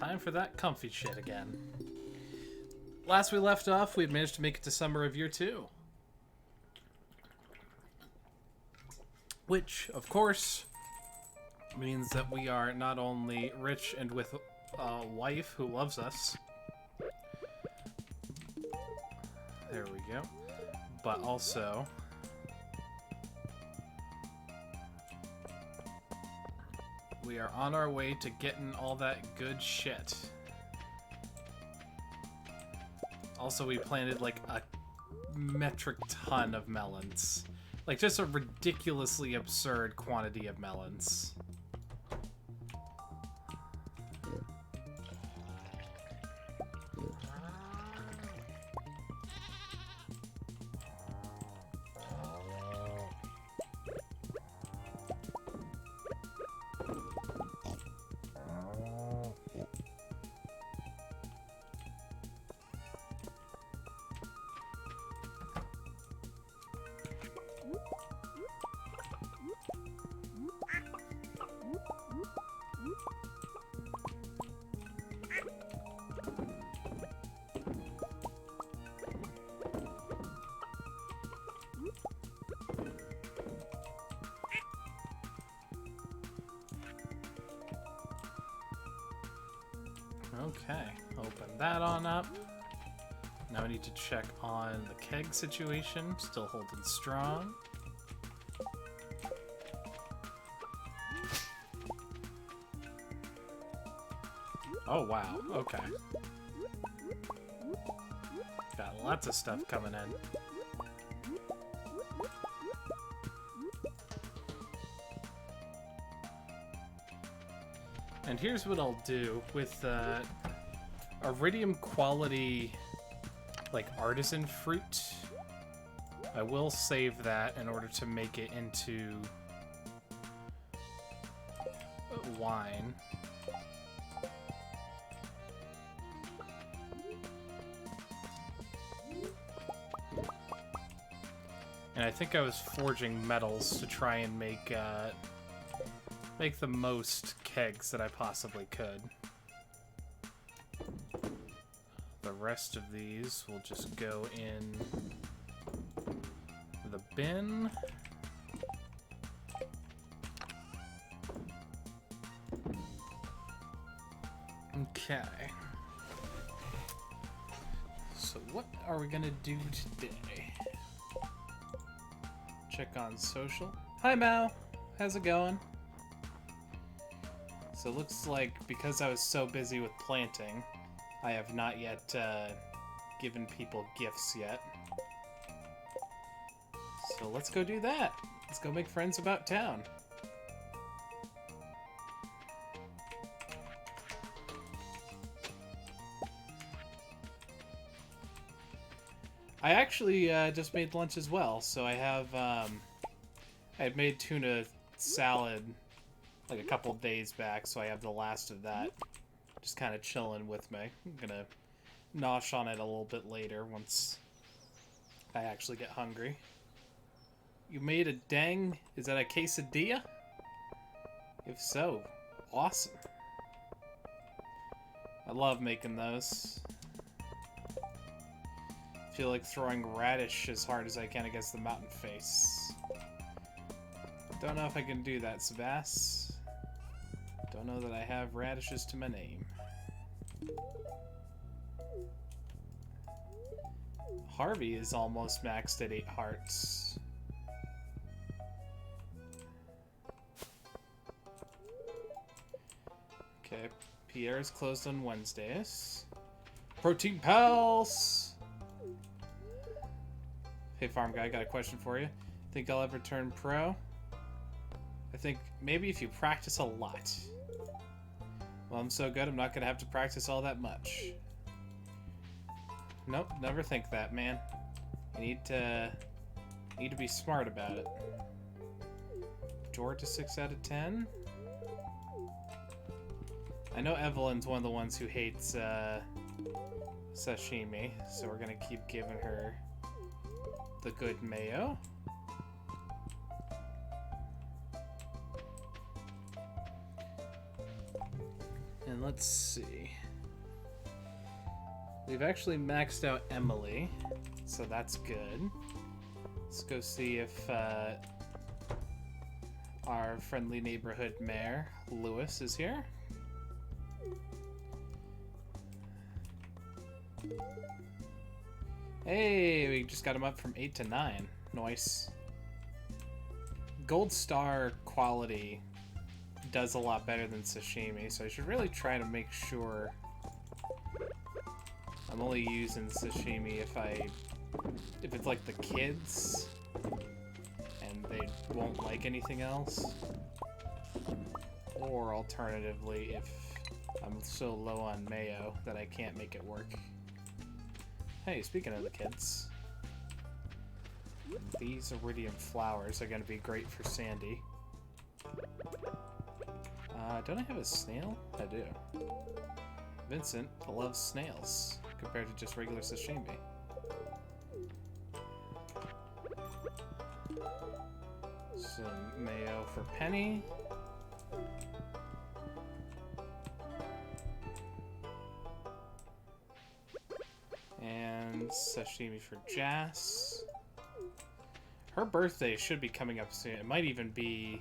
time for that comfy shit again. Last we left off, we'd managed to make it to summer of year 2. Which, of course, means that we are not only rich and with a wife who loves us. There we go. But also... we are on our way to getting all that good shit. Also, we planted like a metric ton of melons. Like, just a ridiculously absurd quantity of melons. Okay, open that on up. Now we need to check on the keg situation, still holding strong. Oh wow, okay. Got lots of stuff coming in. And here's what I'll do with iridium quality, like artisan fruit. I will save that in order to make it into wine. And I think I was forging metals to try and make the most kegs that I possibly could. The rest of these will just go in the bin. Okay. So what are we gonna do today? Check on social. Hi Mao, how's it going? So it looks like because I was so busy with planting, I have not yet given people gifts yet. So let's go do that. Let's go make friends about town. I actually just made lunch as well, so I have I had made tuna salad like a couple days back, so I have the last of that just kind of chilling with me. I'm gonna nosh on it a little bit later once I actually get hungry. You made a dang... is that a quesadilla? If so, awesome. I love making those. I feel like throwing radish as hard as I can against the mountain face. Don't know if I can do that, Sebas. Don't know that I have radishes to my name. Harvey is almost maxed at 8 hearts. Okay, Pierre is closed on Wednesdays. Protein Pals! Hey farm guy, got a question for you. Think I'll ever turn pro? I think maybe if you practice a lot. Well, I'm so good I'm not gonna have to practice all that much. Nope, never think that, man. You need to be smart about it. Draw to 6 out of 10? I know Evelyn's one of the ones who hates sashimi, so we're gonna keep giving her the good mayo. And let's see. We've actually maxed out Emily, so that's good. Let's go see if our friendly neighborhood mayor, Lewis, is here. Hey, we just got him up from 8 to 9. Nice. Gold star quality does a lot better than sashimi, so I should really try to make sure I'm only using sashimi if it's like the kids and they won't like anything else, or alternatively if I'm so low on mayo that I can't make it work. Hey, speaking of the kids, these iridium flowers are going to be great for Sandy. Don't I have a snail? I do. Vincent loves snails compared to just regular sashimi. Some mayo for Penny. And sashimi for Jas. Her birthday should be coming up soon. It might even be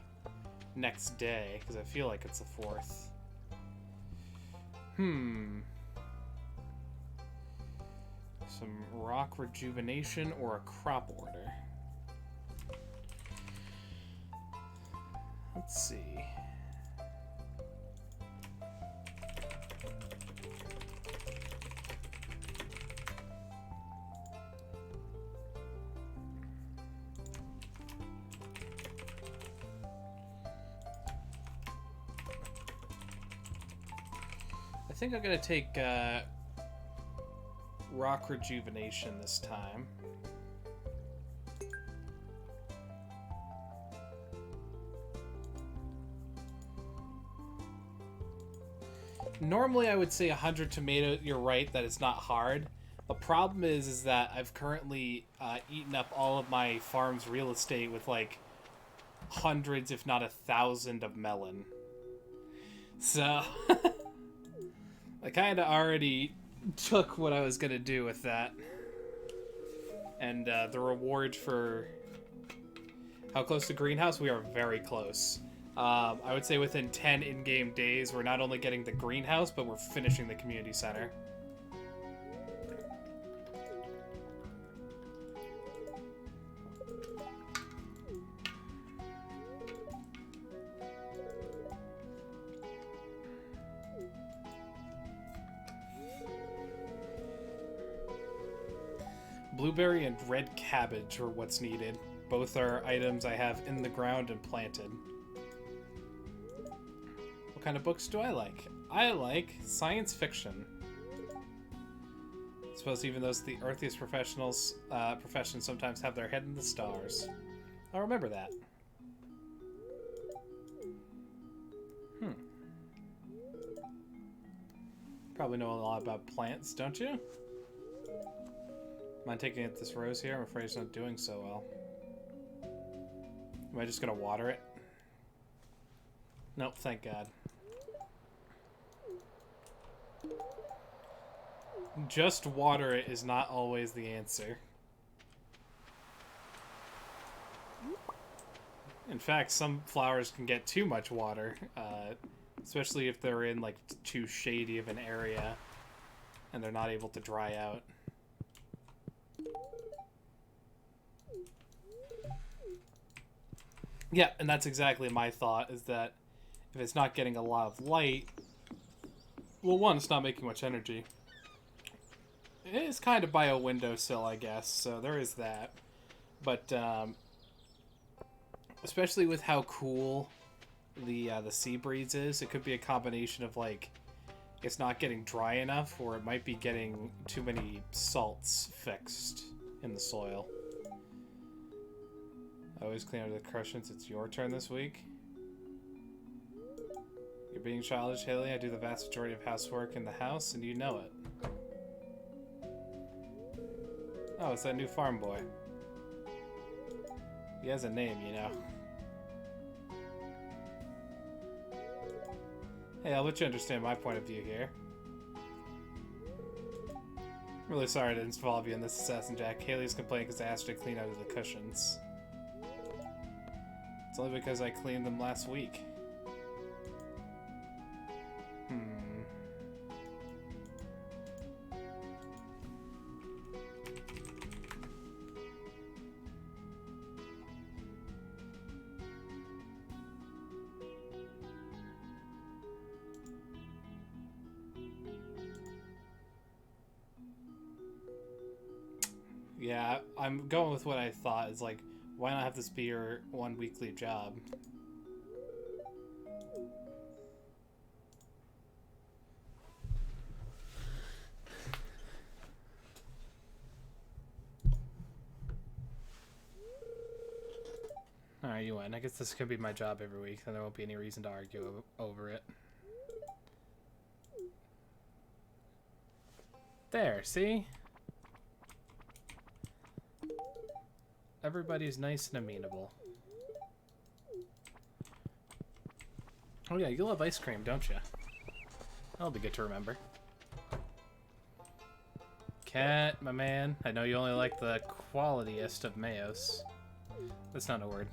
next day, because I feel like it's the 4th. Some rock rejuvenation or a crop order. Let's see. I think I'm gonna take rock rejuvenation this time. Normally I would say 100 tomato. You're right that it's not hard. The problem is that I've currently eaten up all of my farm's real estate with like hundreds, if not 1,000 of melon. So I kind of already took what I was going to do with that. And the reward for how close to greenhouse, we are very close. I would say within 10 in-game days, we're not only getting the greenhouse, but we're finishing the community center. Blueberry and red cabbage are what's needed. Both are items I have in the ground and planted. What kind of books do I like? I like science fiction. I suppose even those the earthiest professions sometimes have their head in the stars. I'll remember that. Probably know a lot about plants, don't you? Mind taking at this rose here? I'm afraid it's not doing so well. Am I just gonna water it? Nope, thank God. Just water it is not always the answer. In fact, some flowers can get too much water, especially if they're in like too shady of an area and they're not able to dry out. Yeah, and that's exactly my thought, is that if it's not getting a lot of light, well, one, it's not making much energy. It is kind of by a windowsill, I guess, so there is that. But, especially with how cool the sea breeze is, it could be a combination of, like, it's not getting dry enough, or it might be getting too many salts fixed in the soil. I always clean under the cushions. It's your turn this week. You're being childish, Haley. I do the vast majority of housework in the house, and you know it. Oh, it's that new farm boy. He has a name, you know. Hey, I'll let you understand my point of view here. I'm really sorry to involve you in this, Assassin Jack. Haley's complaining because I asked her to clean out of the cushions. It's only because I cleaned them last week. Yeah, I'm going with what I thought. Is like, why not have this be your one weekly job? Alright, you win. I guess this could be my job every week, then there won't be any reason to argue over it. There, see? Everybody's nice and amenable. Oh yeah, you love ice cream, don't you? That'll be good to remember. Cat, my man. I know you only like the qualityest of mayos. That's not a word.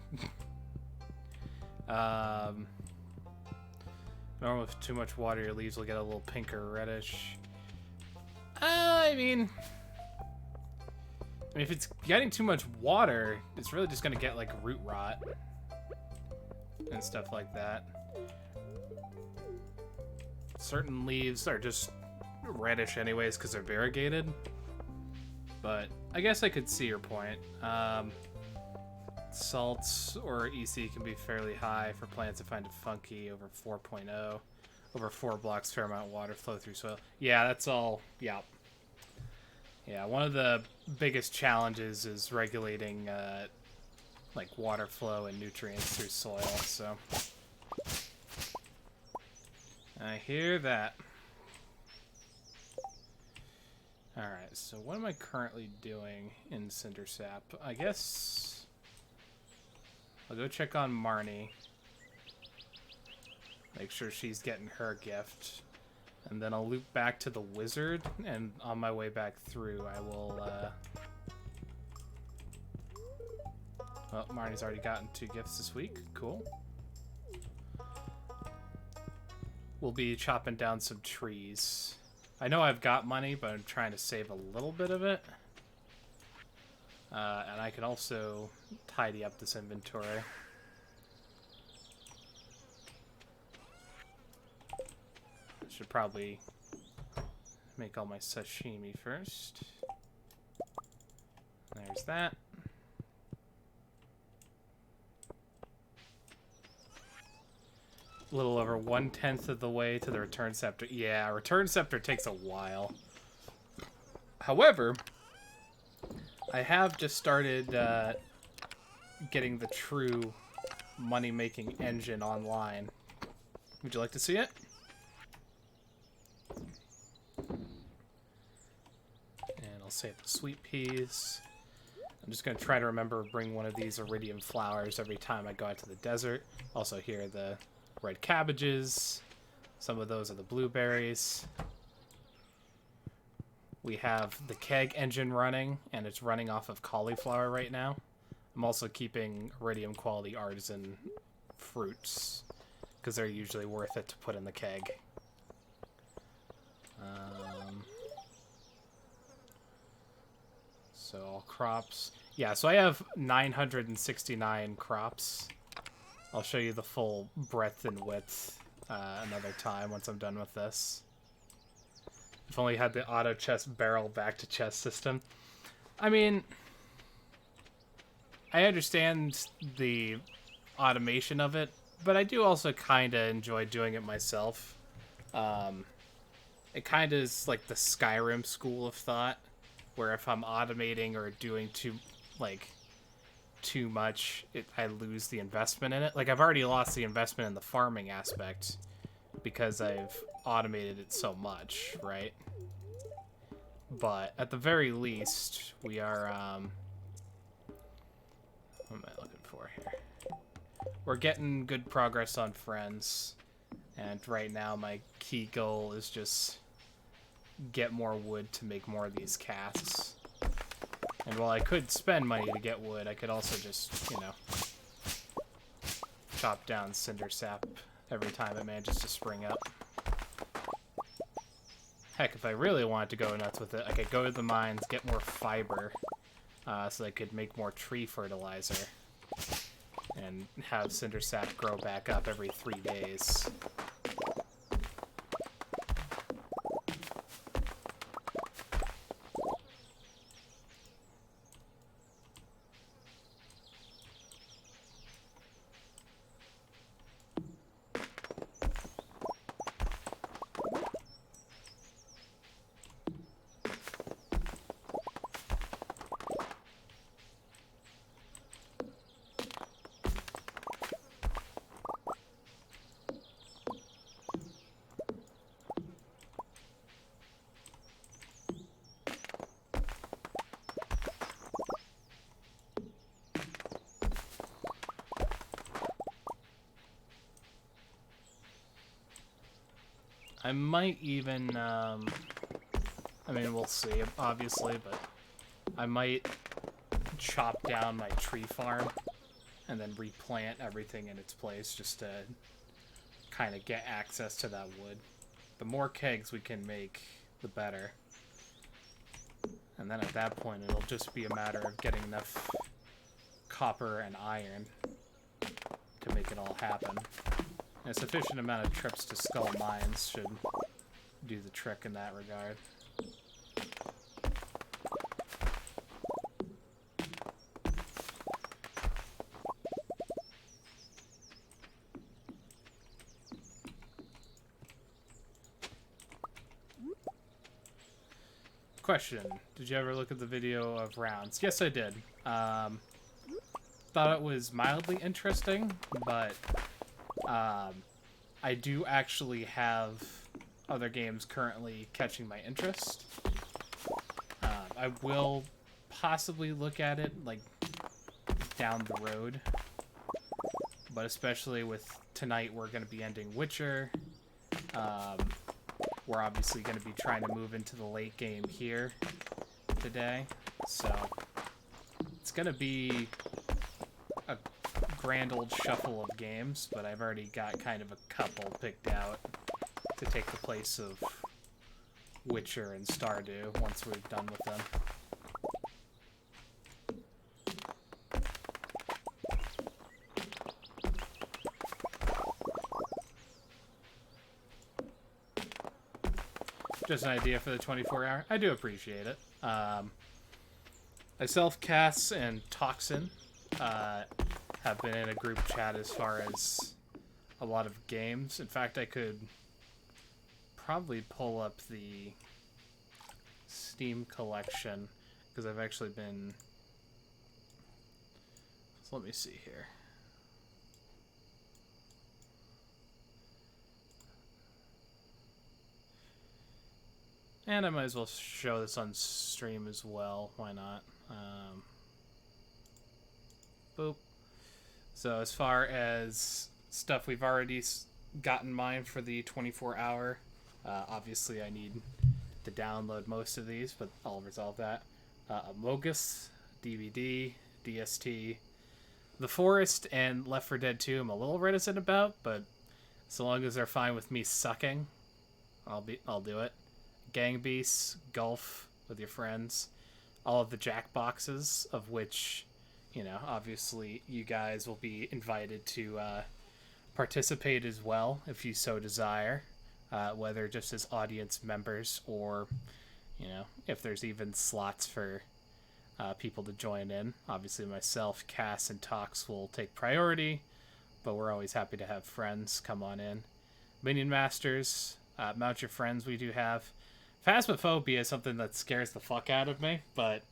Normally with too much water, your leaves will get a little pink or reddish. I mean, if it's getting too much water, it's really just gonna get like root rot and stuff like that. Certain leaves are just reddish anyways because they're variegated. But I guess I could see your point. Salts or EC can be fairly high for plants that find it funky over 4.0. Over 4 blocks, fair amount of water flow through soil. Yeah, that's all. Yeah. Yeah, one of the biggest challenges is regulating like water flow and nutrients through soil, so I hear that. Alright, so what am I currently doing in Cindersap? I guess I'll go check on Marnie. Make sure she's getting her gift. And then I'll loop back to the wizard, and on my way back through, I will, well, Marnie's already gotten 2 gifts this week. Cool. We'll be chopping down some trees. I know I've got money, but I'm trying to save a little bit of it. And I can also tidy up this inventory. Should probably make all my sashimi first. There's that. A little over 1/10 of the way to the return scepter. Yeah, return scepter takes a while. However, I have just started getting the true money-making engine online. Would you like to see it? And I'll save the sweet peas. I'm just going to try to remember to bring one of these iridium flowers every time I go out to the desert. Also here are the red cabbages. Some of those are the blueberries. We have the keg engine running, and it's running off of cauliflower right now. I'm also keeping iridium quality artisan fruits, because they're usually worth it to put in the keg. So all crops. Yeah, so I have 969 crops. I'll show you the full breadth and width another time once I'm done with this. If only had the auto chest barrel back to chest system. I mean, I understand the automation of it, but I do also kind of enjoy doing it myself. It kind of is like the Skyrim school of thought, where if I'm automating or doing too much, I lose the investment in it. Like, I've already lost the investment in the farming aspect because I've automated it so much, right? But at the very least, we are, what am I looking for here? We're getting good progress on friends, And right now my key goal is just get more wood to make more of these casks. And while I could spend money to get wood, I could also just, you know, chop down cinder sap every time it manages to spring up. Heck, if I really wanted to go nuts with it, I could go to the mines, get more fiber, so I could make more tree fertilizer, and have cinder sap grow back up every 3 days. I might even, I mean, we'll see, obviously, but I might chop down my tree farm and then replant everything in its place just to kind of get access to that wood. The more kegs we can make, the better. And then at that point, it'll just be a matter of getting enough copper and iron to make it all happen. A sufficient amount of trips to Skull Mines should do the trick in that regard. Question: did you ever look at the video of rounds? Yes, I did. Thought it was mildly interesting, but I do actually have other games currently catching my interest. I will possibly look at it, like, down the road. But especially with tonight, we're going to be ending Witcher. We're obviously going to be trying to move into the late game here today. So it's going to be a grand old shuffle of games, but I've already got kind of a couple picked out to take the place of Witcher and Stardew once we're done with them. Just an idea for the 24-hour. I do appreciate it. Myself, Cass, and Toxin have been in a group chat as far as a lot of games. In fact, I could probably pull up the Steam collection because I've actually been... So let me see here. And I might as well show this on stream as well. Why not? Boop. So as far as stuff we've already gotten mine for the 24-hour, obviously I need to download most of these, but I'll resolve that. Amogus, DVD, DST, The Forest, and Left 4 Dead 2 I'm a little reticent about, but so long as they're fine with me sucking, I'll do it. Gang Beasts, Golf with your friends, all of the Jackboxes, of which, you know, obviously you guys will be invited to participate as well if you so desire, whether just as audience members or, you know, if there's even slots for people to join in. Obviously myself, Cass, and Tox will take priority, but we're always happy to have friends come on in. Minion Masters, Mount Your Friends we do have. Phasmophobia is something that scares the fuck out of me, but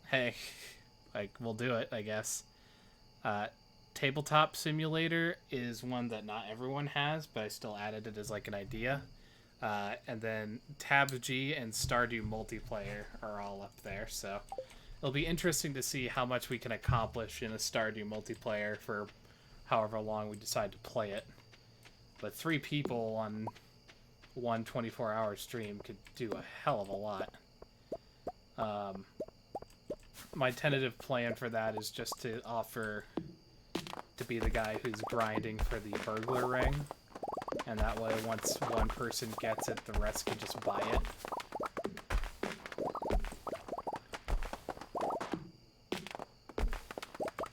hey, like, we'll do it, I guess. Tabletop Simulator is one that not everyone has, but I still added it as like an idea. And then Tab G and Stardew multiplayer are all up there, so it'll be interesting to see how much we can accomplish in a Stardew multiplayer for however long we decide to play it. But 3 people on one 24-hour stream could do a hell of a lot. My tentative plan for that is just to offer to be the guy who's grinding for the burglar ring. And that way, once one person gets it, the rest can just buy it.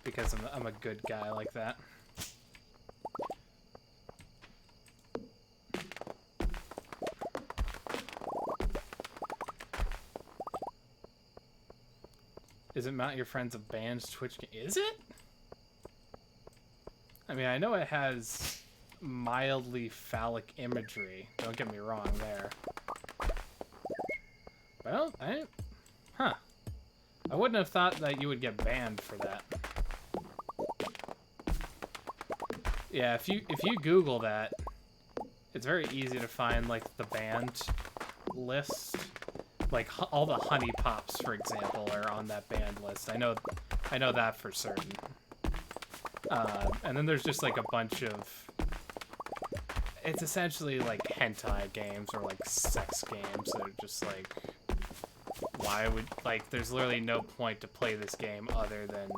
Because I'm a good guy like that. Isn't Mount Your Friends a banned Twitch game? Is it? I mean, I know it has mildly phallic imagery. Don't get me wrong there. Well, huh. I wouldn't have thought that you would get banned for that. Yeah, if you Google that, it's very easy to find like the banned list. Like all the honey pops, for example, are on that banned list. I know that for certain. And then there's just like a bunch of. It's essentially like hentai games or like sex games that are just like. Why would There's literally no point to play this game other than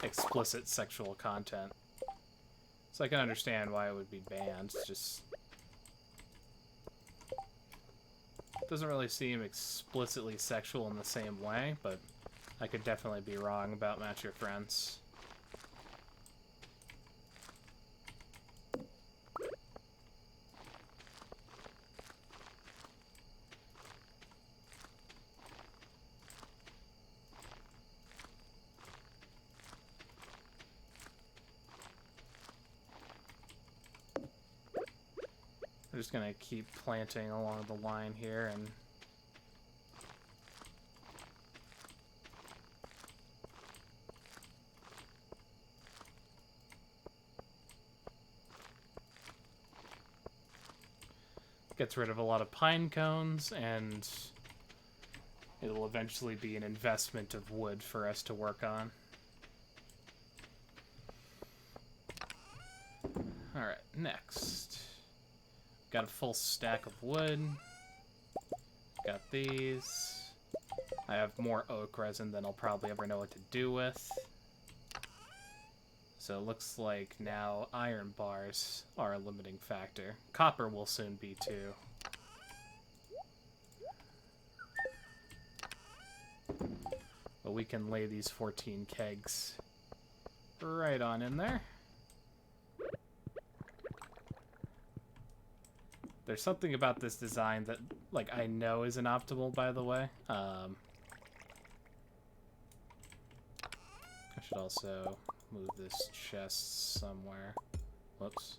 explicit sexual content. So I can understand why it would be banned. It's just. Doesn't really seem explicitly sexual in the same way, but I could definitely be wrong about Match Your Friends. I'm just gonna keep planting along the line here and gets rid of a lot of pine cones, and it'll eventually be an investment of wood for us to work on. Alright, next. Got a full stack of wood. Got these. I have more oak resin than I'll probably ever know what to do with. So it looks like now iron bars are a limiting factor. Copper will soon be too. But we can lay these 14 kegs right on in there. There's something about this design that, like, I know isn't optimal, by the way. I should also move this chest somewhere. Whoops.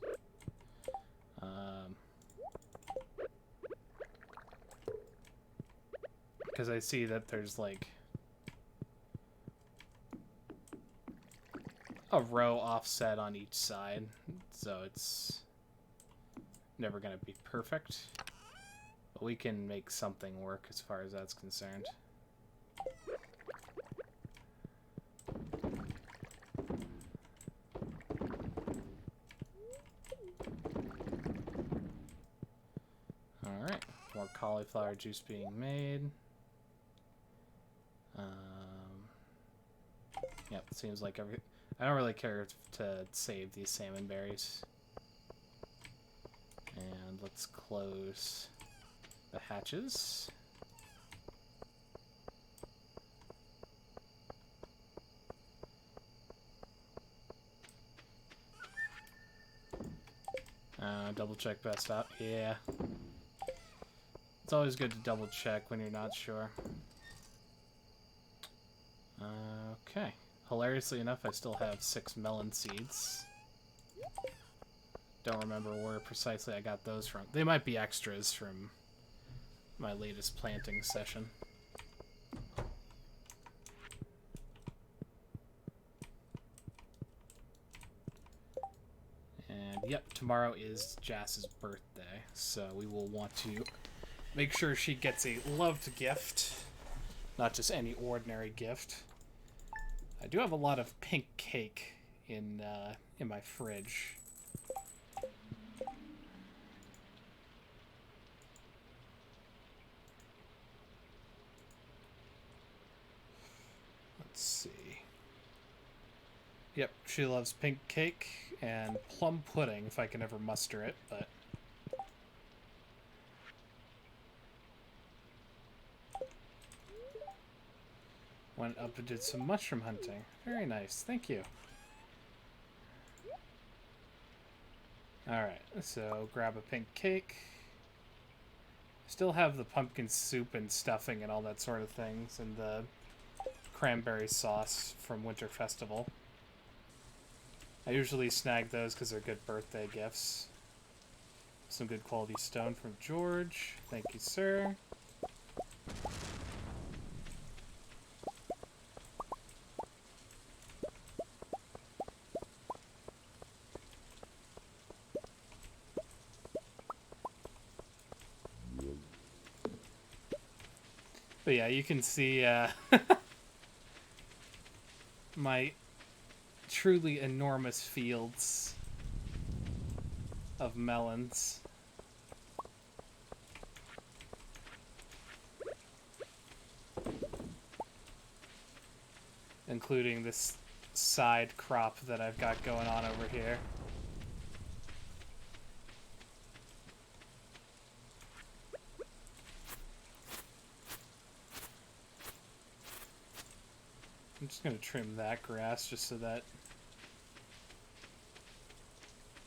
Because I see that there's, like, a row offset on each side, so it's never gonna be perfect, but we can make something work as far as that's concerned. Alright, more cauliflower juice being made. Yep, it seems like I don't really care to save these salmon berries. And let's close the hatches. Double check best out. Yeah. It's always good to double check when you're not sure. Okay. Hilariously enough, I still have 6 melon seeds. Don't remember where precisely I got those from. They might be extras from my latest planting session. And yep, tomorrow is Jass's birthday, so we will want to make sure she gets a loved gift, not just any ordinary gift. I do have a lot of pink cake in my fridge. Yep, she loves pink cake and plum pudding, if I can ever muster it, but... Went up and did some mushroom hunting. Very nice, thank you. Alright, so grab a pink cake. Still have the pumpkin soup and stuffing and all that sort of things, and the cranberry sauce from Winter Festival. I usually snag those because they're good birthday gifts. Some good quality stone from George. Thank you, sir. But yeah, you can see my truly enormous fields of melons. Including this side crop that I've got going on over here. I'm just going to trim that grass just so that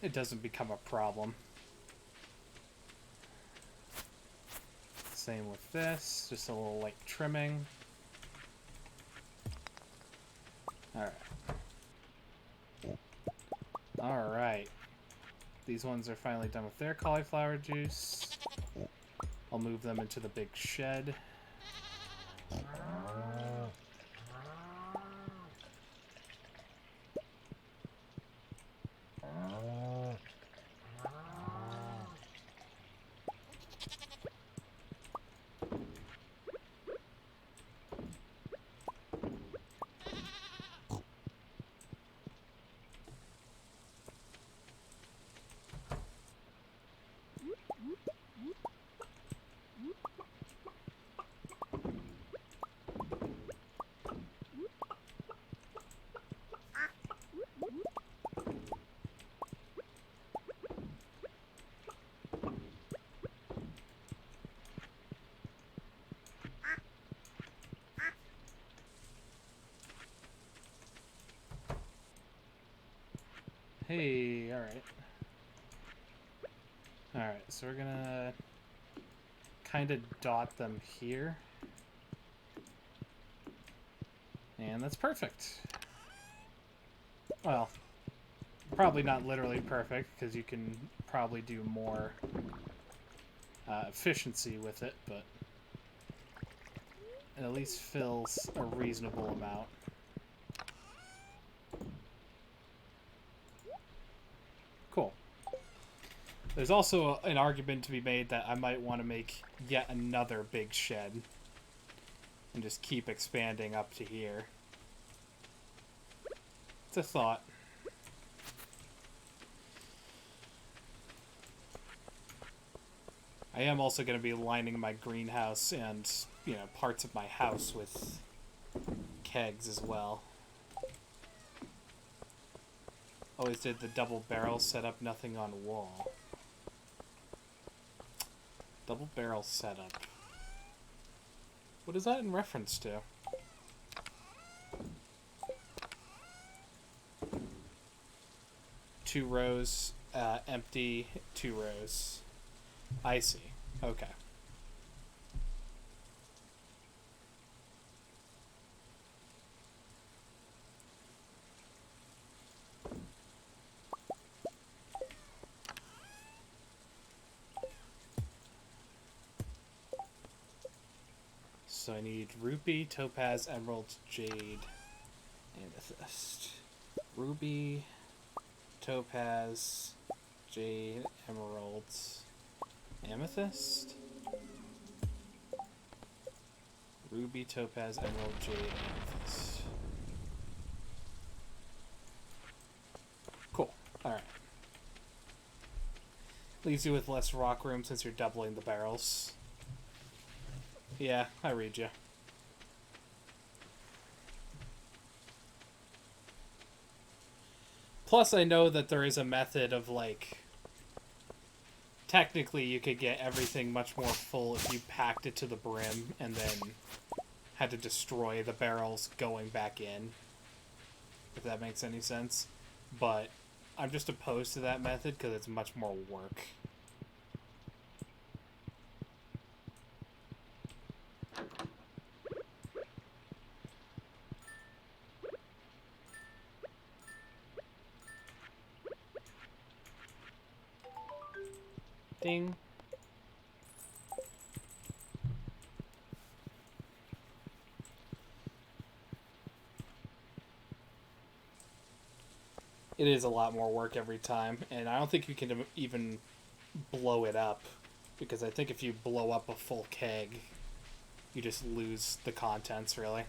it doesn't become a problem. Same with this, just a little light trimming. Alright. Alright. These ones are finally done with their cauliflower juice. I'll move them into the big shed. Hey, alright. Alright, so we're gonna kind of dot them here. And that's perfect. Well, probably not literally perfect, because you can probably do more efficiency with it, but it at least fills a reasonable amount. Cool. There's also an argument to be made that I might want to make yet another big shed and just keep expanding up to here. It's a thought. I am also going to be lining my greenhouse and, you know, parts of my house with kegs as well. Always did the double barrel setup, nothing on wall. Double barrel setup. What is that in reference to? Two rows, empty, 2 rows. I see. Okay. So I need rupee, topaz, emerald, jade, amethyst. Ruby, topaz, jade, emeralds, amethyst. Ruby, topaz, emerald, jade, amethyst. Cool. Alright. Leaves you with less rock room since you're doubling the barrels. Yeah, I read you. Plus, I know that there is a method of, like... Technically, you could get everything much more full if you packed it to the brim and then had to destroy the barrels going back in. If that makes any sense. But I'm just opposed to that method because it's much more work. Ding. It is a lot more work every time, and I don't think you can even blow it up, because I think if you blow up a full keg, you just lose the contents, really.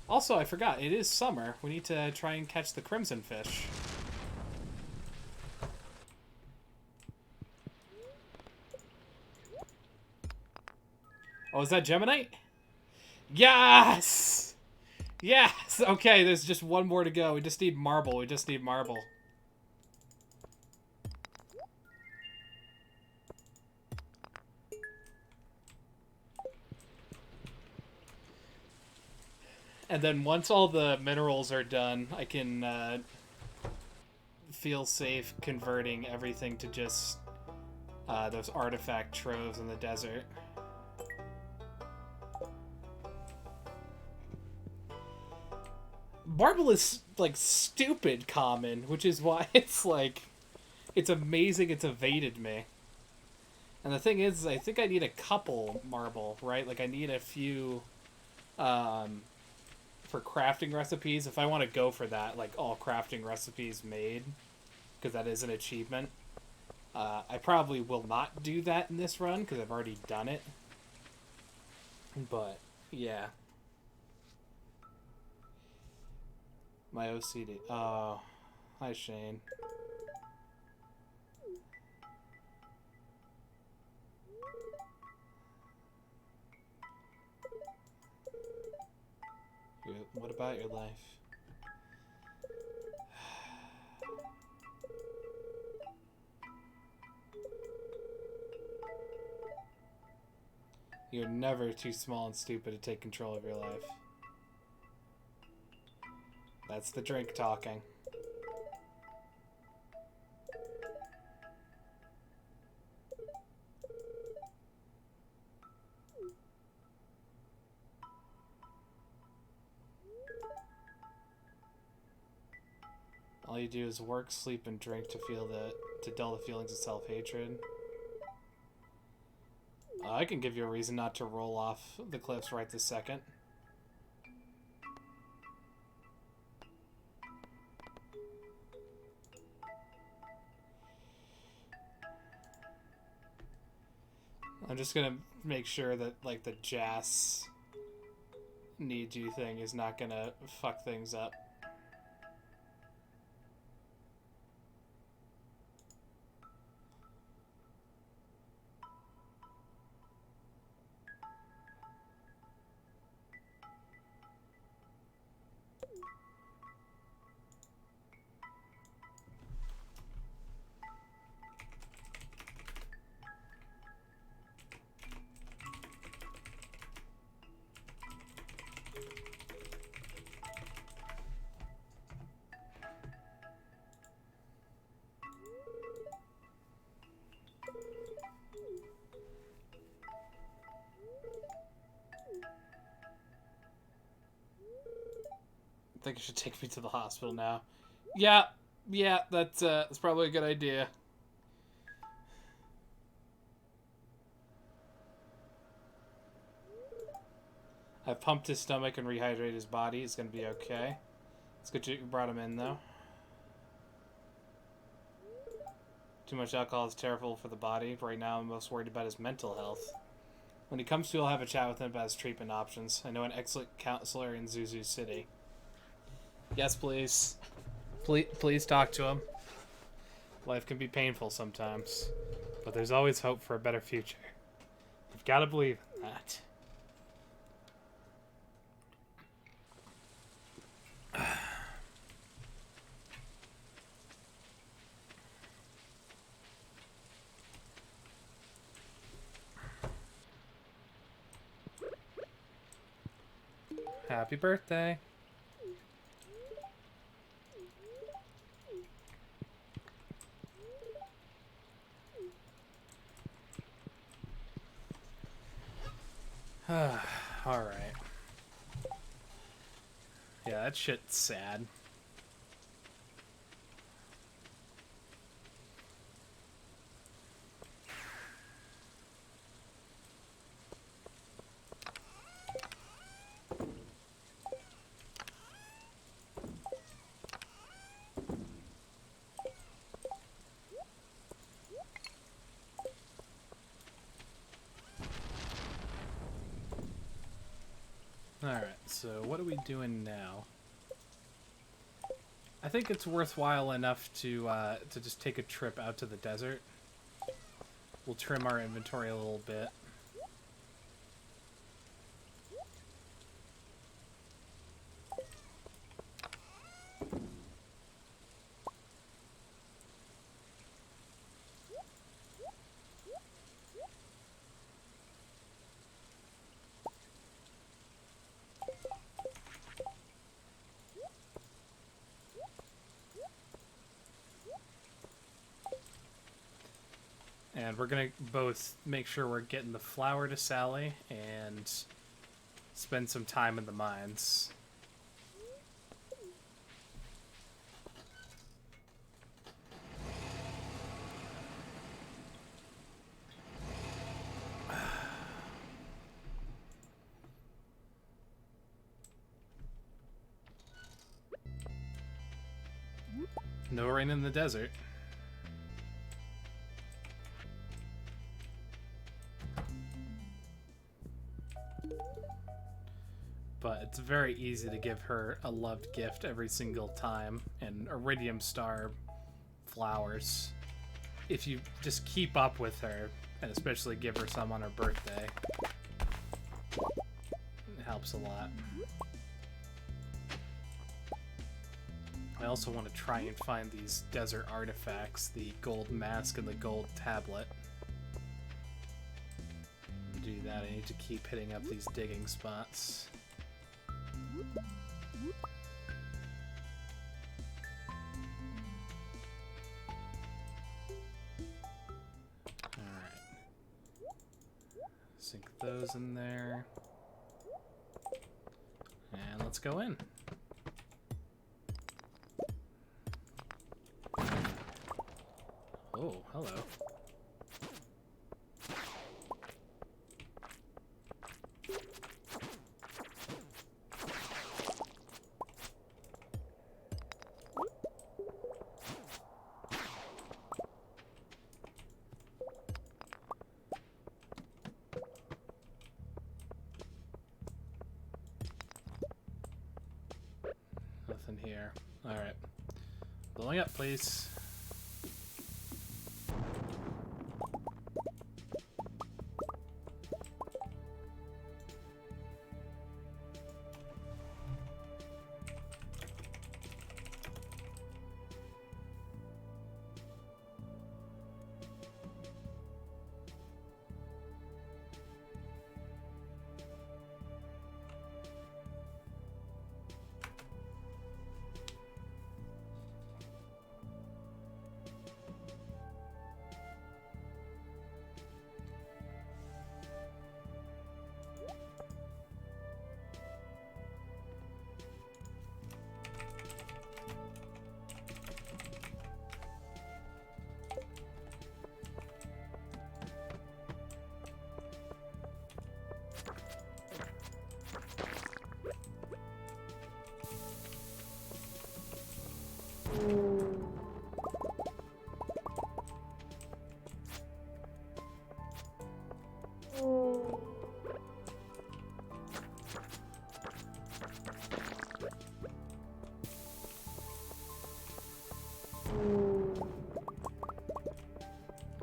Also, I forgot, it is summer. We need to try and catch the crimson fish. Oh, is that Geminite? Yes! Yes! Okay, there's just one more to go. We just need marble. We just need marble. And then once all the minerals are done, I can feel safe converting everything to just those artifact troves in the desert. Marble is, like, stupid common, which is why it's, like, it's amazing it's evaded me. And the thing is, I think I need a couple marble, right? Like, I need a few, for crafting recipes. If I want to go for that, like, all crafting recipes made, because that is an achievement. I probably will not do that in this run, because I've already done it. But, yeah. My OCD. Oh, hi Shane. What about your life? You're never too small and stupid to take control of your life. That's the drink talking. All you do is work, sleep, and drink to dull the feelings of self-hatred. I can give you a reason not to roll off the cliffs right this second. I'm just gonna make sure that, like, the Jas need you thing is not gonna fuck things up. I think you should take me to the hospital now. Yeah, that's probably a good idea. I've pumped his stomach and rehydrated his body. He's gonna be okay. It's good you brought him in, though. Too much alcohol is terrible for the body. Right now, I'm most worried about his mental health. When he comes to, I'll have a chat with him about his treatment options. I know an excellent counselor in Zuzu City. Yes, please. Please talk to him. Life can be painful sometimes, but there's always hope for a better future. You've got to believe in that. Happy birthday. Alright. Yeah, that shit's sad. Alright, so what are we doing now? I think it's worthwhile enough to just take a trip out to the desert. We'll trim our inventory a little bit. And we're going to both make sure we're getting the flour to Sally and spend some time in the mines. No rain in the desert. But it's very easy to give her a loved gift every single time, and iridium star flowers. If you just keep up with her, and especially give her some on her birthday, it helps a lot. I also want to try and find these desert artifacts, the gold mask and the gold tablet. To do that, I need to keep hitting up these digging spots. Alright. Sink those in there. And let's go in. Oh, hello. Nothing here. Alright. Blowing up, please.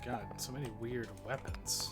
God, so many weird weapons.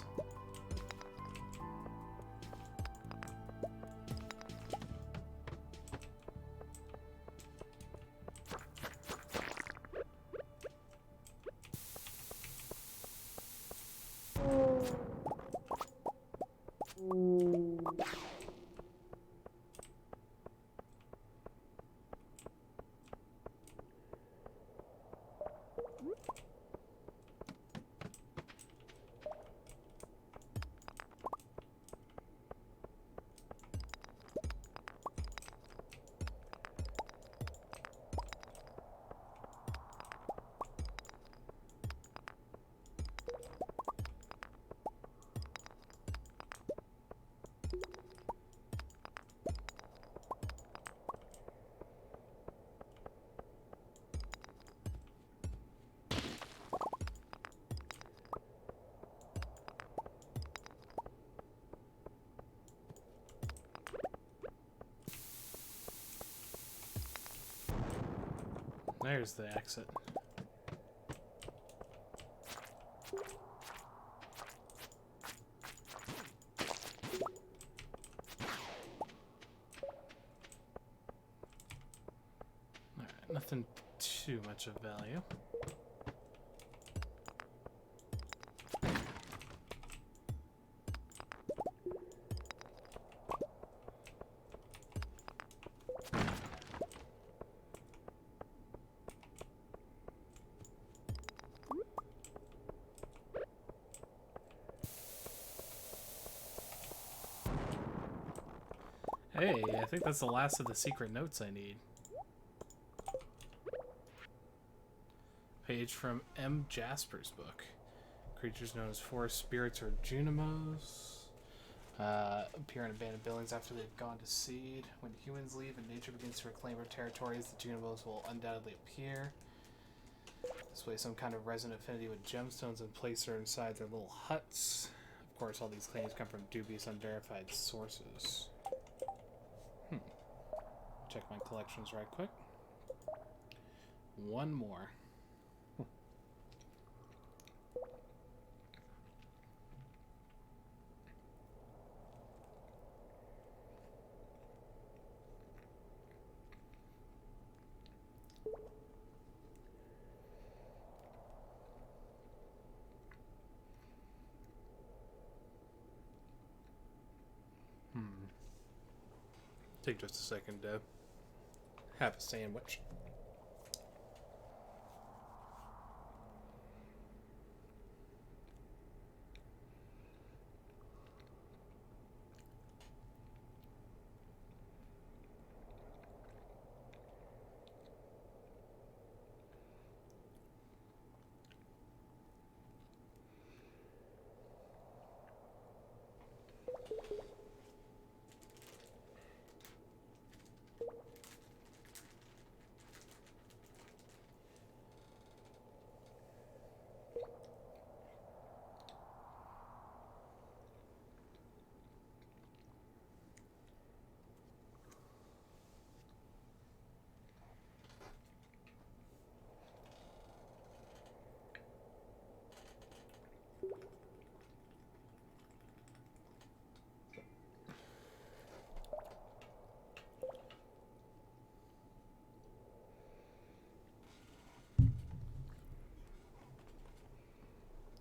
there's the exit. Alright, nothing too much of value. Hey, I think that's the last of the secret notes I need. Page from M. Jasper's book. Creatures known as forest spirits or Junimos appear in abandoned buildings after they've gone to seed. When humans leave and nature begins to reclaim her territories, the Junimos will undoubtedly appear. Display some kind of resonant affinity with gemstones and place her inside their little huts. Of course, all these claims come from dubious, unverified sources. Check my collections right quick. One more. Take just a second to have a sandwich.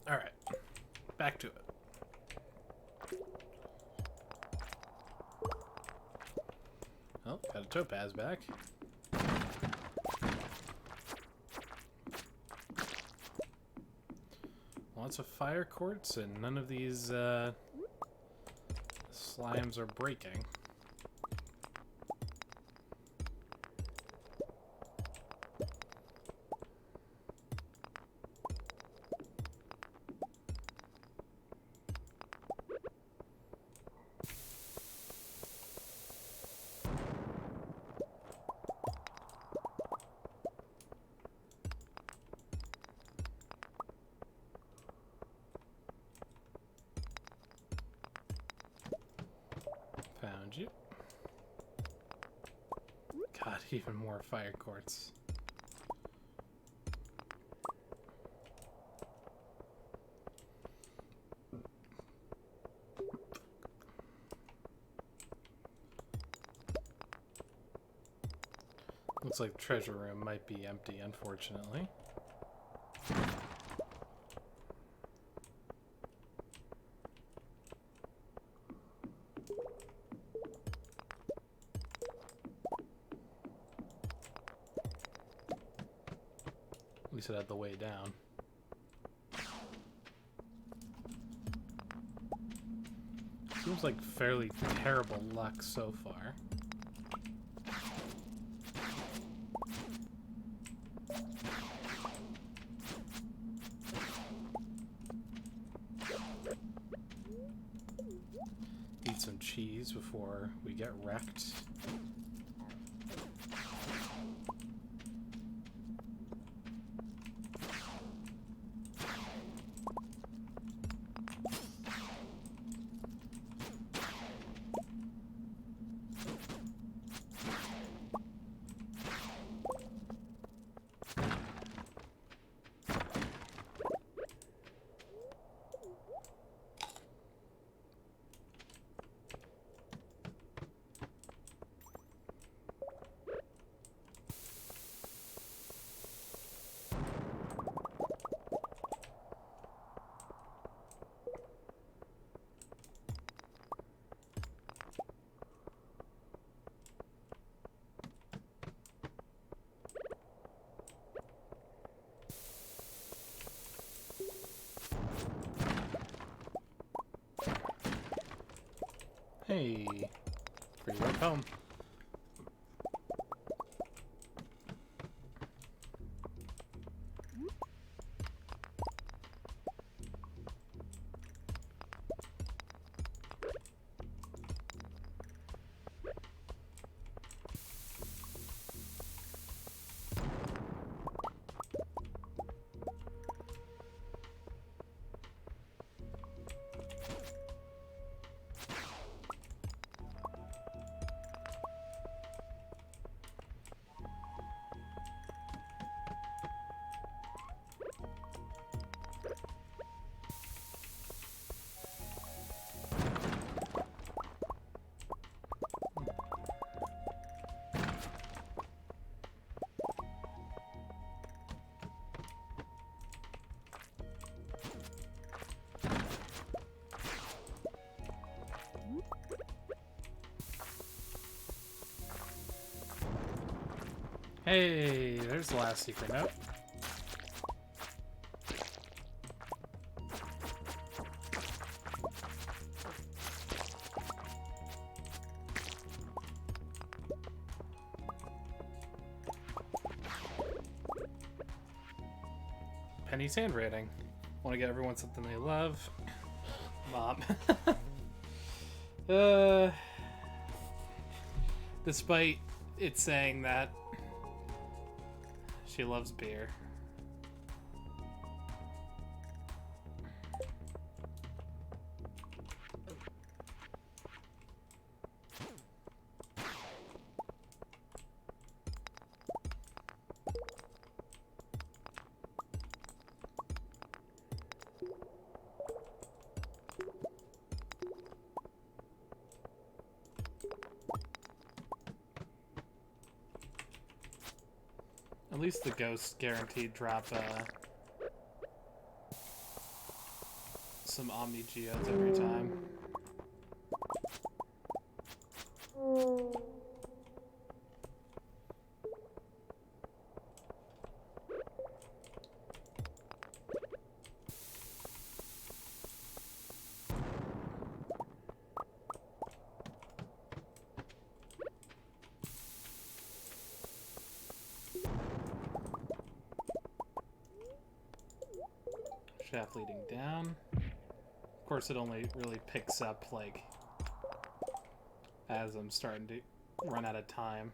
Alright, back to it. Oh, got a topaz back. Lots of fire quartz, and none of these slimes are breaking. Found you. God, even more fire quartz. Looks like the treasure room might be empty, unfortunately. At least it had the way down. Seems like fairly terrible luck so far. Eat some cheese before we get wrecked. Hey, free ride home. Hey, there's the last secret note. Penny's handwriting. Want to get everyone something they love. Mom. Despite it saying that she loves beer. At least the ghosts guaranteed drop some Omni Geodes every time. Shaft leading down. Of course, it only really picks up, like, as I'm starting to run out of time.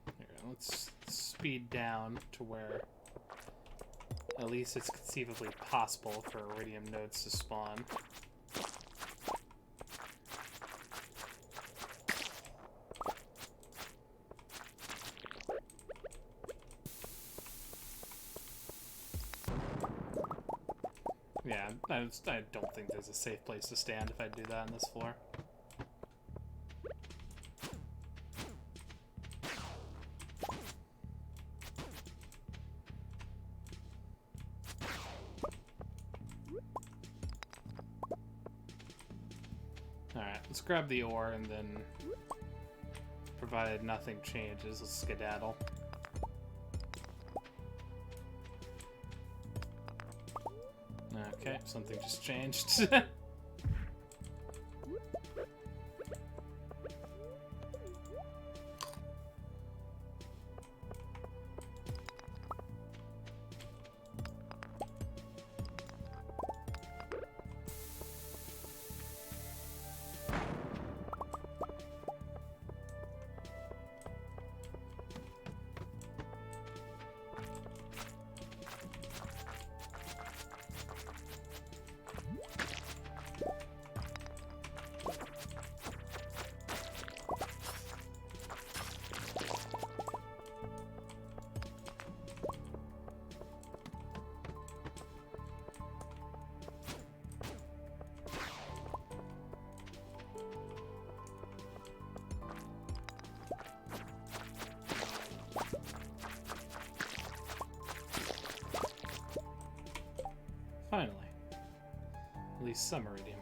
Here, let's speed down to where at least it's conceivably possible for iridium nodes to spawn. Yeah, I don't think there's a safe place to stand if I do that on this floor. Alright, let's grab the ore and then, provided nothing changes, let's skedaddle. Okay, something just changed. Finally. At least some iridium.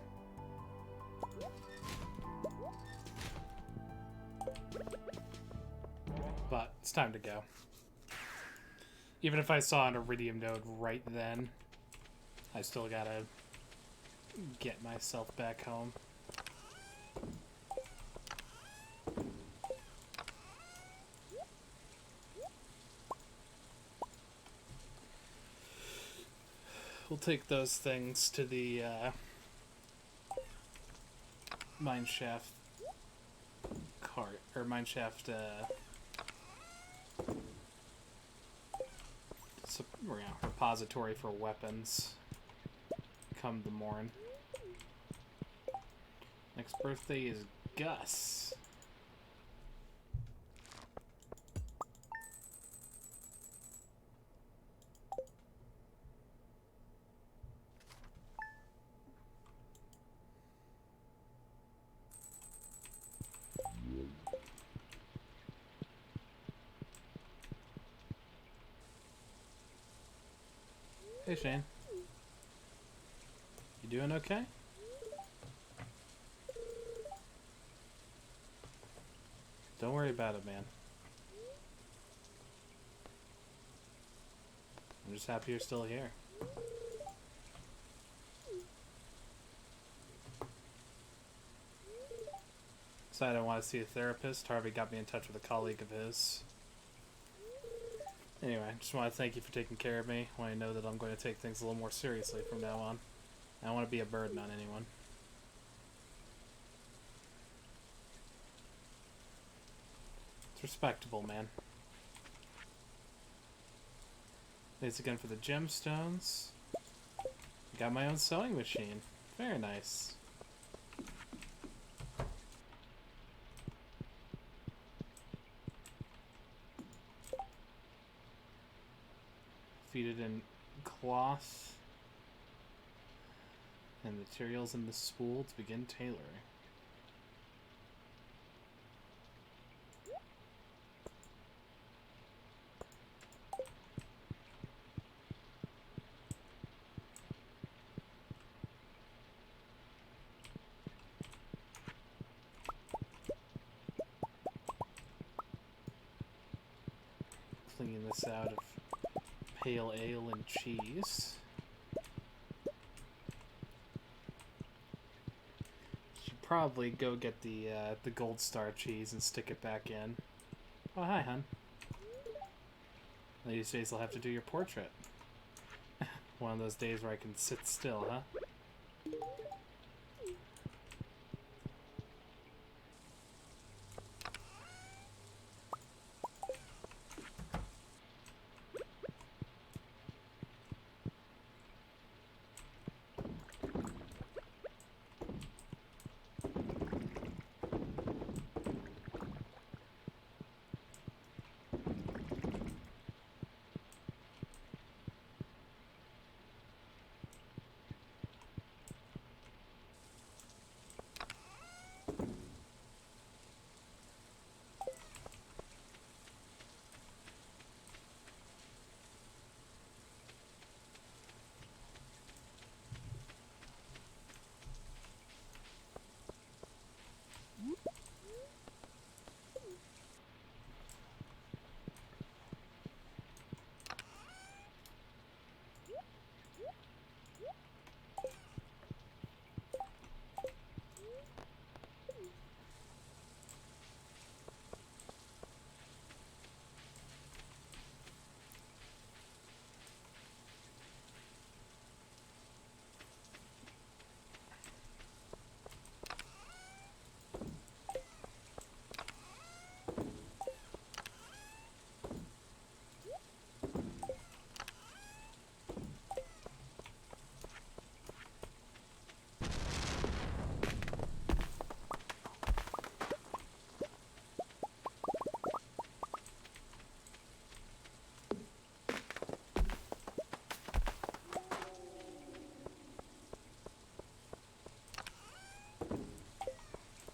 But it's time to go. Even if I saw an iridium node right then, I still gotta get myself back home. We'll take those things to the mineshaft cart, or mineshaft repository for weapons come the morn. Next birthday is Gus. Hey Shane. You doing okay? Don't worry about it, man. I'm just happy you're still here. So I don't want to see a therapist. Harvey got me in touch with a colleague of his. Anyway, I just want to thank you for taking care of me when I know that I'm going to take things a little more seriously from now on. I don't want to be a burden on anyone. It's respectable, man. Thanks again for the gemstones. Got my own sewing machine. Very nice. Feed it in cloth and materials in the spool to begin tailoring. Clean this out of pale ale and cheese. Should probably go get the gold star cheese and stick it back in. Oh hi, hon. These days I'll have to do your portrait. One of those days where I can sit still, huh?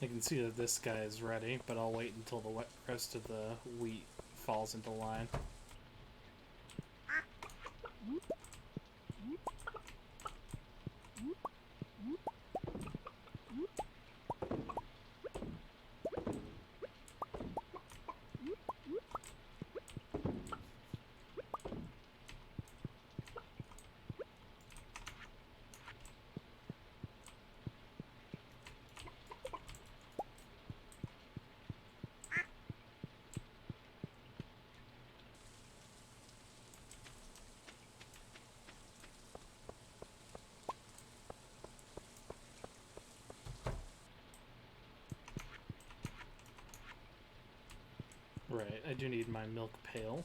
I can see that this guy is ready, but I'll wait until the rest of the wheat falls into line. Right, I do need my milk pail.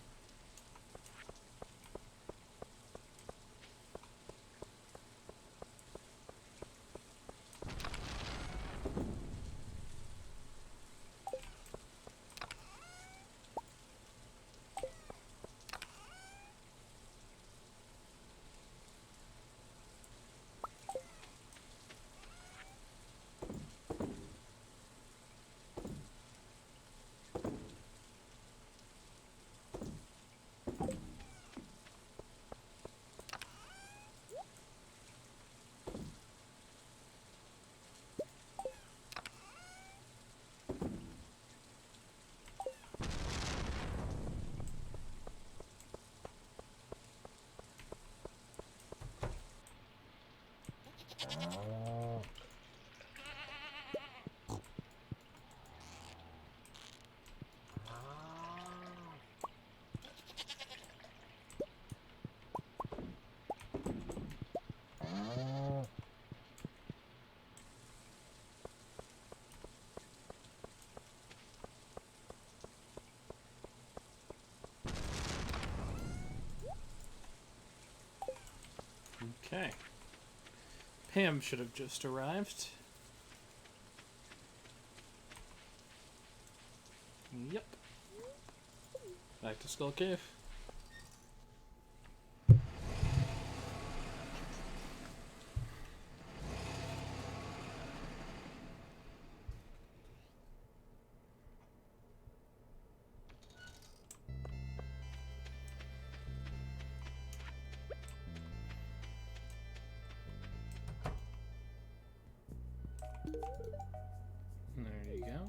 Okay. Pam should have just arrived. Yep. Back to Skull Cave. There you go.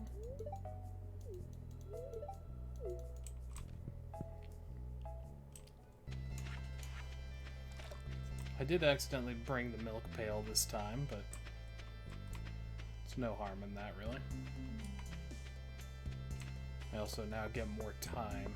I did accidentally bring the milk pail this time, but there's no harm in that, really. I also now get more time.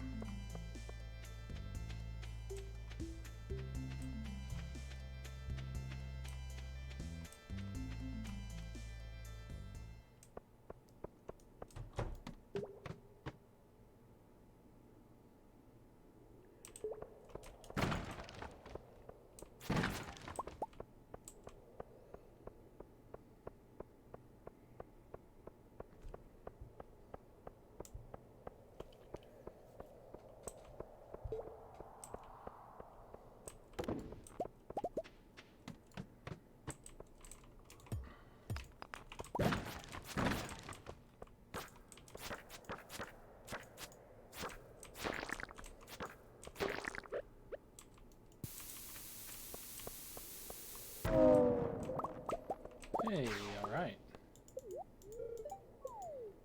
Hey, alright.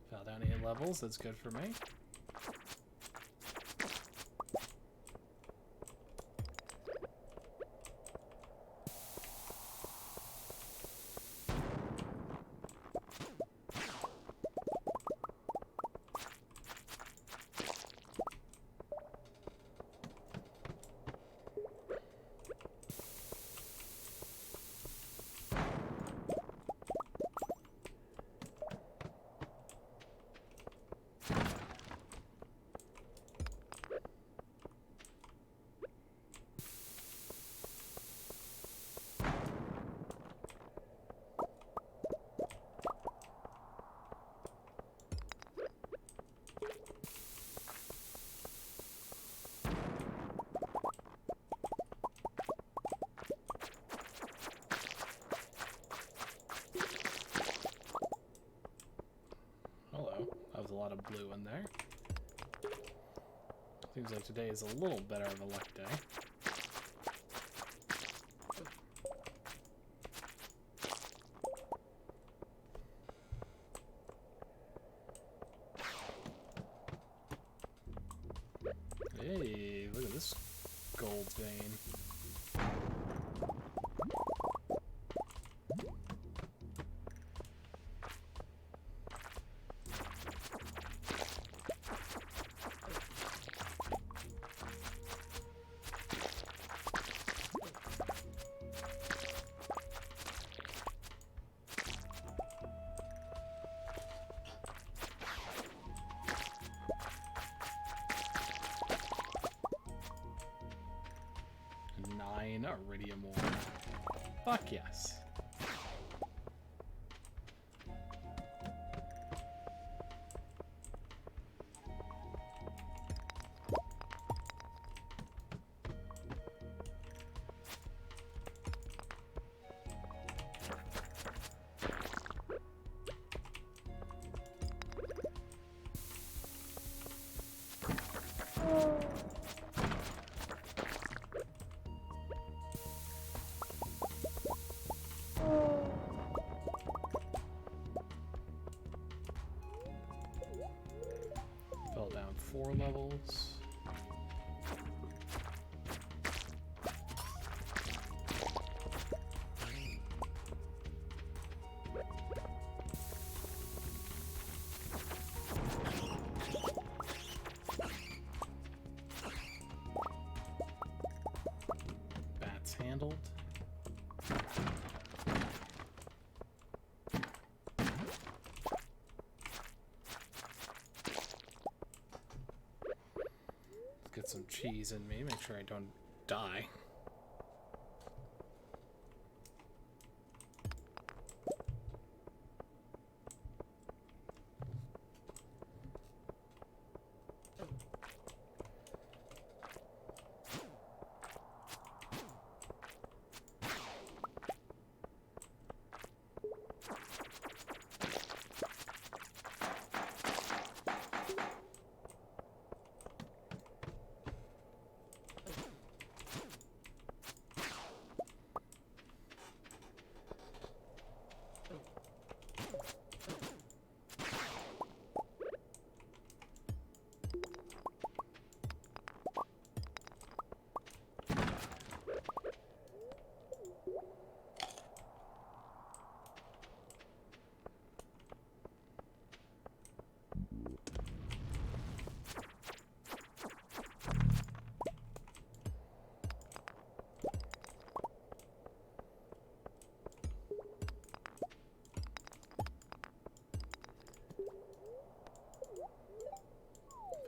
Fell down 8 levels, that's good for me. A lot of blue in there. Seems like today is a little better of a luck day. Hey, look at this gold vein. 9 iridium ore. Fuck yes. Fell down 4 levels. Bats handled. Get some cheese in me, make sure I don't die.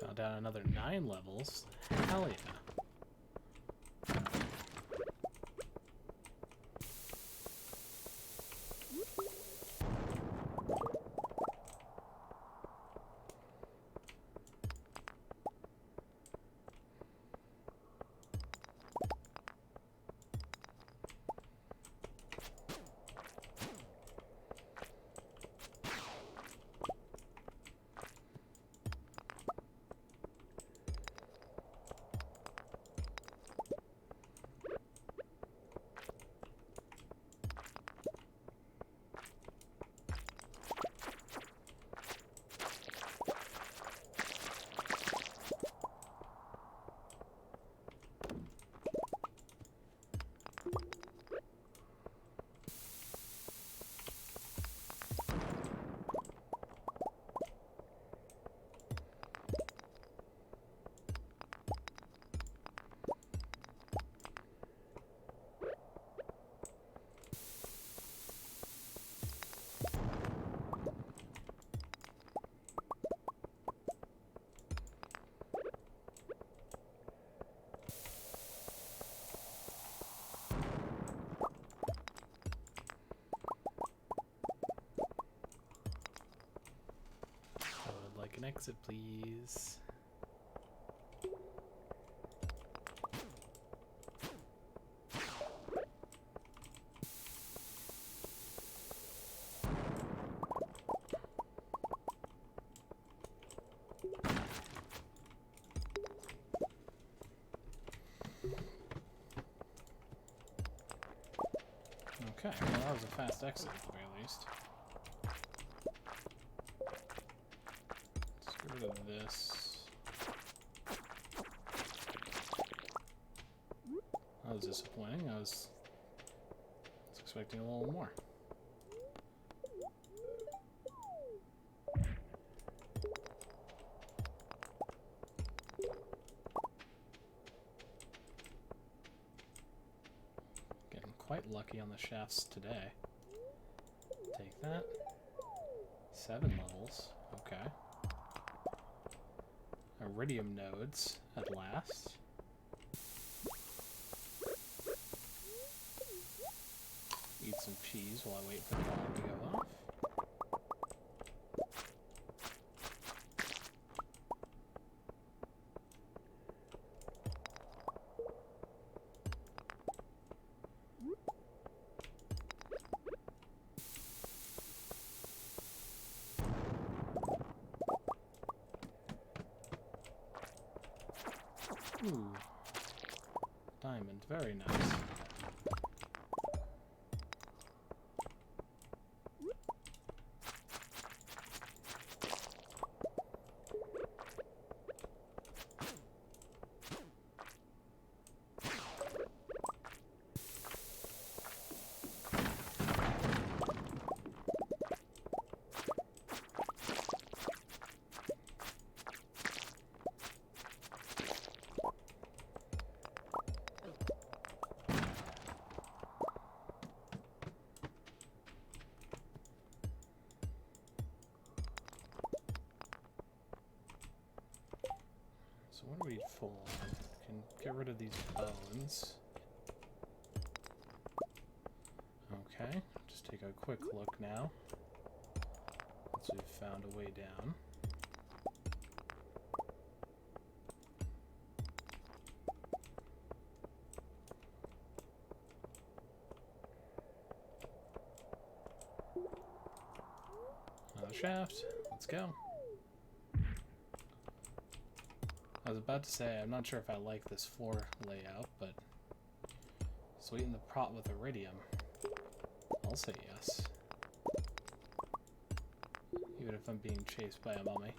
Found out another 9 levels. Hell yeah. An exit, please. Okay, well that was a fast exit at the very least. Let's get rid of this. That was disappointing. I was expecting a little more. Getting quite lucky on the shafts today. Take that. 7 levels. Okay. Iridium nodes at last. these while I wait for the bomb to go off. Ooh. Diamond, very nice. So what are we full on? Can get rid of these bones. Okay, just take a quick look now. Once we've found a way down. Another shaft. Let's go. I was about to say, I'm not sure if I like this floor layout, but sweeten the pot with iridium. I'll say yes. Even if I'm being chased by a mummy.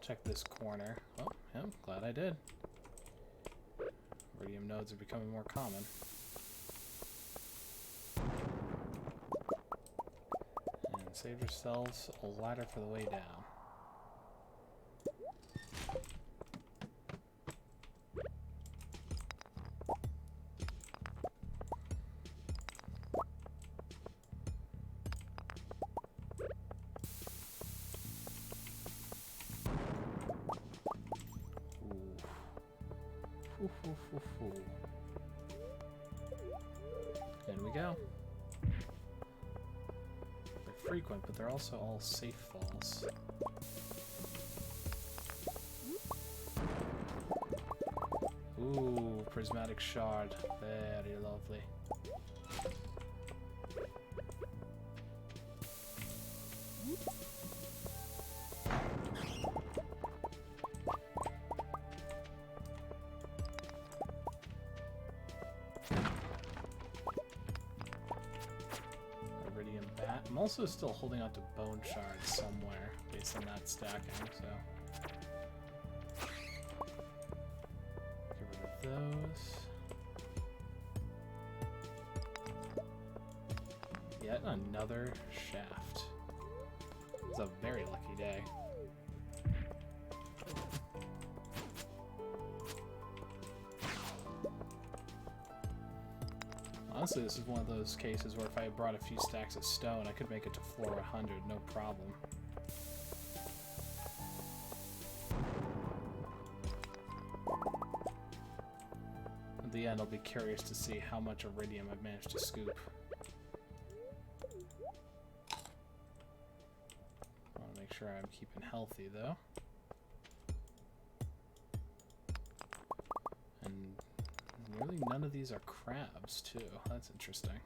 Check this corner. Oh, yeah, glad I did. Iridium nodes are becoming more common. And save yourselves a ladder for the way down. In we go. They're frequent, but they're also all safe falls. Ooh, prismatic shard. Very lovely. I'm also still holding on to bone shards somewhere based on that stacking, so get rid of those. Yet another shaft. It's a very lucky day. Honestly, this is one of those cases where if I brought a few stacks of stone, I could make it to floor 100, no problem. At the end, I'll be curious to see how much iridium I've managed to scoop. I want to make sure I'm keeping healthy, though. And really none of these are crabs, too. That's interesting.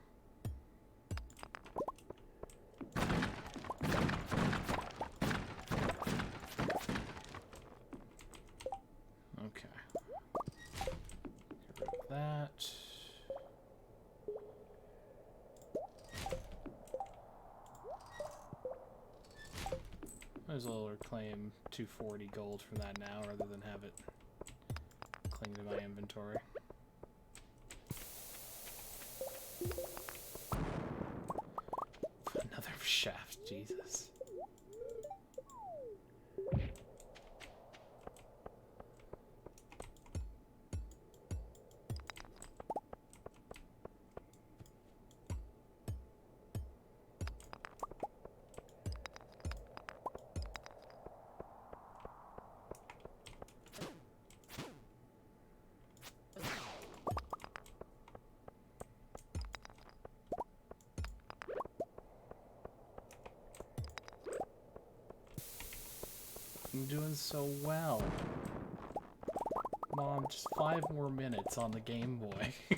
Okay. Get rid of that. Might as well reclaim 240 gold from that now rather than have it cling to my inventory. Another shaft, Jesus. I'm doing so well. Mom, just 5 more minutes on the Game Boy. Oh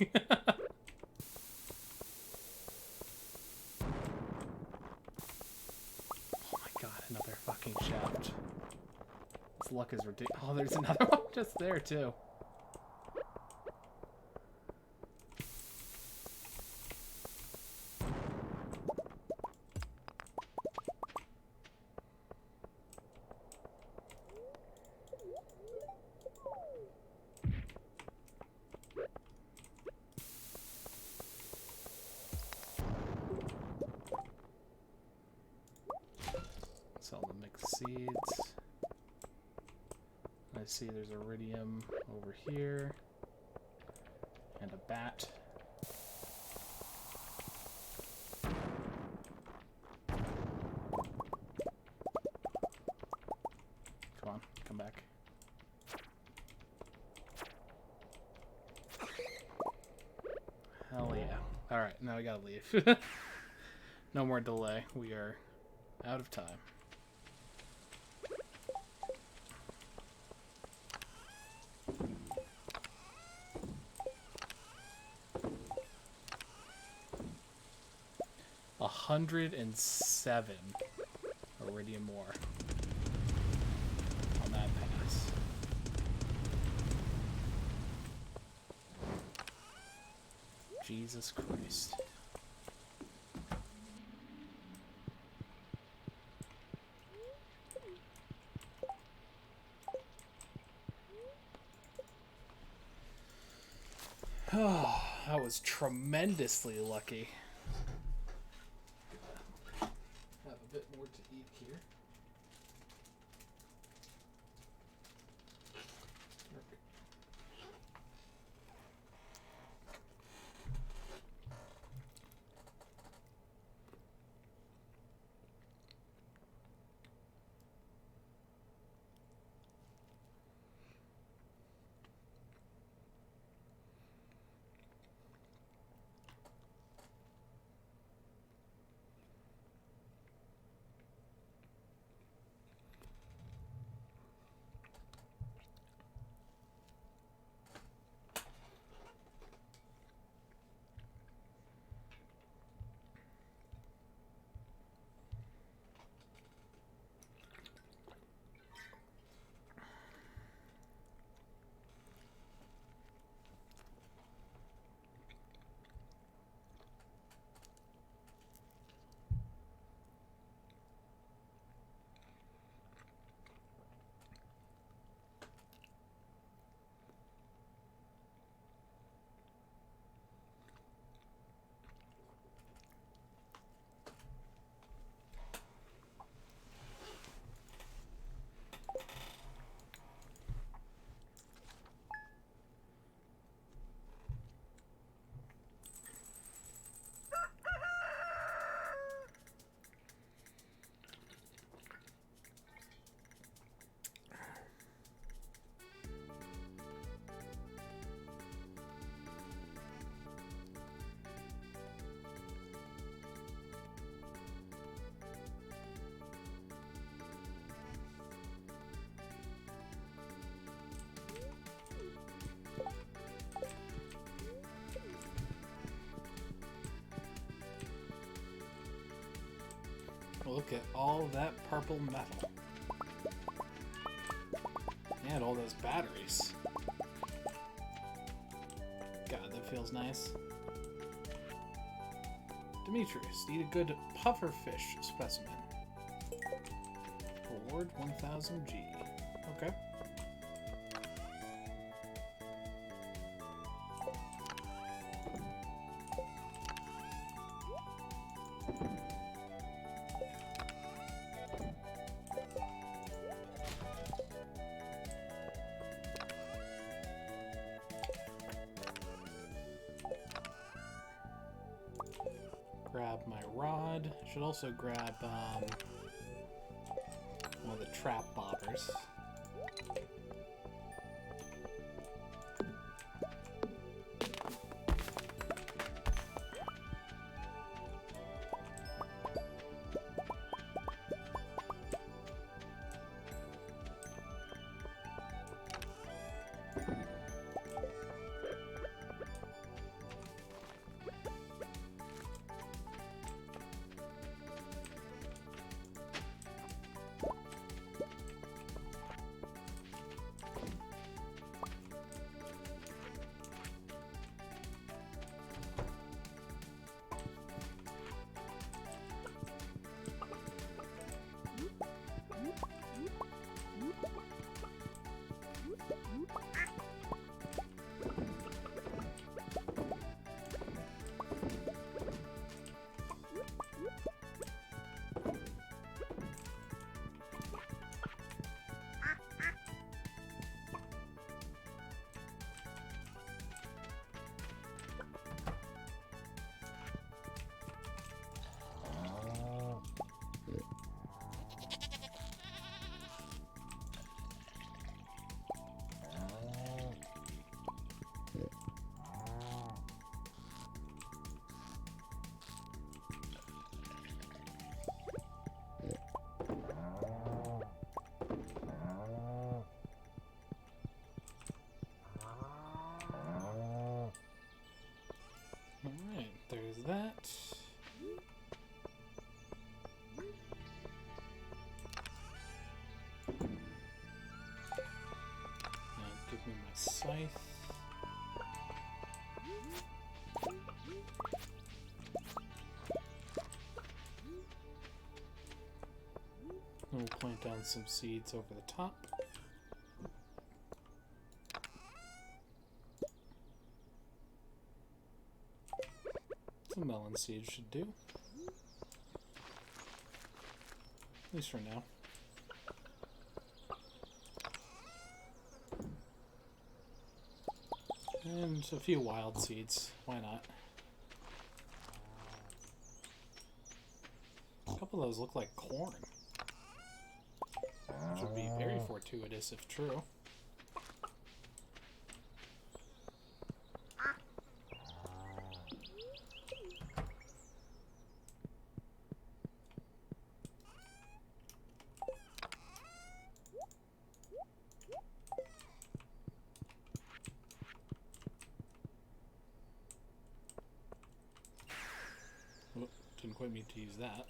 my god, another fucking shaft. This luck is ridiculous. Oh, there's another one just there, too. Sell the mixed seeds. I see there's iridium over here. And a bat. Come on, come back. Hell yeah. Alright, now we gotta leave. No more delay. We are out of time. $107 iridium ore on that pass. Jesus Christ. Oh, that was tremendously lucky. Have a bit more to eat here. Look at all that purple metal. And all those batteries. God, that feels nice. Demetrius, need a good pufferfish specimen. Reward 1000 G. Okay. Grab my rod. Should also grab one of the trap bobbers. that. Now give me my scythe. And we'll plant down some seeds over the top. Some melon seeds should do. At least for now. And a few wild seeds. Why not? A couple of those look like corn. Which would be very fortuitous if true. Oh, didn't quite mean to use that.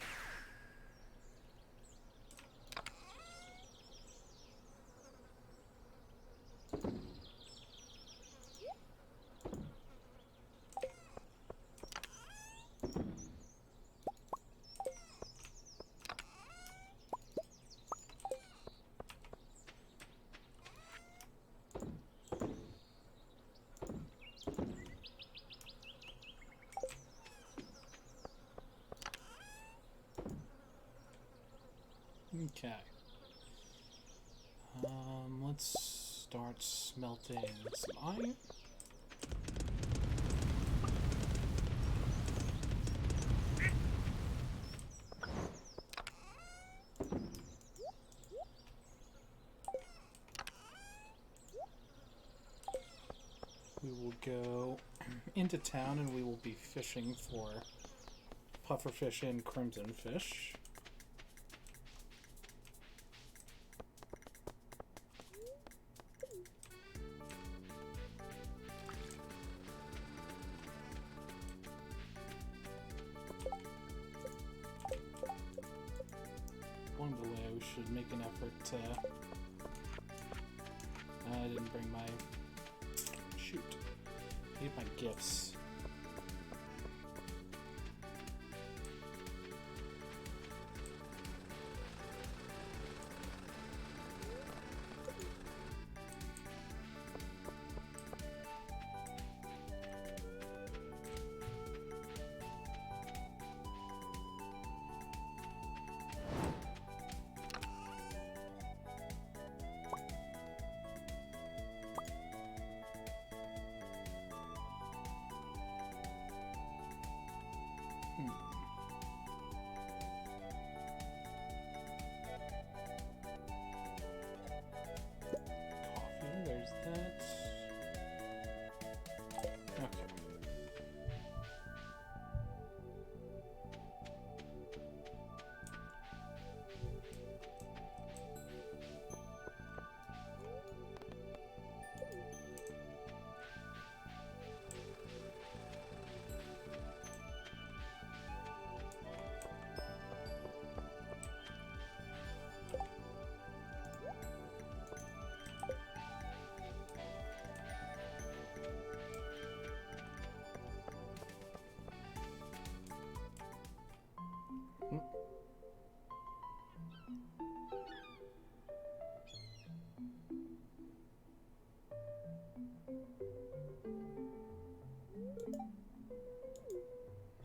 Okay. Let's start smelting some iron. We will go into town and we will be fishing for pufferfish and crimson fish. Along the way, we should make an effort to... I didn't bring my... Shoot. I need my gifts. Coffee, there's that. Okay.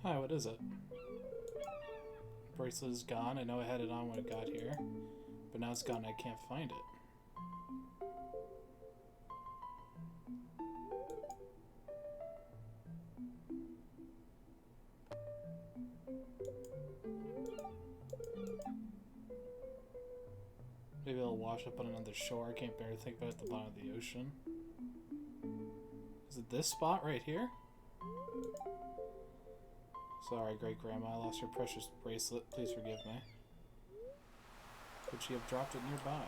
Hi, what is it? Bracelet is gone. I know I had it on when I got here, but now it's gone and I can't find it. Maybe it'll wash up on another shore. I can't bear to think about it at the bottom of the ocean. Is it this spot right here? Sorry, great-grandma, I lost your precious bracelet. Please forgive me. Could she have dropped it nearby?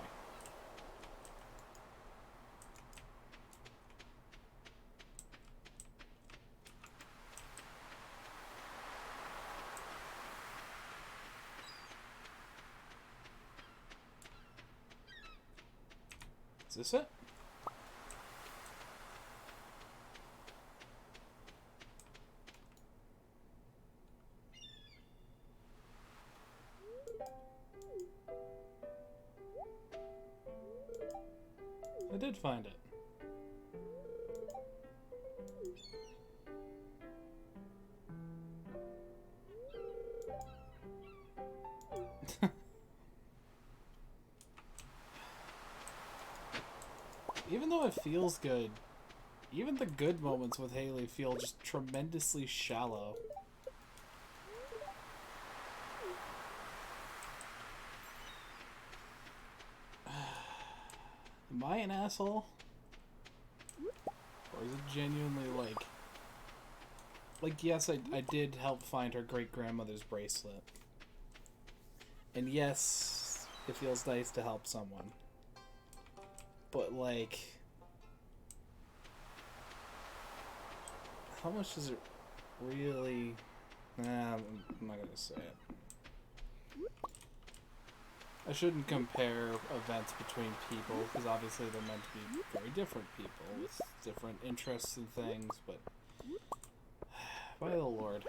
Is this it? I did find it. Even though it feels good, even the good moments with Haley feel just tremendously shallow. Am I an asshole? Or is it genuinely like yes, I did help find her great-grandmother's bracelet. And yes, it feels nice to help someone. But like, how much does it really... Nah, I'm not gonna say it. I shouldn't compare events between people, because obviously they're meant to be very different people with different interests and things, but... By the Lord.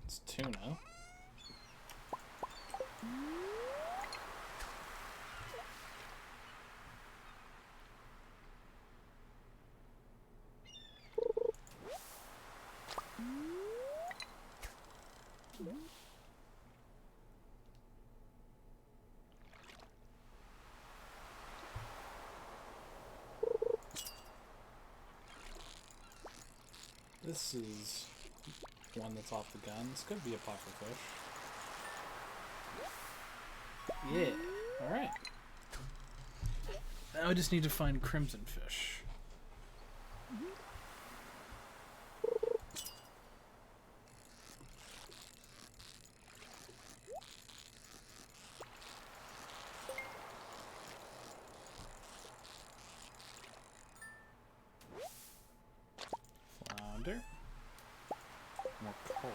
It's tuna. This is one that's off the gun. This could be a pufferfish. Yeah. Alright. Now I just need to find crimson fish. Flounder. More coal.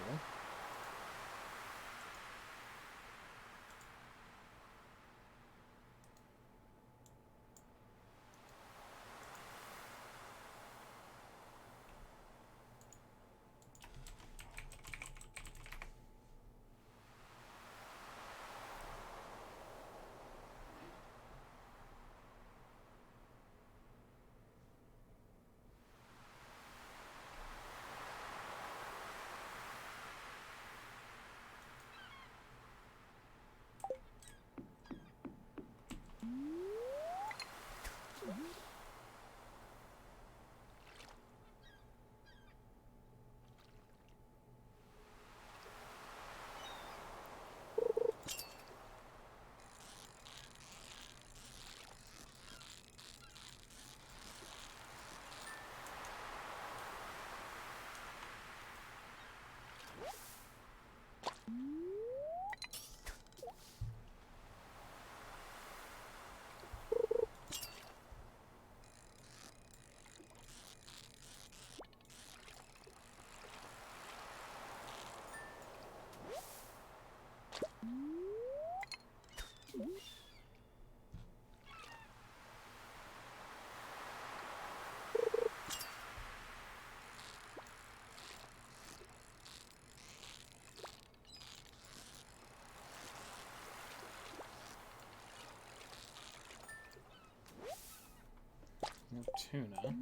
More tuna.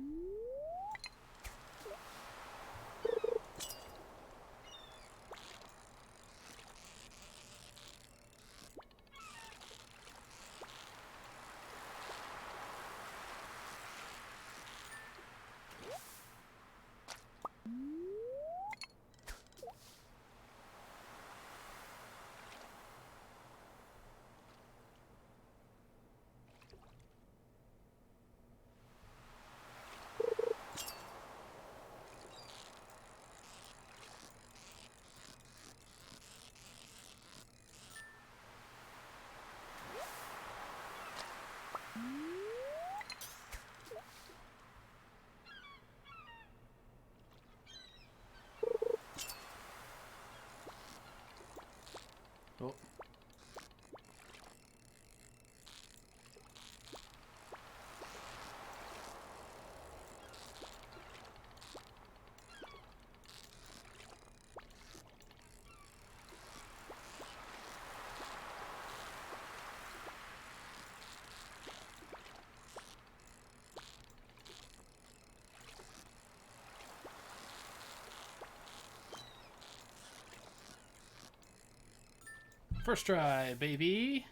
First try, baby.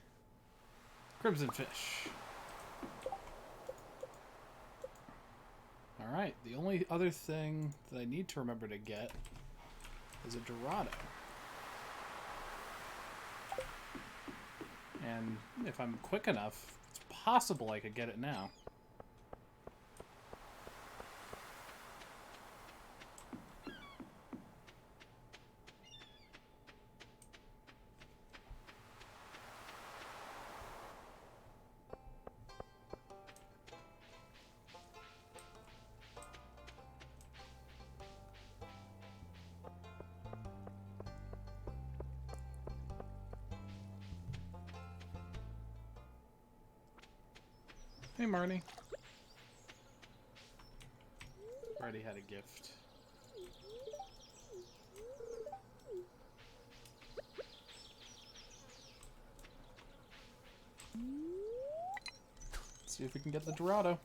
Crimson fish. Alright, the only other thing that I need to remember to get is a Dorado. And if I'm quick enough, it's possible I could get it now. Hey, Marnie. Already had a gift. Let's see if we can get the Dorado.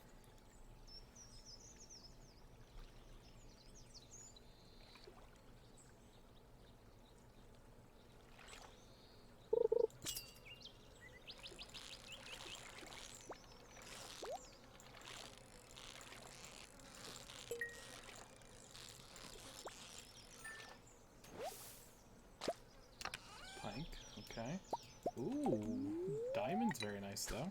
Pike, okay. Ooh, diamond's very nice though.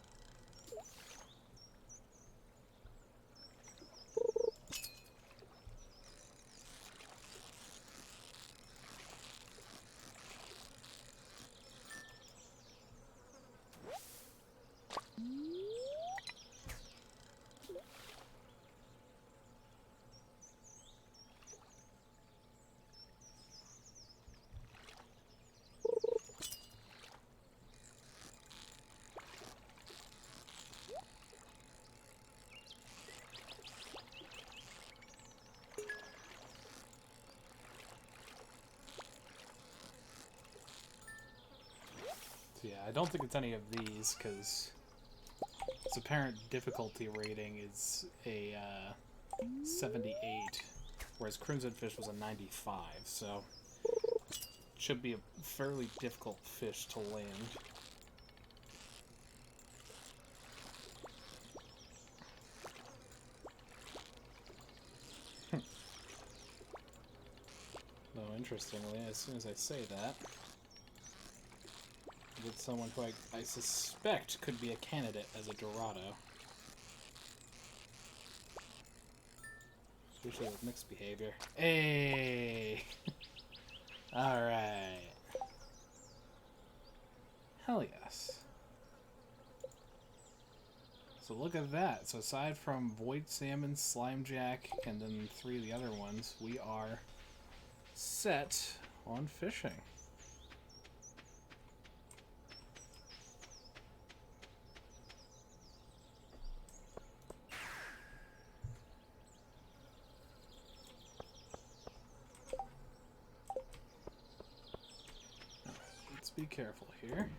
So yeah, I don't think it's any of these, because its apparent difficulty rating is a 78, whereas Crimson Fish was a 95, so it should be a fairly difficult fish to land. Though, interestingly, as soon as I say that, with someone who I suspect could be a candidate as a Dorado. Especially with mixed behavior. Hey! Alright. Hell yes. So look at that. So aside from Void Salmon, Slimejack, and then 3 of the other ones, we are set on fishing. Be careful here.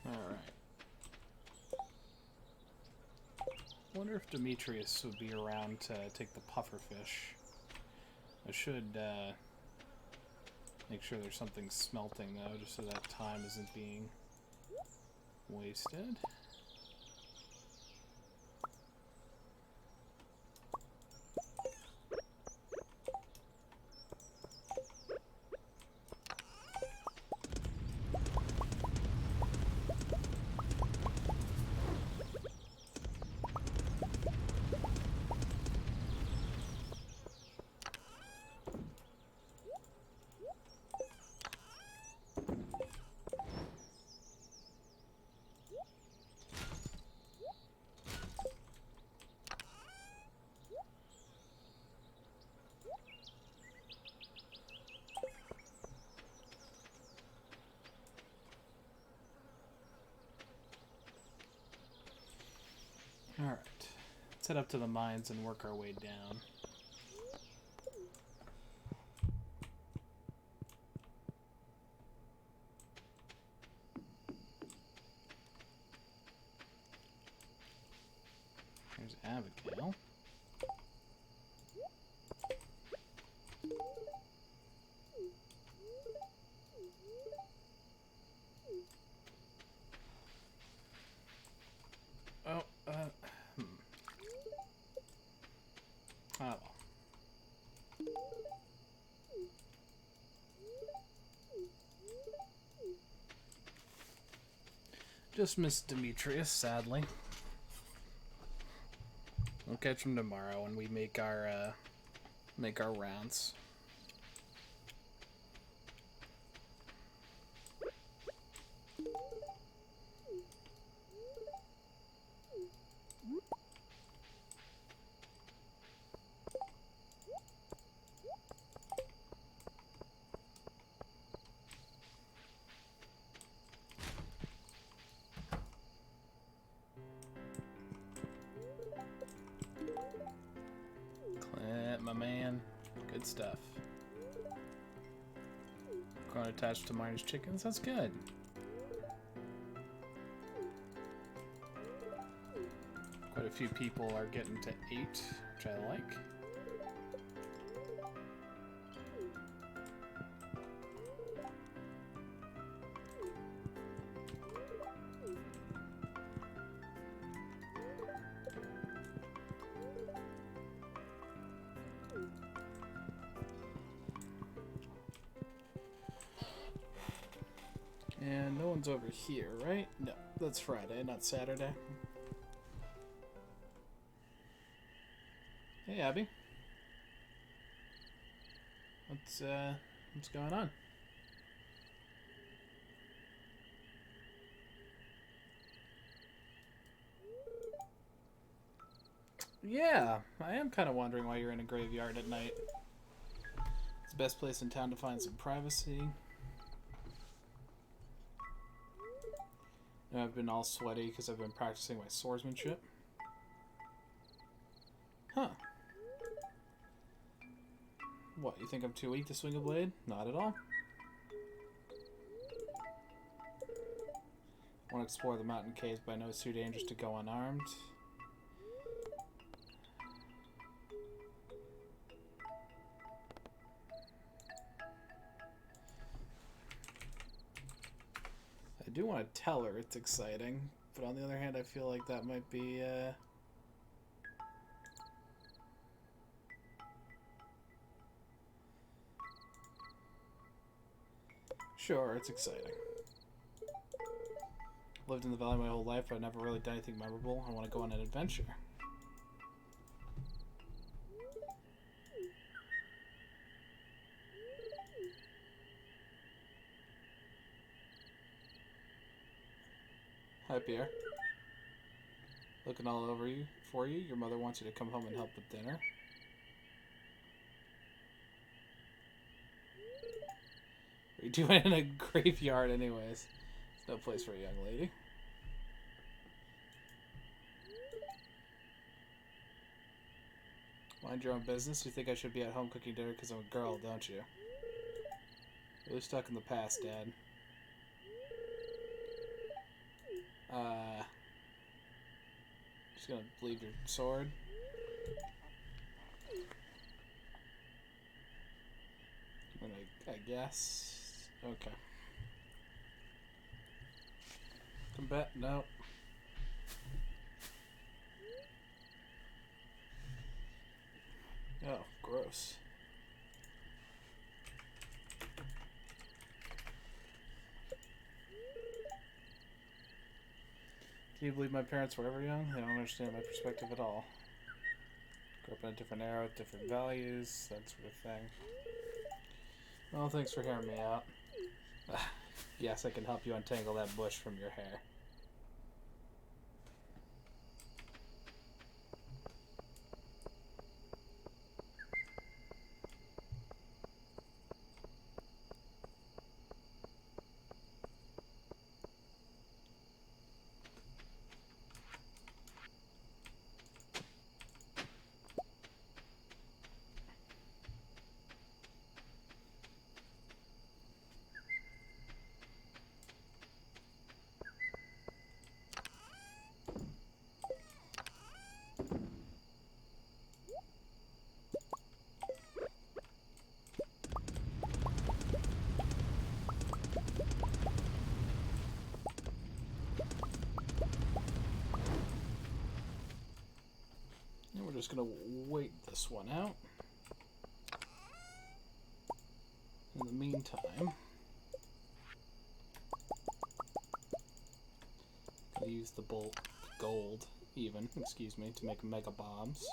Alright. Wonder if Demetrius would be around to take the pufferfish. I should make sure there's something smelting though, just so that time isn't being wasted. Alright. Let's head up to the mines and work our way down. There's Abigail. Oh, hmm. Oh well. Just missed Demetrius, sadly. We'll catch him tomorrow when we make our rounds. Clint, my man. Good stuff. Going attached to Miner's chickens. That's good. Quite a few people are getting to 8, which I like. And no one's over here, right? No, that's Friday, not Saturday. Hey, Abby. What's going on? Yeah, I am kind of wondering why you're in a graveyard at night. It's the best place in town to find some privacy. And I've been all sweaty because I've been practicing my swordsmanship. Huh. What, you think I'm too weak to swing a blade? Not at all. I want to explore the mountain caves, but I know it's too dangerous to go unarmed. I do want to tell her it's exciting, but on the other hand, I feel like that might be, Sure, it's exciting. I've lived in the valley my whole life, but I've never really done anything memorable. I want to go on an adventure. Hi, Pierre. Looking all over you for you. Your mother wants you to come home and help with dinner. What are you doing in a graveyard anyways? It's no place for a young lady. Mind your own business. You think I should be at home cooking dinner because I'm a girl, don't you? Really stuck in the past, Dad. Just gonna leave your sword. I guess. Okay. Combat? No. Oh, gross. Can you believe my parents were ever young? They don't understand my perspective at all. Grew up in a different era with different values, that sort of thing. Well, thanks for hearing me out. Yes, I can help you untangle that bush from your hair. just gonna wait this one out. In the meantime, I'll use the gold, even, excuse me, to make mega bombs.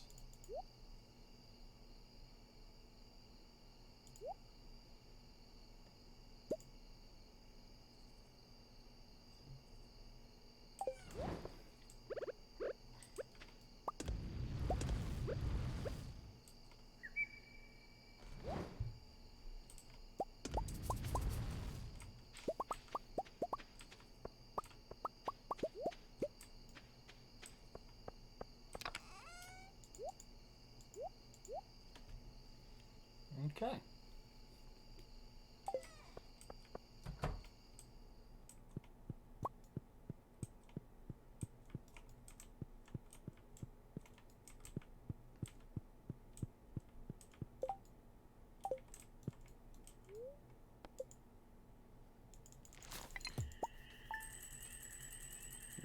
Okay.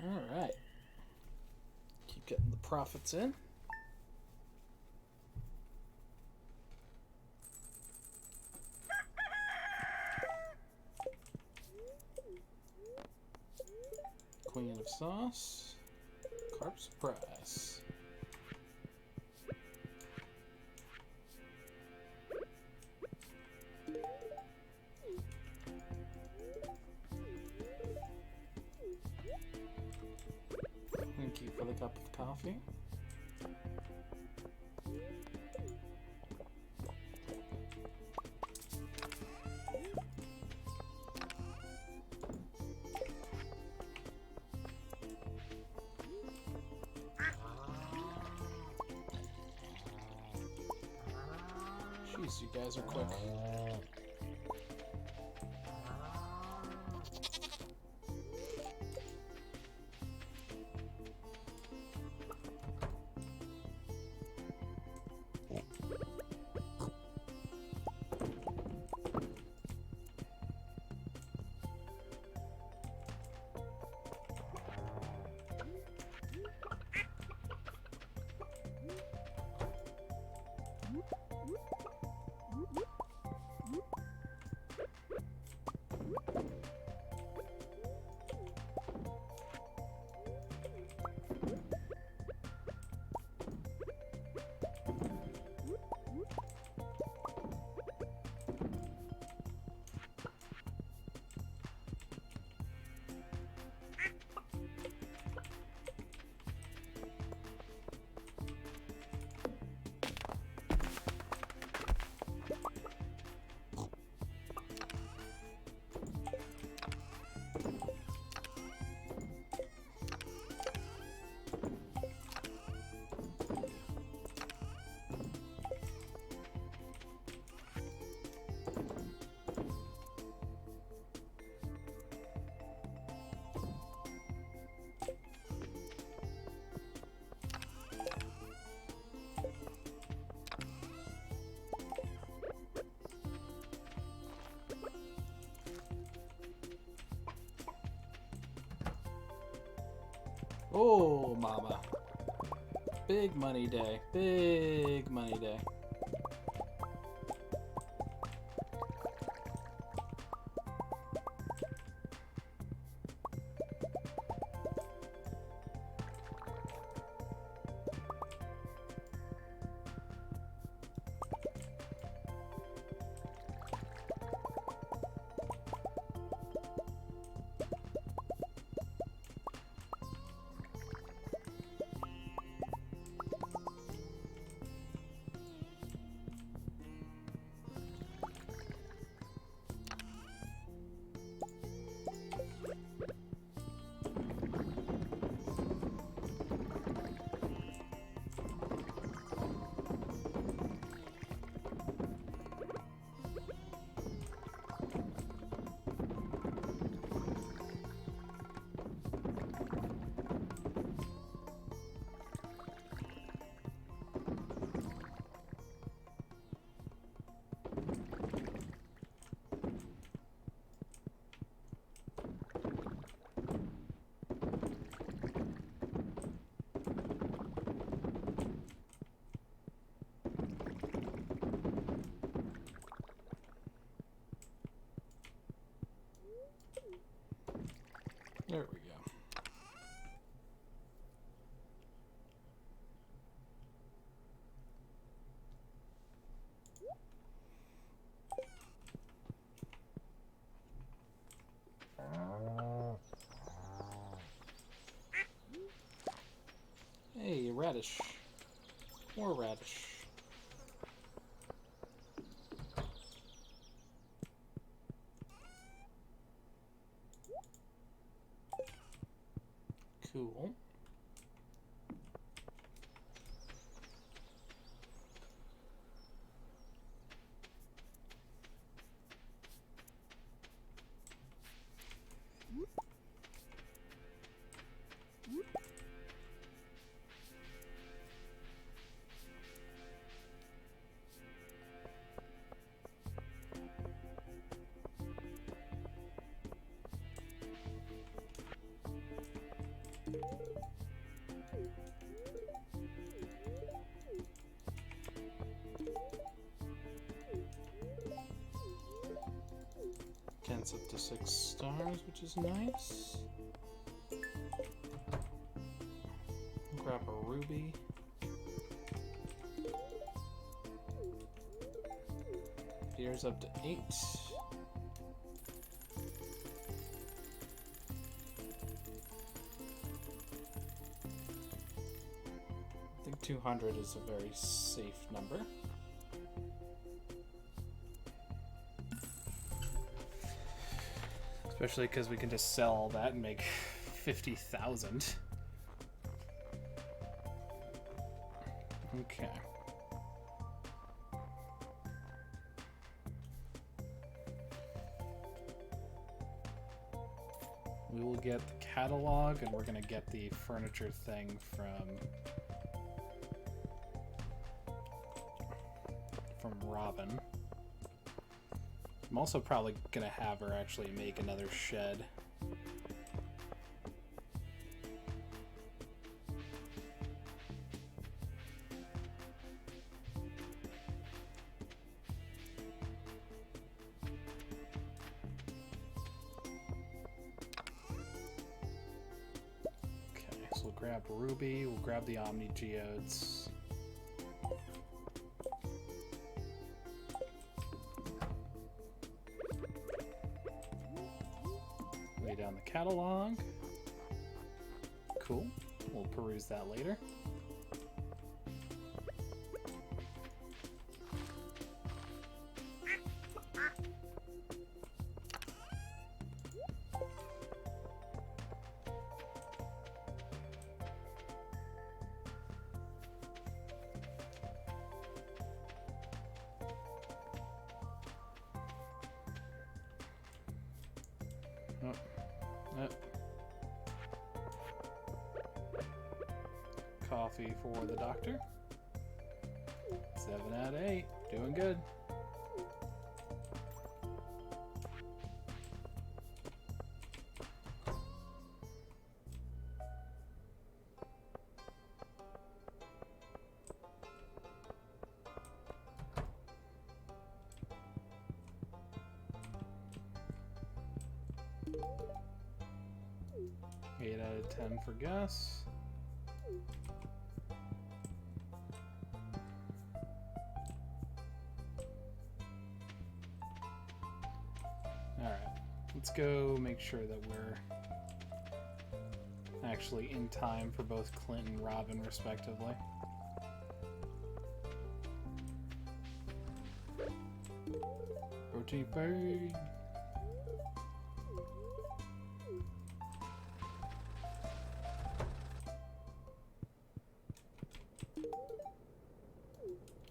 All right. Keep getting the profits in. Queen of Sauce, Carp Surprise. Thank you for the cup of coffee. Jeez, you guys are quick. Oh, mama. Big money day. Big money day. Hey, radish. More radish. Cool. Gets up to 6 stars, which is nice. Grab a ruby. Beer's up to 8. I think 200 is a very safe number. Especially because we can just sell all that and make 50,000. Okay. We will get the catalog, and we're going to get the furniture thing from Robin. I'm also probably going to have her actually make another shed. Okay, so we'll grab Ruby, we'll grab the Omni Geodes. Lay down the catalog. Cool. We'll peruse that later. Coffee for the doctor. 7 out of 8. Doing good. Eight out of 10 for Gus. Let's go make sure that we're actually in time for both Clint and Robin, respectively. Protein bird.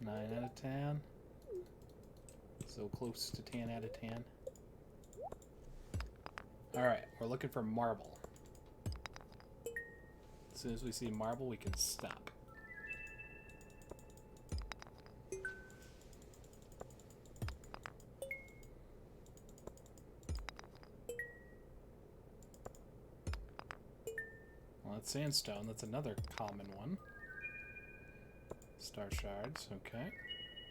Nine out of 10. So close to 10 out of 10. Alright, we're looking for marble. As soon as we see marble, we can stop. Well, that's sandstone. That's another common one. Star shards, okay.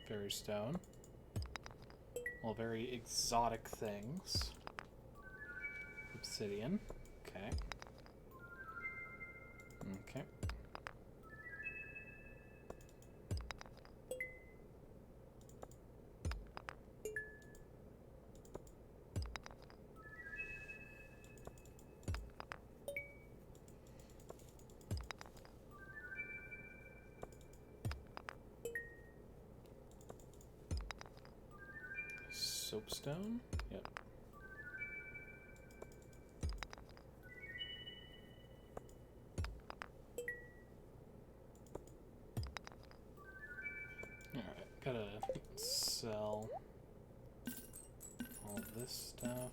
Fairy stone. Well, very exotic things. Obsidian. Okay. Okay. Soapstone? Yep. Alright, gotta sell all this stuff.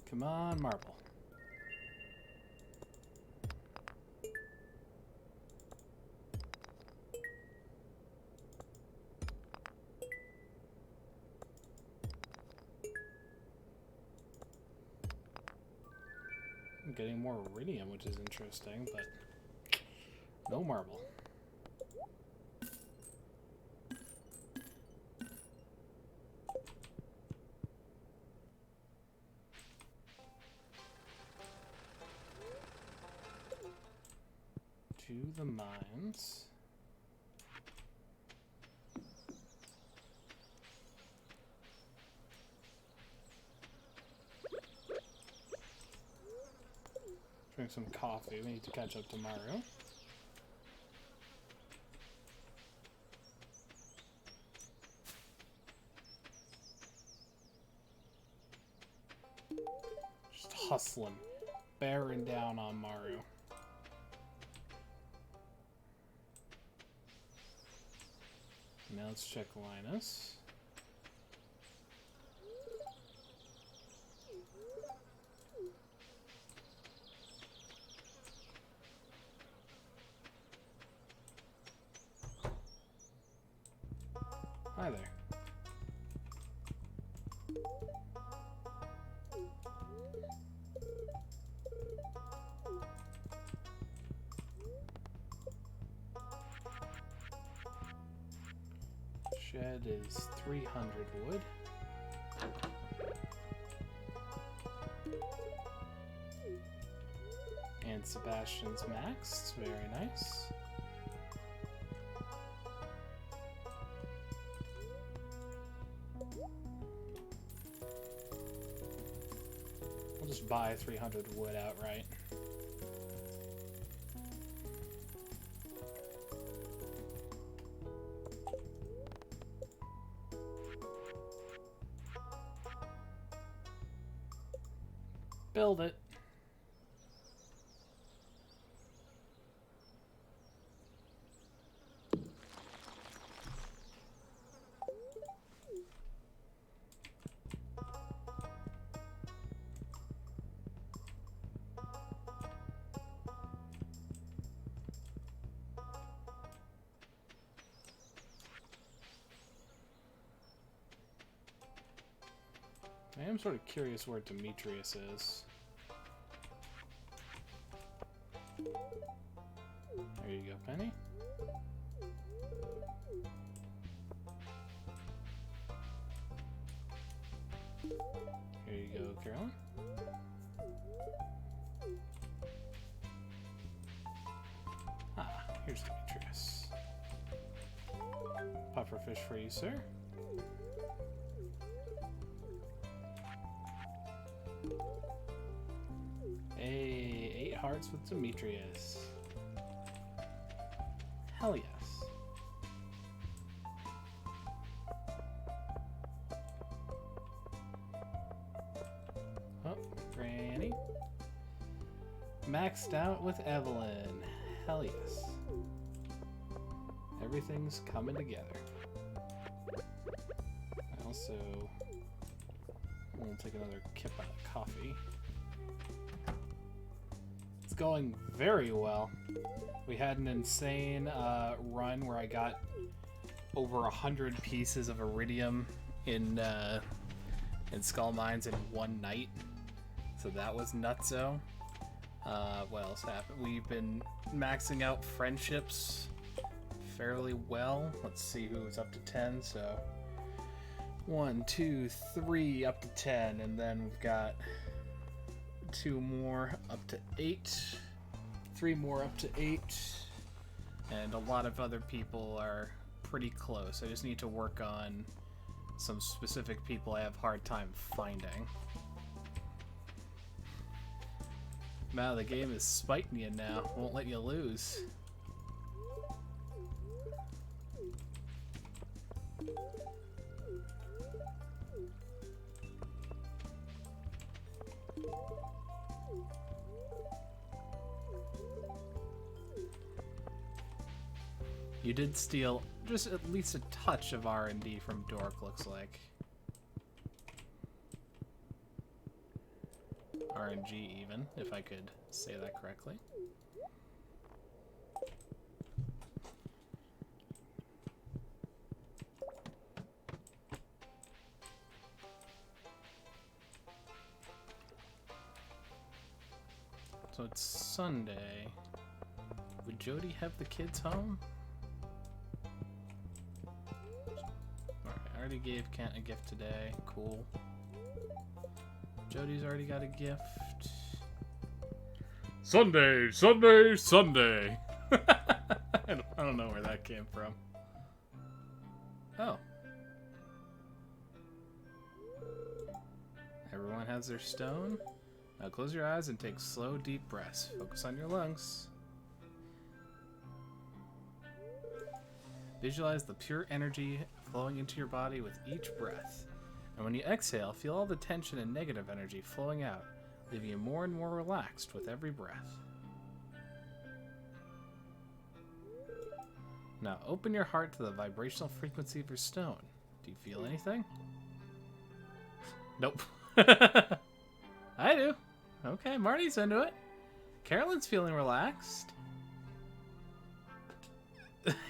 Come on, marble. I'm getting more iridium, which is interesting, but no marble. To the mines. Drink some coffee. We need to catch up to Mario. Just hustling, bearing down on Mario. Now let's check Linus. Hi there. Shed is 300 wood. And Sebastian's maxed. Very nice. I'll just buy 300 wood outright. Build it. I am sort of curious where Demetrius is. There you go, Penny. Here you go, Carolyn. Ah, here's Demetrius. Pufferfish for you, sir. Hey, 8 hearts with Demetrius. Hell yes. Oh, Granny. Maxed out with Evelyn. Hell yes. Everything's coming together. I also will take another kip out of coffee. It's going very well. We had an insane run where I got over 100 pieces of iridium in Skull Mines in one night. So that was nutso. What else happened? We've been maxing out friendships fairly well. Let's see who's up to 10. So 1, 2, 3 up to 10, and then we've got 2 more up to 8, 3 more up to 8, and a lot of other people are pretty close. I just need to work on some specific people I have a hard time finding. Now the game is spiting you now. Won't let you lose. You did steal just at least a touch of R&D from Dork, looks like. RNG even, if I could say that correctly. So it's Sunday. Would Jody have the kids home? Alright, I already gave Kent a gift today. Cool. Jody's already got a gift. Sunday, Sunday, Sunday. I don't know where that came from. Oh. Everyone has their stone. Now close your eyes and take slow, deep breaths. Focus on your lungs. Visualize the pure energy flowing into your body with each breath. And when you exhale, feel all the tension and negative energy flowing out, leaving you more and more relaxed with every breath. Now open your heart to the vibrational frequency of your stone. Do you feel anything? Nope. I do. Okay, Marty's into it. Carolyn's feeling relaxed.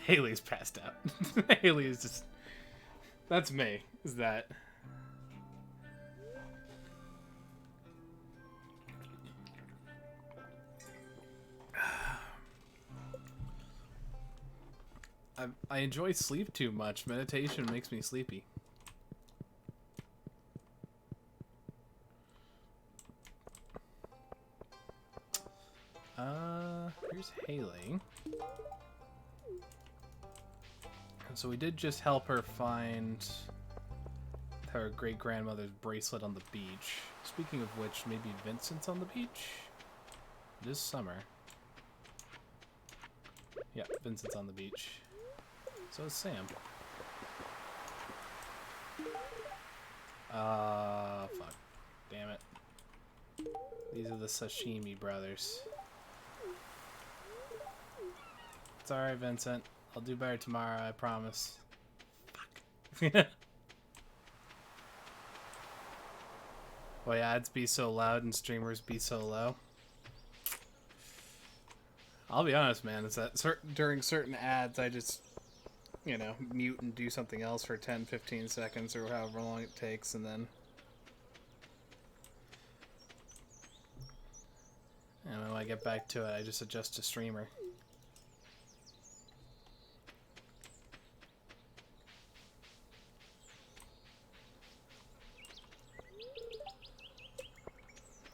Haley's passed out. Haley is just... That's me, is that... I enjoy sleep too much. Meditation makes me sleepy. Here's Haley. So we did just help her find her great-grandmother's bracelet on the beach. Speaking of which, maybe Vincent's on the beach? It is summer. Yeah, Vincent's on the beach. So is Sam. Fuck. Damn it. These are the sashimi brothers. It's alright, Vincent. I'll do better tomorrow, I promise. Fuck. Well, yeah, ads be so loud and streamers be so low. I'll be honest, man, is that during certain ads, I just, you know, mute and do something else for 10, 15 seconds or however long it takes, and then... And when I get back to it, I just adjust to streamer.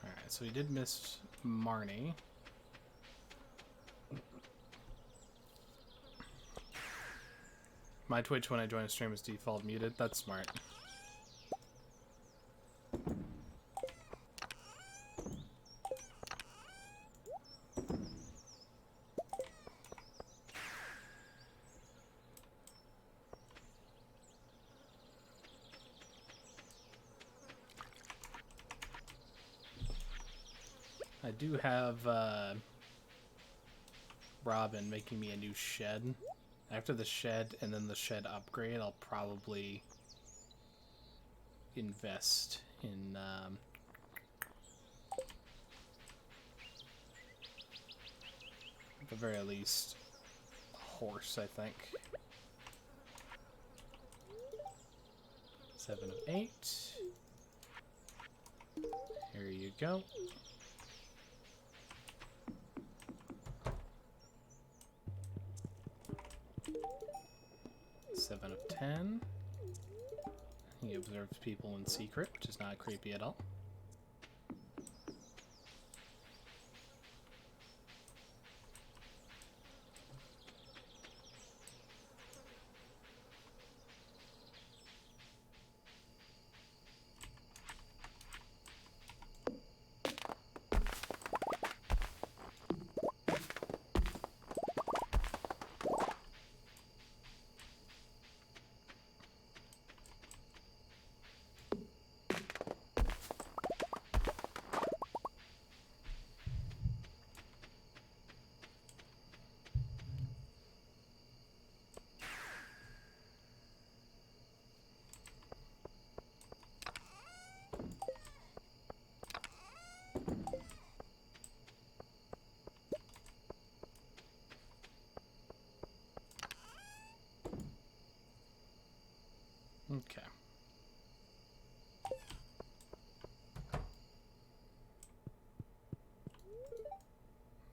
Alright, so we did miss Marnie. My Twitch when I join a stream is default muted. That's smart. I do have Robin making me a new shed. After the shed and then the shed upgrade, I'll probably invest in at the very least a horse, I think. 7 of 8. Here you go. Seven of 10. He observes people in secret, which is not creepy at all. Okay.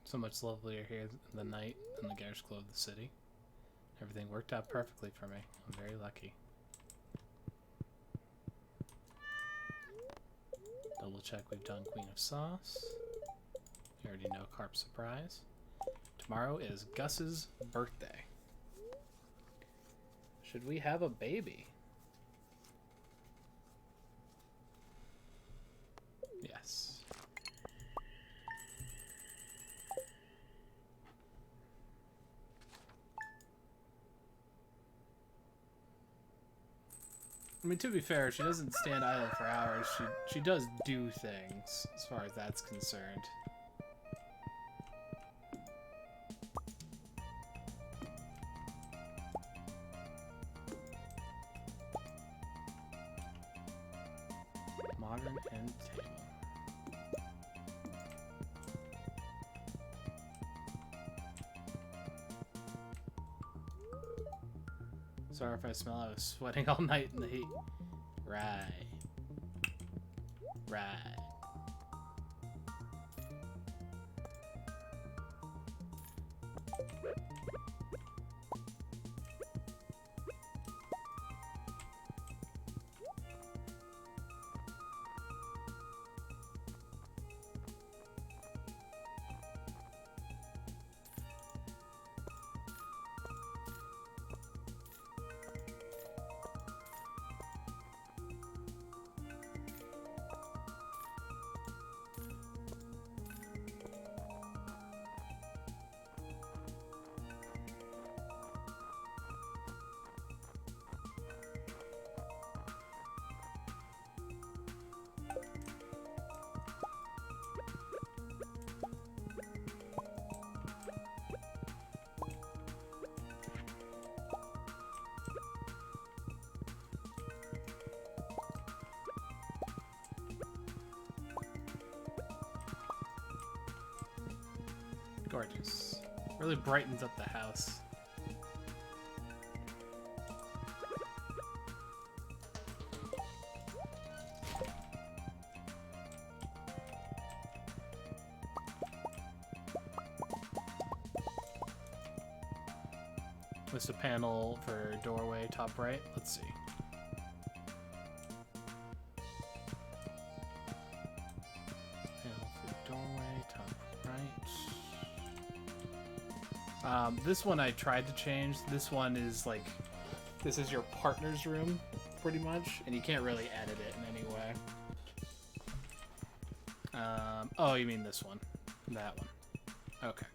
So much lovelier here in the night than the garage glow of the city. Everything worked out perfectly for me. I'm very lucky. Double check we've done Queen of Sauce. You already know Carp Surprise. Tomorrow is Gus's birthday. Should we have a baby? Yes. I mean, to be fair, she doesn't stand idle for hours. She does do things, as far as that's concerned. Modern end table. Sorry if I smell I was sweating all night in the heat. Right. Right. Gorgeous. Really brightens up the house. With a panel for doorway, top right. Let's see. Panel for doorway, top right. This one I tried to change. This one is like, this is your partner's room, pretty much, and you can't really edit it in any way. Oh, you mean this one? That one. Okay.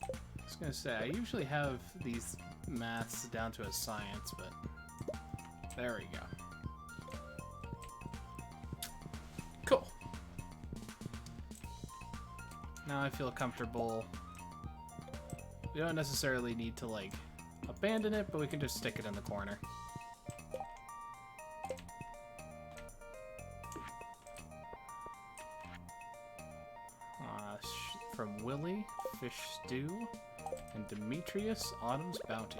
I was gonna say, I usually have these maths down to a science, but there we go. Cool. Now I feel comfortable. We don't necessarily need to, like, abandon it, but we can just stick it in the corner. From Willie, Fish Stew, and Demetrius, Autumn's Bounty.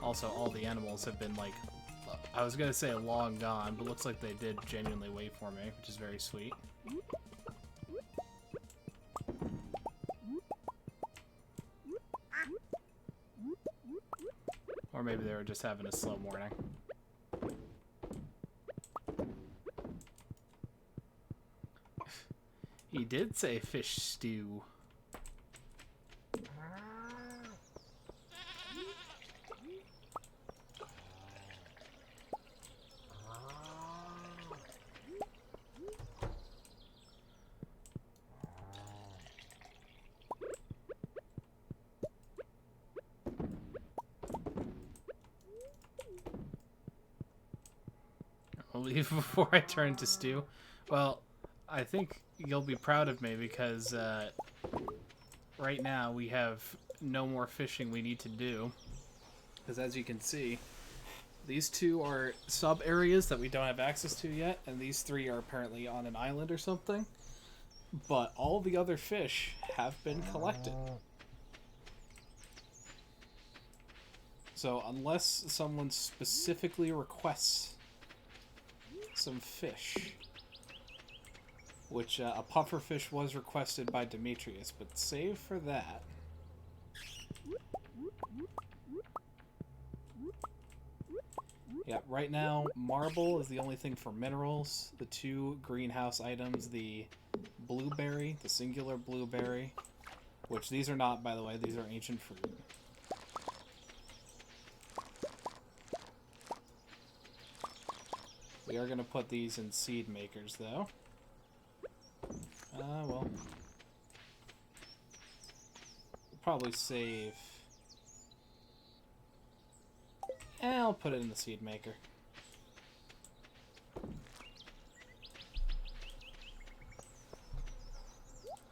Also, all the animals have been, like, I was gonna say long gone, but looks like they did genuinely wait for me, which is very sweet. Or maybe they were just having a slow morning. He did say fish stew. I'll leave before I turn to stew. Well, I think you'll be proud of me because right now we have no more fishing we need to do. Because as you can see, these two are sub-areas that we don't have access to yet, and these three are apparently on an island or something. but all the other fish have been collected. So unless someone specifically requests some fish, which a pufferfish was requested by Demetrius, but save for that. Yeah, right now, marble is the only thing for minerals. The two greenhouse items, the blueberry, the singular blueberry, which these are not, by the way, these are ancient fruit. We are going to put these in seed makers, though. Well. We'll probably save... I'll put it in the seed maker.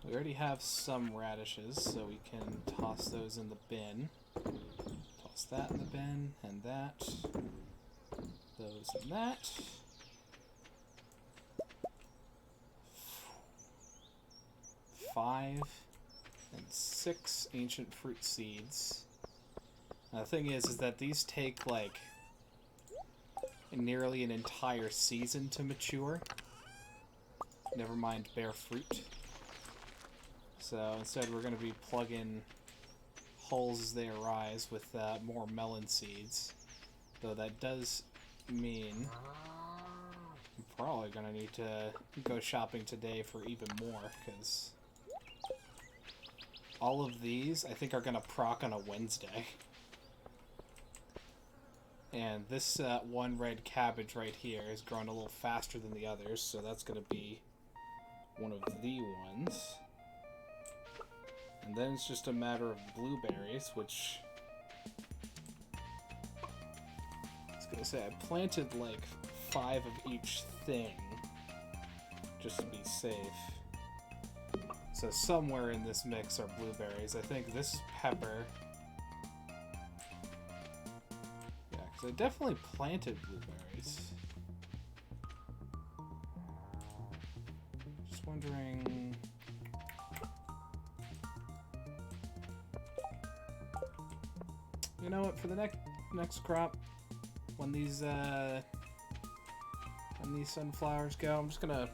We already have some radishes, so we can toss those in the bin. Toss that in the bin, and that. Those in that. 5 and 6 ancient fruit seeds. Now, the thing is that these take, like, nearly an entire season to mature. Never mind bear fruit. So instead we're going to be plugging holes as they arise with more melon seeds. Though that does mean I'm probably going to need to go shopping today for even more, because all of these I think are going to proc on a Wednesday. And this one red cabbage right here is growing a little faster than the others, so that's going to be one of the ones. And then it's just a matter of blueberries, which... I was going to say, I planted like 5 of each thing, just to be safe. So somewhere in this mix are blueberries. I think this pepper... I definitely planted blueberries. Just wondering... You know what, for the next crop, when these sunflowers go, I'm just gonna...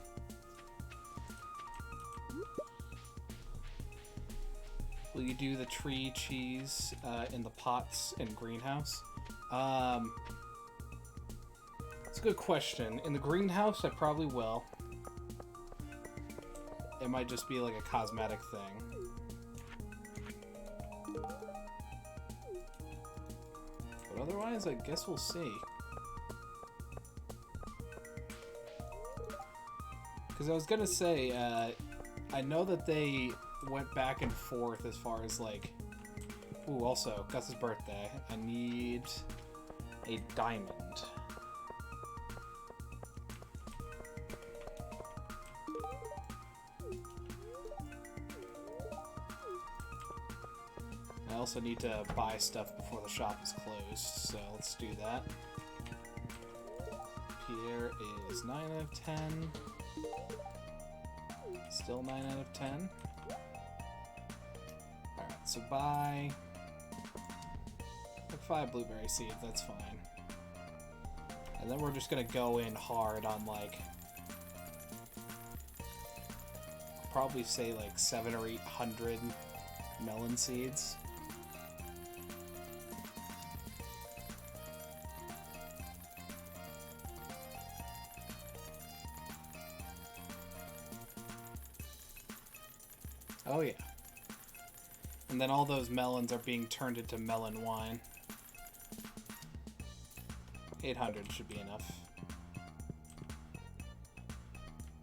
Will you do the tree cheese in the pots in greenhouse? It's a good question. In the greenhouse, I probably will. It might just be like a cosmetic thing. But otherwise, I guess we'll see. Because I was gonna say, I know that they went back and forth as far as like... Ooh, also, Gus's birthday. I need a diamond. I also need to buy stuff before the shop is closed, so let's do that. Pierre is 9 out of 10. Still 9 out of 10. Alright, so buy... like 5 blueberry seeds, that's fine. And then we're just gonna go in hard on like... probably say like 700 or 800 melon seeds. Oh yeah. And then all those melons are being turned into melon wine. 800 should be enough.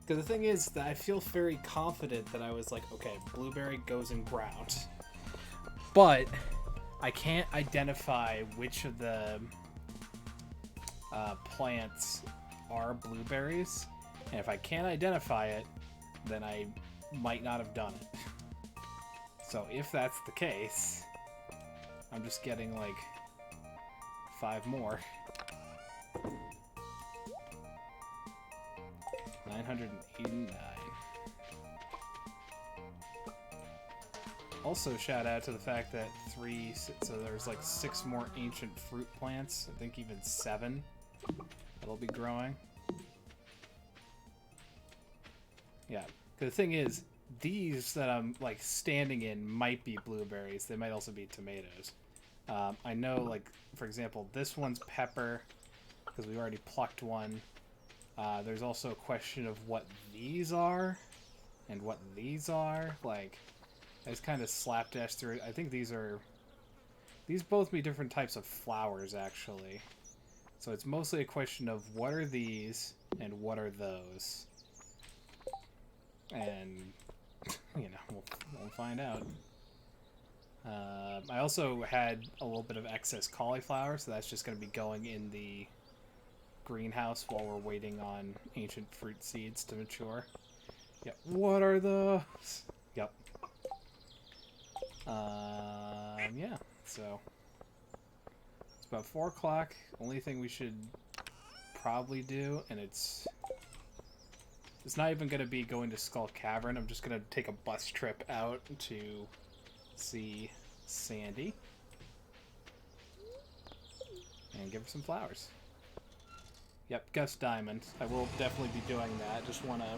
Because the thing is that I feel very confident that I was like, okay, blueberry goes in ground. But I can't identify which of the plants are blueberries. And if I can't identify it, then I might not have done it. So if that's the case, I'm just getting like 5 more. 989. Also, shout out to the fact that so there's like 6 more ancient fruit plants. I think even 7 that'll be growing. Yeah, the thing is, these that I'm like standing in might be blueberries. They might also be tomatoes. I know, like, for example, this one's pepper because we already plucked one. There's also a question of what these are and what these are. Like, I just kind of slapdash through it. I think these both be different types of flowers, actually. So it's mostly a question of what are these and what are those. And, you know, we'll find out. I also had a little bit of excess cauliflower, so that's just going to be going in the greenhouse while we're waiting on ancient fruit seeds to mature. Yep. What are those? Yep. Yeah, so it's about 4 o'clock. Only thing we should probably do, and it's not even going to be going to Skull Cavern. I'm just going to take a bus trip out to see Sandy and give her some flowers. Yep, Gus Diamond. I will definitely be doing that. Just want to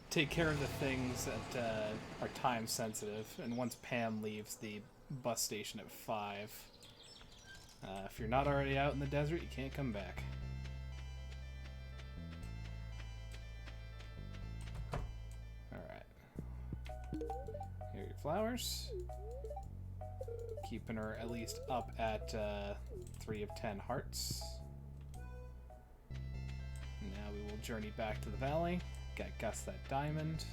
take care of the things that are time sensitive, and once Pam leaves the bus station at 5, if you're not already out in the desert, you can't come back. Alright. Here are your flowers. Keeping her at least up at 3 of 10 hearts. Now we will journey back to the valley. Get Gus that diamond.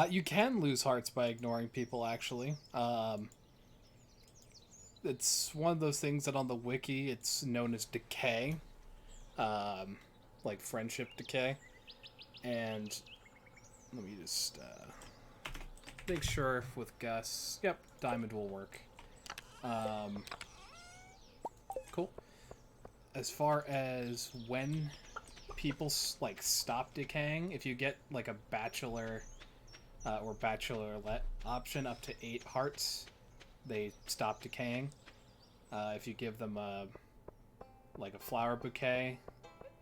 You can lose hearts by ignoring people, actually. It's one of those things that on the wiki, it's known as decay. Like friendship decay. And let me just make sure with Gus. Yep, diamond will work. Cool. As far as when people like stop decaying, if you get like a bachelor or bachelorette option up to 8 hearts, they stop decaying. If you give them like a flower bouquet,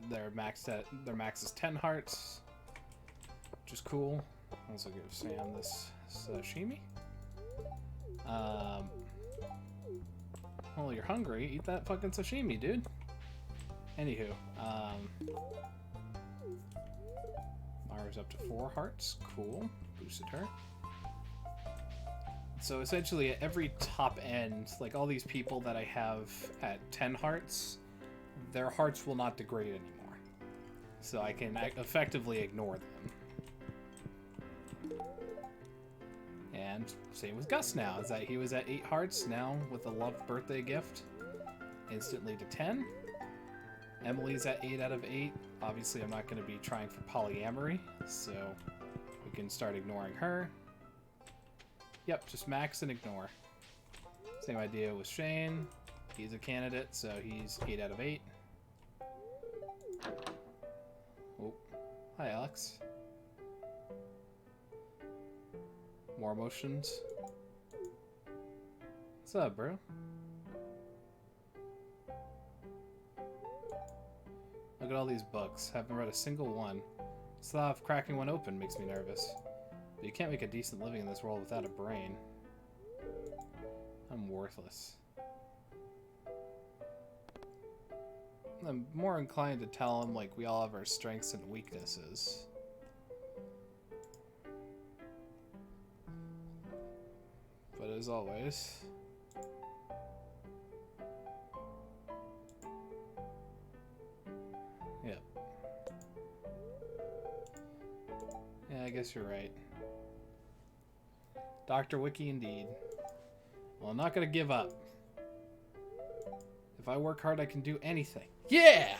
their max is 10 hearts, which is cool. Also give Sam this sashimi. Well, you're hungry. Eat that fucking sashimi, dude. Anywho, Mara's up to 4 hearts. Cool. Boosted her. So essentially, at every top end, like all these people that I have at 10 hearts, their hearts will not degrade anymore. So I can effectively ignore them. And same with Gus now, is that he was at 8 hearts, now with a loved birthday gift, instantly to 10. Emily's at 8 out of 8. Obviously, I'm not going to be trying for polyamory, so we can start ignoring her. Yep, just max and ignore. Same idea with Shane. He's a candidate, so he's 8 out of 8. Oh, hi, Alex. More emotions. What's up, bro? Look at all these books. Haven't read a single one. Just the thought of cracking one open makes me nervous. But you can't make a decent living in this world without a brain. I'm worthless. I'm more inclined to tell him, like, we all have our strengths and weaknesses. But as always... Yep. Yeah, I guess you're right. Dr. Wiki indeed. Well, I'm not gonna give up. I work hard, I can do anything. Yeah!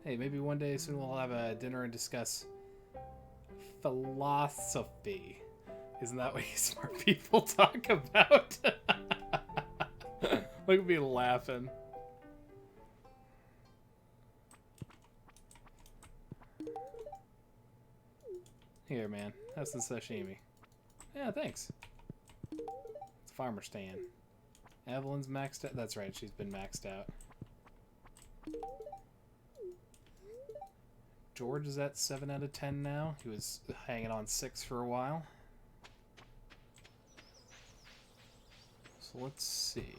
Hey, maybe one day soon we'll have a dinner and discuss philosophy. Isn't that what you smart people talk about? Look at me laughing. Here, man. Have some sashimi. Yeah, thanks. It's a farmer stand. Evelyn's maxed out. That's right, she's been maxed out. George is at 7 out of 10 now. He was hanging on 6 for a while. So let's see.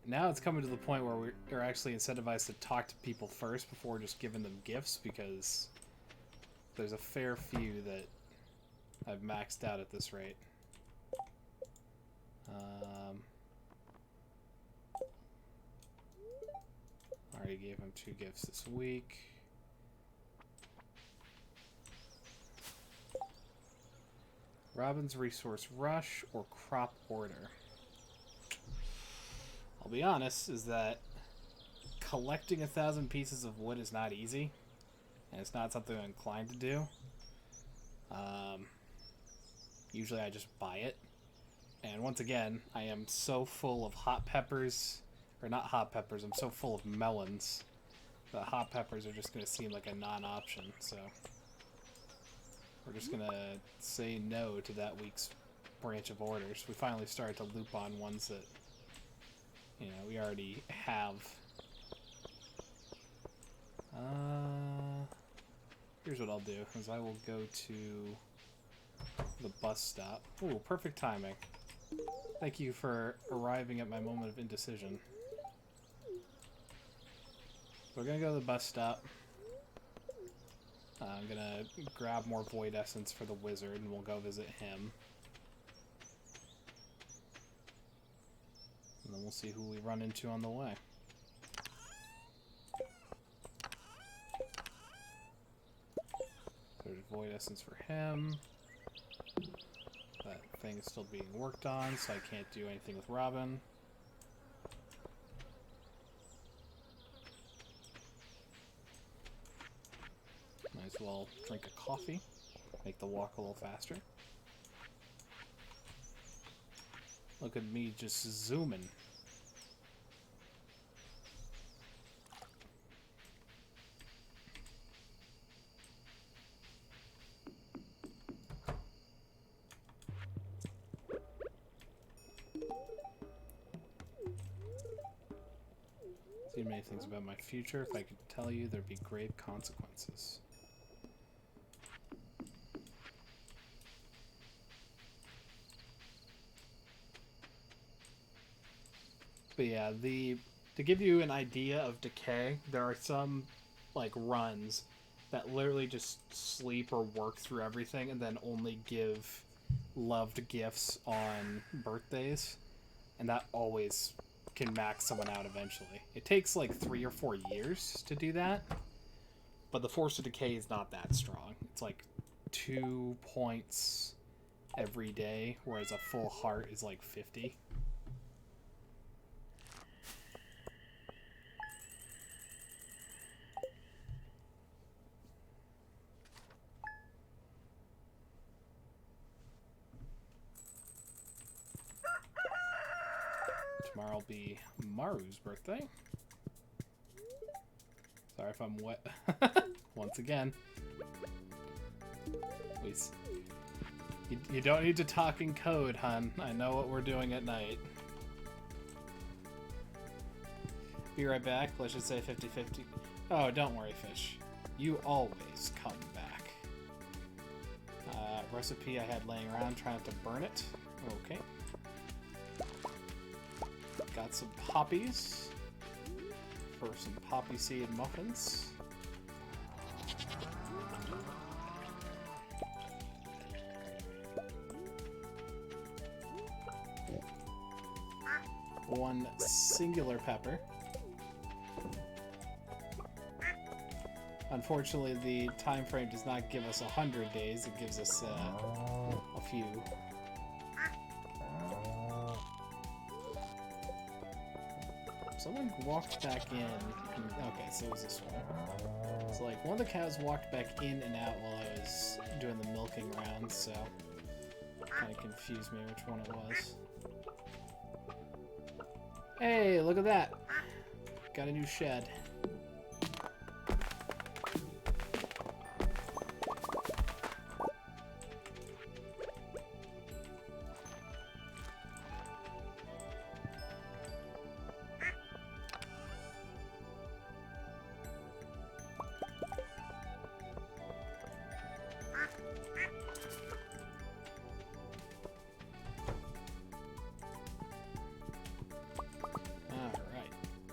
Now it's coming to the point where we're actually incentivized to talk to people first before just giving them gifts, because there's a fair few that I've maxed out at this rate. Already gave him 2 gifts this week. Robin's Resource Rush or Crop Order. I'll be honest, is that collecting 1,000 pieces of wood is not easy, and it's not something I'm inclined to do. Usually I just buy it, and once again, I am so full of hot peppers, or not hot peppers, I'm so full of melons that hot peppers are just going to seem like a non-option, so we're just going to say no to that week's branch of orders. We finally started to loop on ones that, you know, we already have. Here's what I'll do, is I will go to the bus stop. Ooh, perfect timing. Thank you for arriving at my moment of indecision. We're gonna go to the bus stop. I'm gonna grab more Void Essence for the wizard, and we'll go visit him. And then we'll see who we run into on the way. There's Void Essence for him. That thing is still being worked on, so I can't do anything with Robin. Might as well drink a coffee, make the walk a little faster. Look at me just zooming. See many things about my future. If I could tell you, there'd be grave consequences. But yeah, to give you an idea of decay, there are some like runs that literally just sleep or work through everything and then only give loved gifts on birthdays, and that always can max someone out eventually. It takes like 3 or 4 years to do that, but the force of decay is not that strong. It's like 2 points every day, whereas a full heart is like 50. Tomorrow will be Maru's birthday. Sorry if I'm wet. Once again. Please. You don't need to talk in code, hun. I know what we're doing at night. Be right back. Let's just say 50-50. Oh, don't worry, Fish. You always come back. Recipe I had laying around, trying to burn it. Okay. Got some poppies for some poppy seed muffins. One singular pepper. Unfortunately, the time frame does not give us 100 days. It gives us a few. Someone walked back in. Okay, so it was this one. So, like, one of the cows walked back in and out while I was doing the milking round, so kind of confused me which one it was. Hey, look at that! Got a new shed.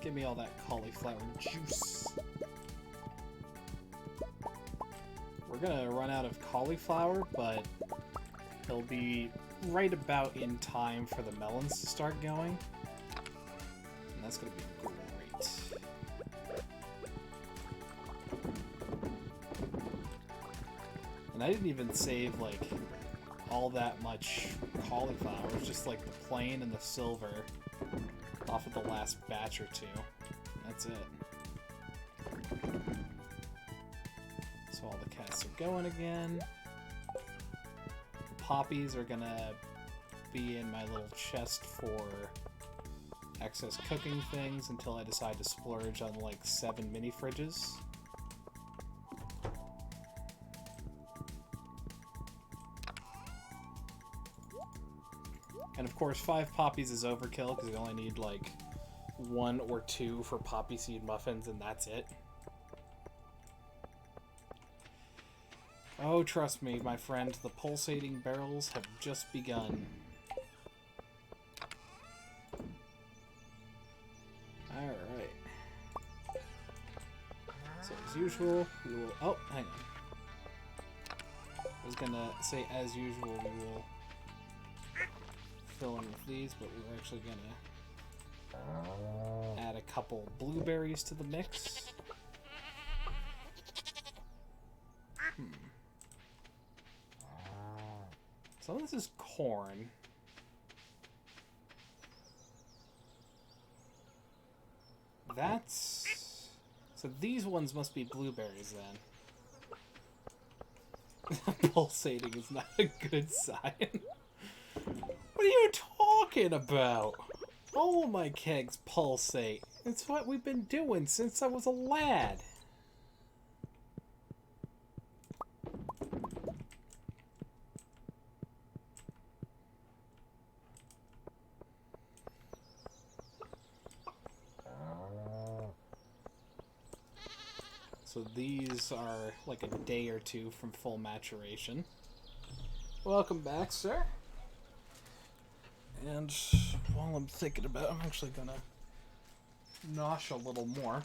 Give me all that cauliflower juice. We're gonna run out of cauliflower, but it'll be right about in time for the melons to start going. And that's gonna be great. And I didn't even save, like, all that much cauliflower. It was just, like, the plain and the silver off of the last batch or two. That's it. So all the cats are going again. The poppies are gonna be in my little chest for excess cooking things until I decide to splurge on like 7 mini fridges. And of course, 5 poppies is overkill because you only need like 1 or 2 for poppy seed muffins, and that's it. Oh, trust me, my friend, the pulsating barrels have just begun. Alright. So, as usual, we will... Oh, hang on. I was gonna say, as usual, we will fill in with these, but we're actually gonna add a couple blueberries to the mix. So this is corn. That's... So these ones must be blueberries then. Pulsating is not a good sign. What are you talking about? All of my kegs pulsate. It's what we've been doing since I was a lad. So these are like a day or two from full maturation. Welcome back, sir. And while I'm thinking about it, I'm actually gonna nosh a little more.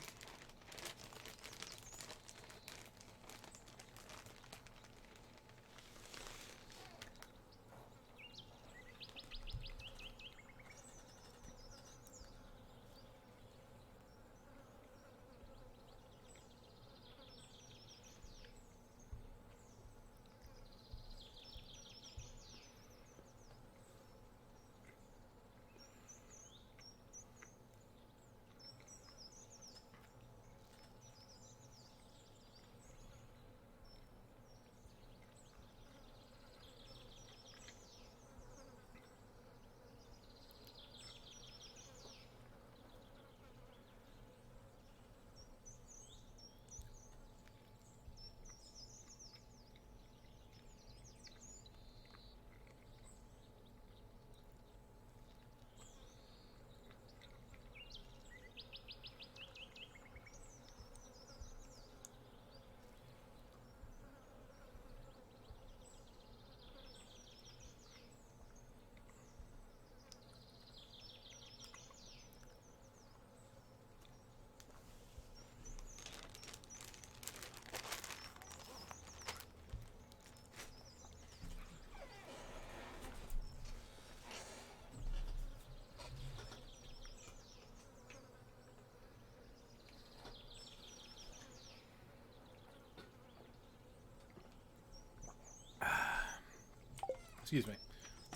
Excuse me.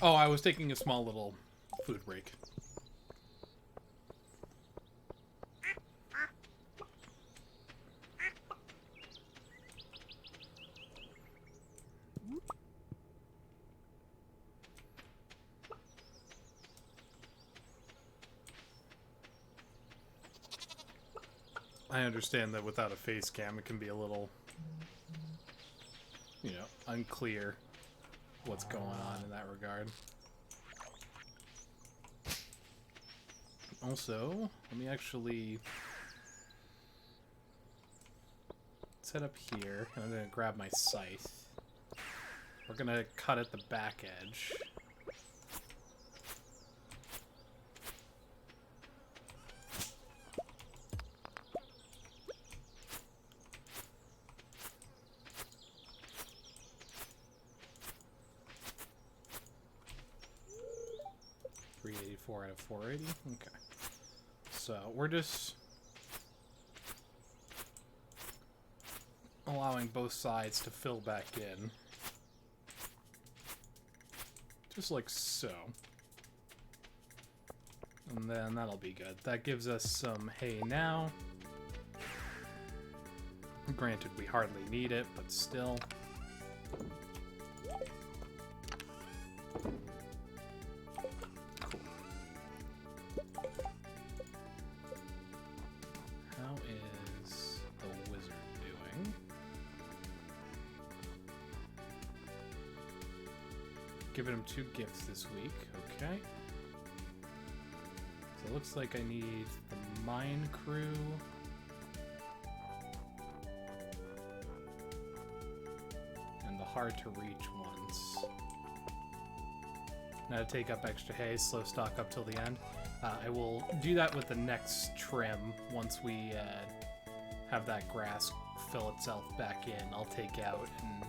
Oh, I was taking a small little food break. I understand that without a face cam, it can be a little, you know, unclear what's going on in that regard. Also, let me actually set up here, and I'm going to grab my scythe. We're going to cut at the back edge. Out of 480. Okay. So we're just allowing both sides to fill back in. Just like so. And then that'll be good. That gives us some hay now. Granted, we hardly need it, but still. Giving him 2 gifts this week. Okay. So it looks like I need the mine crew. And the hard to reach ones. Now to take up extra hay, slow stock up till the end. I will do that with the next trim once we have that grass fill itself back in. I'll take out and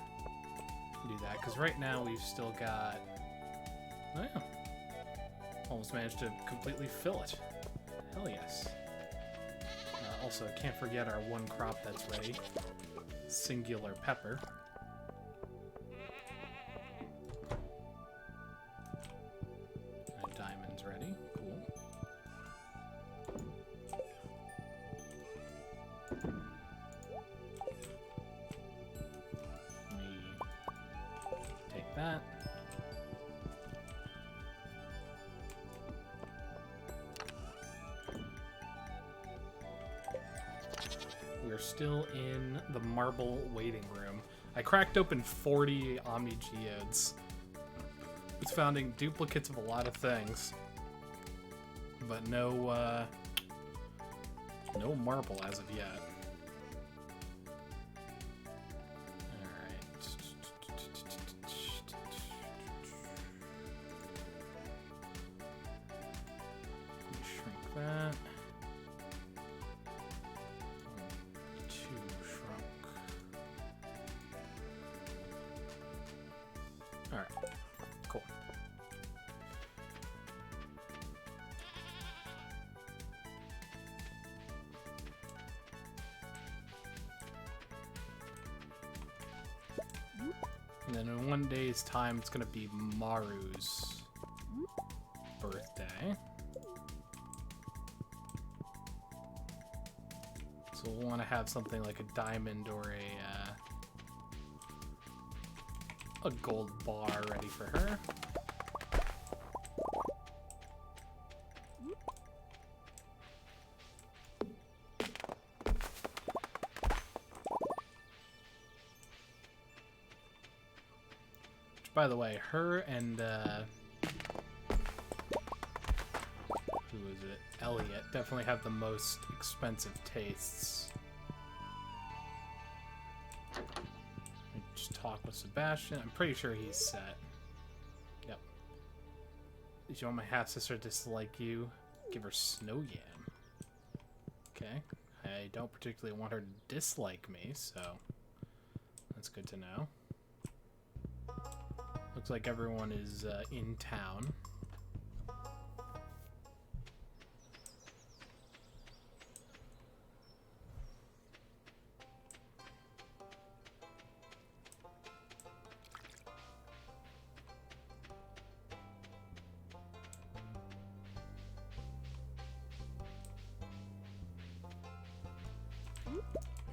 do that, because right now we've still got, oh yeah, almost managed to completely fill it. Hell yes. Also, can't forget our one crop that's ready, singular pepper. And diamond's ready. Cool. That. We're still in the marble waiting room. I cracked open 40 Omni Geodes. It's finding duplicates of a lot of things, but no marble as of yet. That 2 shrunk. All right, cool. And then in 1 day's time, it's gonna be Maru's birthday. So we'll want to have something like a diamond or a gold bar ready for her. Which, by the way, her and who is it? Elliot definitely have the most expensive tastes. Just talk with Sebastian. I'm pretty sure he's set. Yep. Did you want my half-sister to dislike you? Give her snow yam. Okay. I don't particularly want her to dislike me, so that's good to know. Looks like everyone is in town.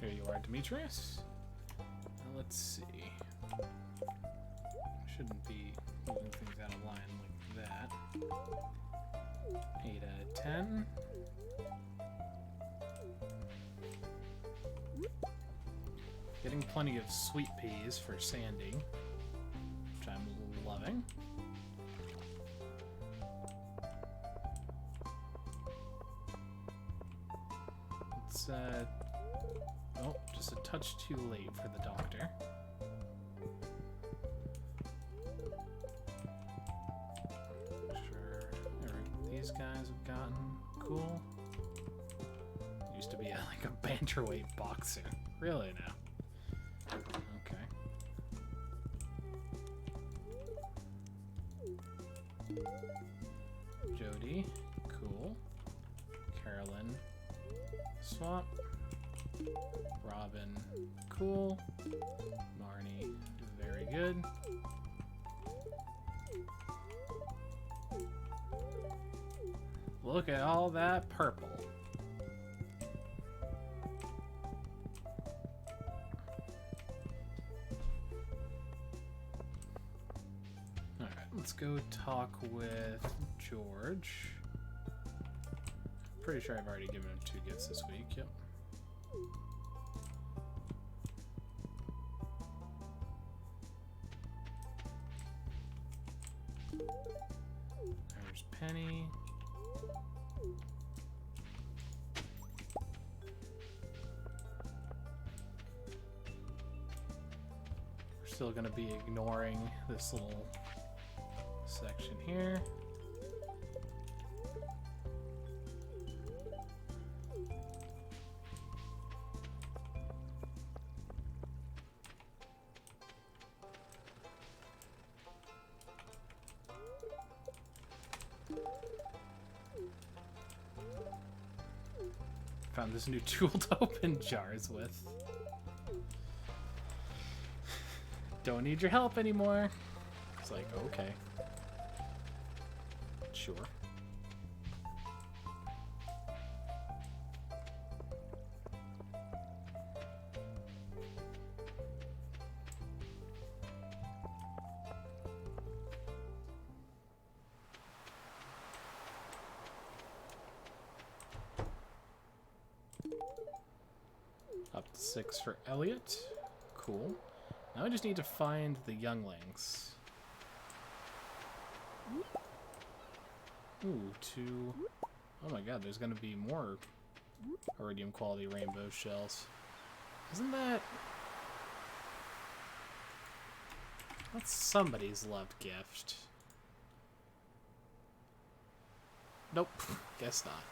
Here you are, Demetrius. Now let's see. Shouldn't be moving things out of line like that. 8 out of 10. Getting plenty of sweet peas for sanding, which I'm loving. It's, oh, just a touch too late for the doctor. Sure, alright, these guys have gotten cool. Used to be like a bantamweight boxer. Really now? Okay. Jody, cool. Carolyn, swap. Robin, cool. Marnie, very good. Look at all that purple. Alright, let's go talk with George. Pretty sure I've already given him 2 gifts this week, yep. There's Penny. We're still going to be ignoring this little section here. Found this new tool to open jars with. Don't need your help anymore. It's like, okay. Sure. Up to 6 for Elliot. Cool. Now I just need to find the younglings. Ooh, 2. Oh my god, there's gonna be more iridium quality rainbow shells. Isn't that... That's somebody's loved gift. Nope, guess not.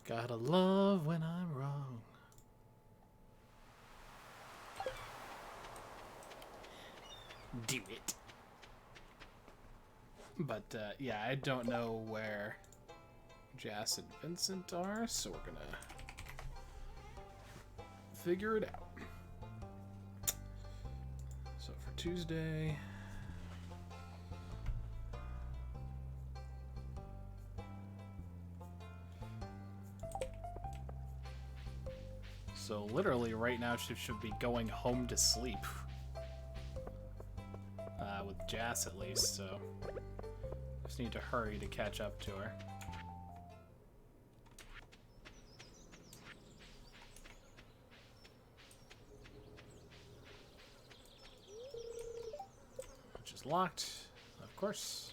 Gotta love when I'm wrong. Do it. But, yeah, I don't know where Jas and Vincent are, so we're gonna figure it out. So for Tuesday... So literally right now she should be going home to sleep. With Jas at least, so just need to hurry to catch up to her. Which is locked, of course.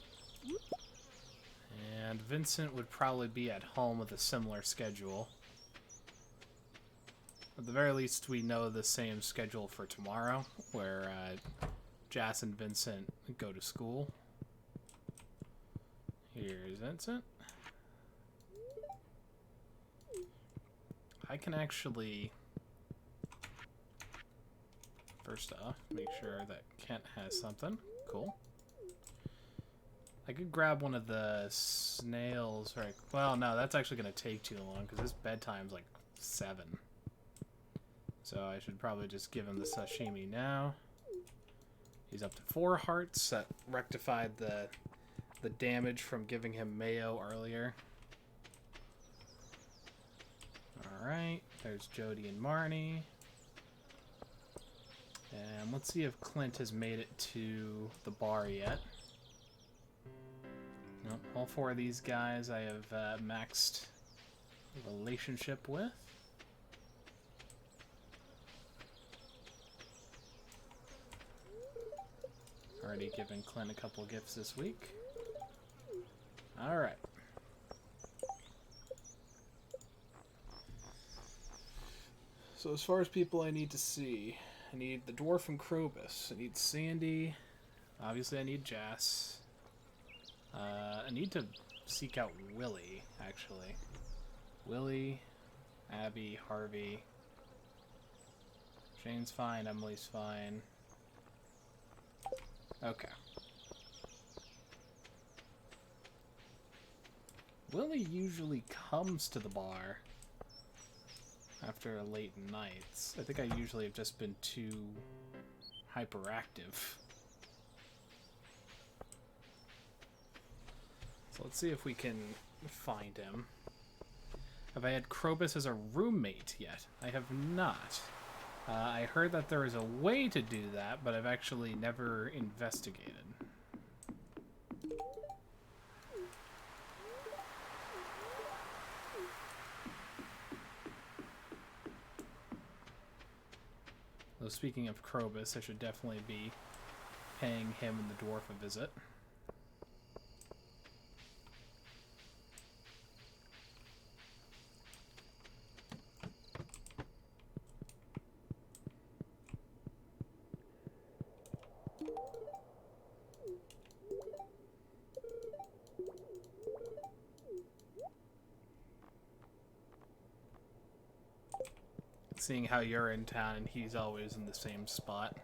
And Vincent would probably be at home with a similar schedule. At the very least, we know the same schedule for tomorrow, where Jas and Vincent go to school. Here's Vincent. I can actually, first off, make sure that Kent has something. Cool. I could grab one of the snails, right? Well, no, that's actually going to take too long, because his bedtime's like 7. So I should probably just give him the sashimi now. He's up to 4 hearts. That rectified the damage from giving him mayo earlier. Alright, there's Jody and Marnie. And let's see if Clint has made it to the bar yet. Nope, all 4 of these guys I have maxed relationship with. already given Clint a couple gifts this week. Alright. So as far as people I need to see, I need the dwarf from Krobus. I need Sandy. Obviously I need Jas. I need to seek out Willie, actually. Willie, Abby, Harvey. Shane's fine, Emily's fine. Okay. Willie usually comes to the bar after late nights. I think I usually have just been too hyperactive. So let's see if we can find him. Have I had Krobus as a roommate yet? I have not. I heard that there is a way to do that, but I've actually never investigated. Though speaking of Krobus, I should definitely be paying him and the dwarf a visit. Seeing how you're in town and he's always in the same spot.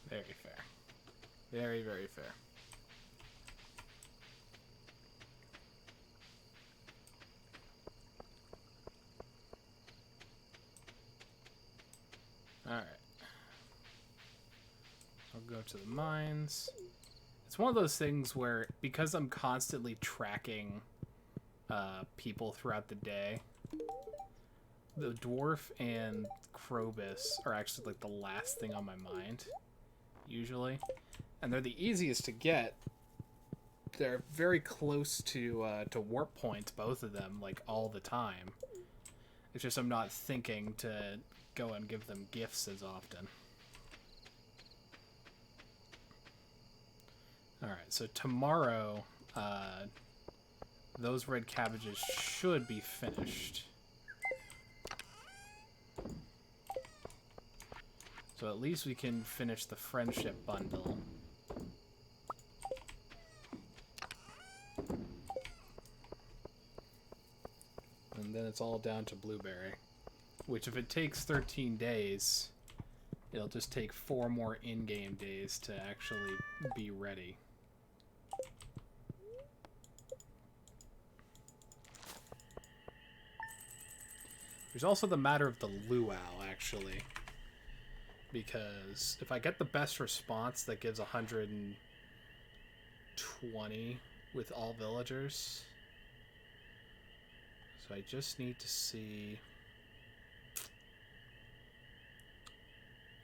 Very fair. Very, very fair. Alright. I'll go to the mines. It's one of those things where, because I'm constantly tracking people throughout the day, the dwarf and Krobus are actually like the last thing on my mind, usually. And they're the easiest to get. They're very close to warp points, both of them, like all the time. It's just I'm not thinking to go and give them gifts as often. Alright, so tomorrow, those red cabbages should be finished. So at least we can finish the friendship bundle. And then it's all down to Blueberry. Which, if it takes 13 days, it'll just take 4 more in-game days to actually be ready. There's also the matter of the luau, actually. Because if I get the best response that gives 120 with all villagers. So I just need to see...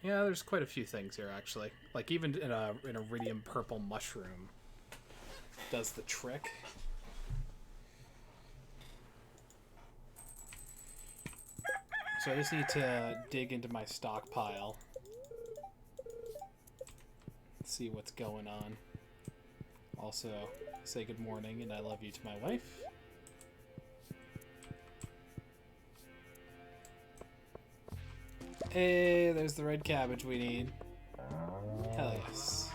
Yeah, there's quite a few things here, actually. Like, even an iridium purple mushroom does the trick. So I just need to dig into my stockpile. See what's going on. Also, say good morning and I love you to my wife. Hey, there's the red cabbage we need. Hell yes.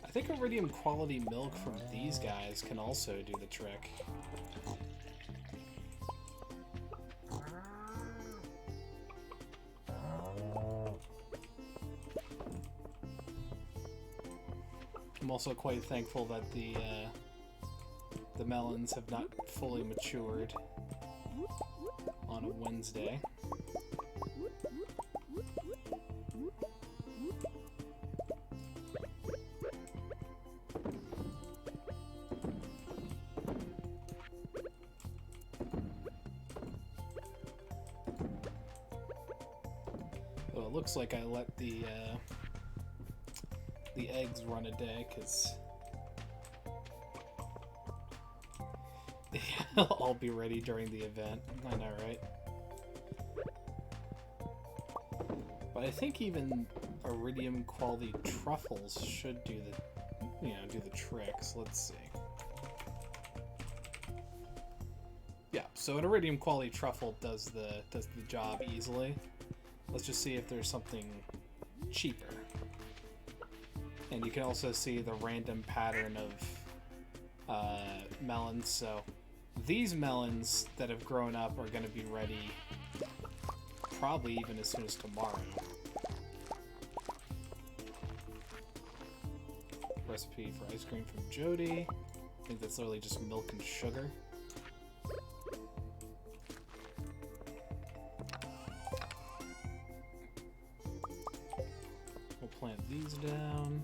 I think iridium quality milk from these guys can also do the trick. I'm also quite thankful that the melons have not fully matured on a Wednesday. Well, it looks like I let the eggs run a day, because all be ready during the event. I know, right? But I think even iridium quality truffles should do the tricks. Let's see. Yeah, so an iridium quality truffle does the job easily. Let's just see if there's something cheaper. And you can also see the random pattern of melons. So these melons that have grown up are going to be ready probably even as soon as tomorrow. Recipe for ice cream from Jody. I think that's literally just milk and sugar. We'll plant these down.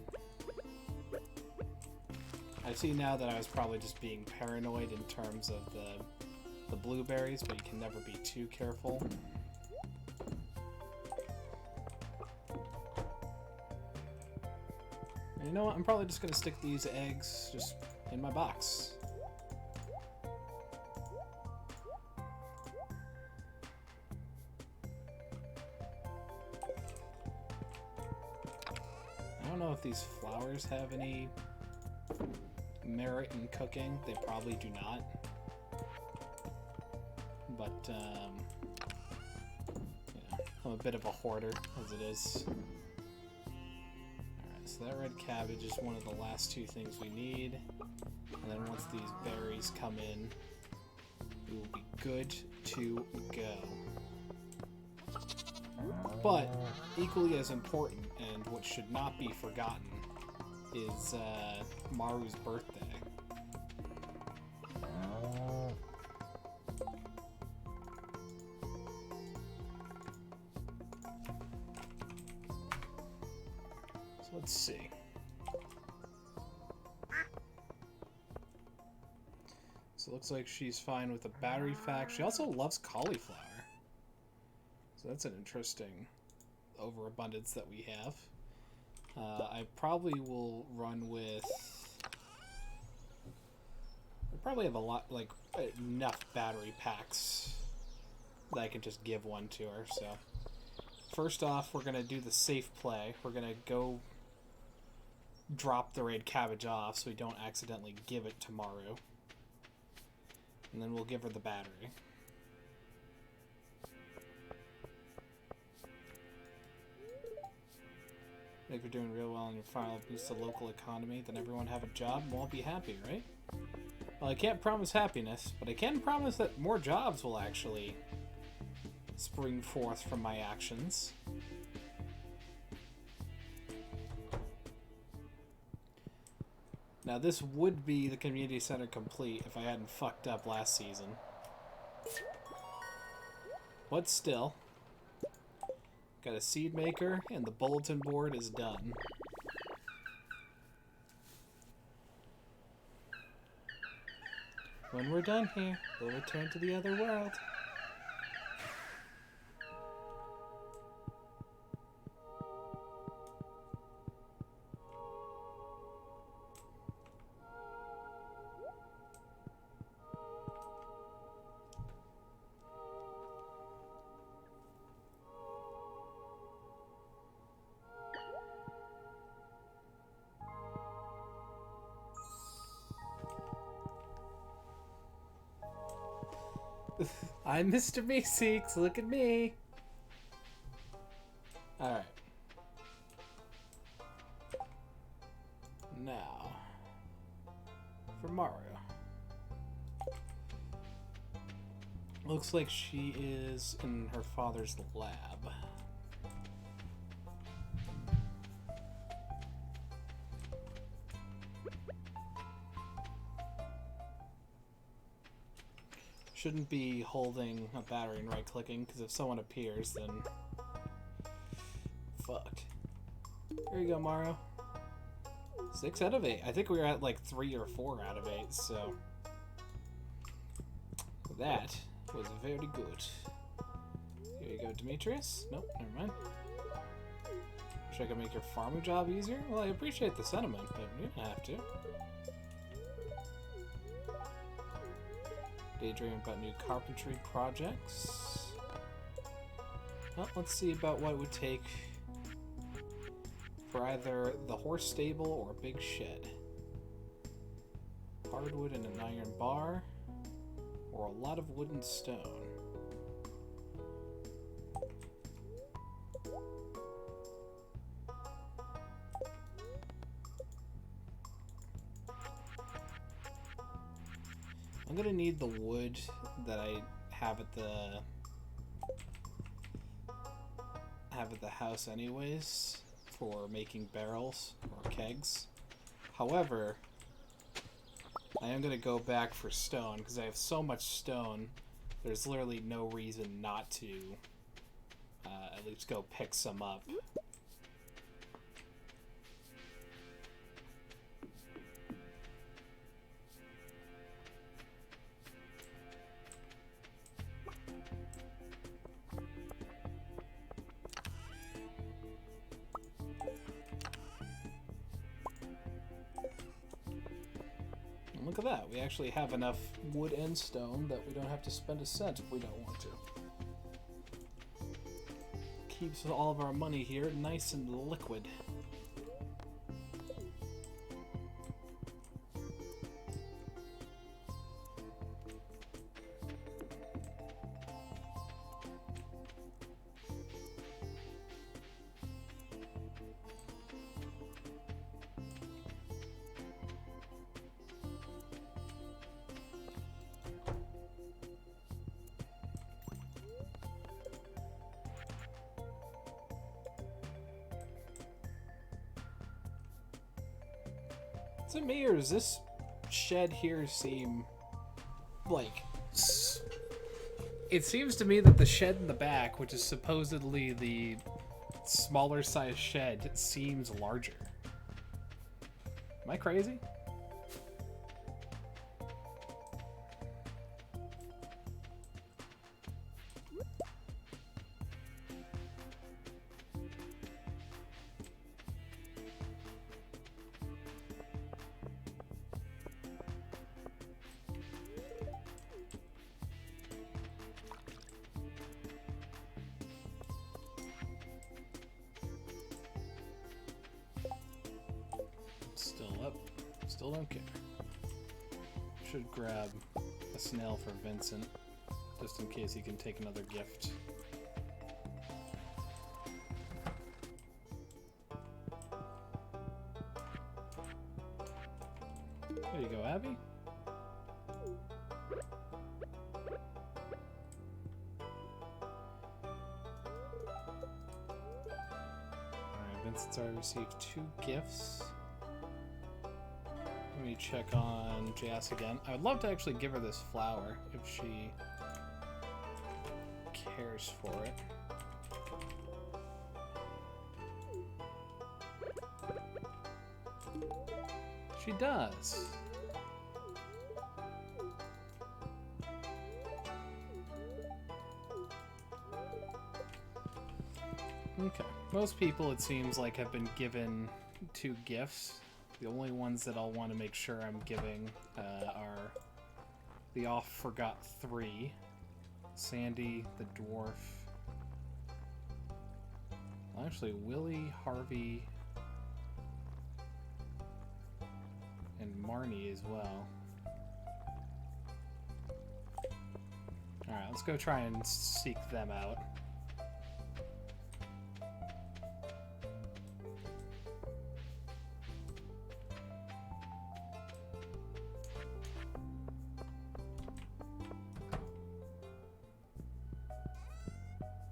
I see now that I was probably just being paranoid in terms of the blueberries, but you can never be too careful. And you know what? I'm probably just going to stick these eggs just in my box. I don't know if these flowers have any merit in cooking. They probably do not. But, yeah, I'm a bit of a hoarder, as it is. Alright, so that red cabbage is one of the last two things we need. And then once these berries come in, we will be good to go. But, equally as important, and what should not be forgotten, is Maru's birthday. So let's see. So it looks like she's fine with the battery fact. She also loves cauliflower. So that's an interesting overabundance that we have. I probably will run with... I probably have a lot, like, enough battery packs that I can just give one to her, so... First off, we're going to do the safe play. We're going to go drop the red cabbage off so we don't accidentally give it to Maru. And then we'll give her the battery. If you're doing real well in your final boost the local economy, then everyone have a job and we'll all be happy, right? Well, I can't promise happiness, but I can promise that more jobs will actually spring forth from my actions. Now, this would be the community center complete if I hadn't fucked up last season. But still... Got a seed maker, and the bulletin board is done. When we're done here, we'll return to the other world. I'm Mr. Meeseeks, look at me! Alright. Now, for Mario. Looks like she is in her father's lab. Shouldn't be holding a battery and right-clicking, because if someone appears, then... Fuck. Here you go, Mario. 6 out of 8. I think we were at like 3 or 4 out of 8, so... That was very good. Here you go, Demetrius. Nope, never mind. Wish I could make your farming job easier? Well, I appreciate the sentiment, but you don't have to. Daydream about new carpentry projects. Well, let's see about what it would take for either the horse stable or a big shed. Hardwood and an iron bar, or a lot of wood and stone. I'm gonna need the wood that I have at the house anyways for making barrels or kegs. However, I am gonna go back for stone because I have so much stone. There's literally no reason not to at least go pick some up. Look at that, we actually have enough wood and stone that we don't have to spend a cent if we don't want to. Keeps all of our money here nice and liquid. Is it me, or does this shed here seem like... It seems to me that the shed in the back, which is supposedly the smaller size shed, seems larger. Am I crazy? Still up. Still don't care. Should grab a snail for Vincent, just in case he can take another gift. There you go, Abby. Alright, Vincent's already received 2 gifts. Let me check on Jas again. I would love to actually give her this flower if she cares for it. She does. Okay. Most people, it seems like, have been given 2 gifts. The only ones that I'll want to make sure I'm giving are the oft-forgot 3. Sandy, the dwarf. Well, actually, Willie, Harvey, and Marnie as well. Alright, let's go try and seek them out.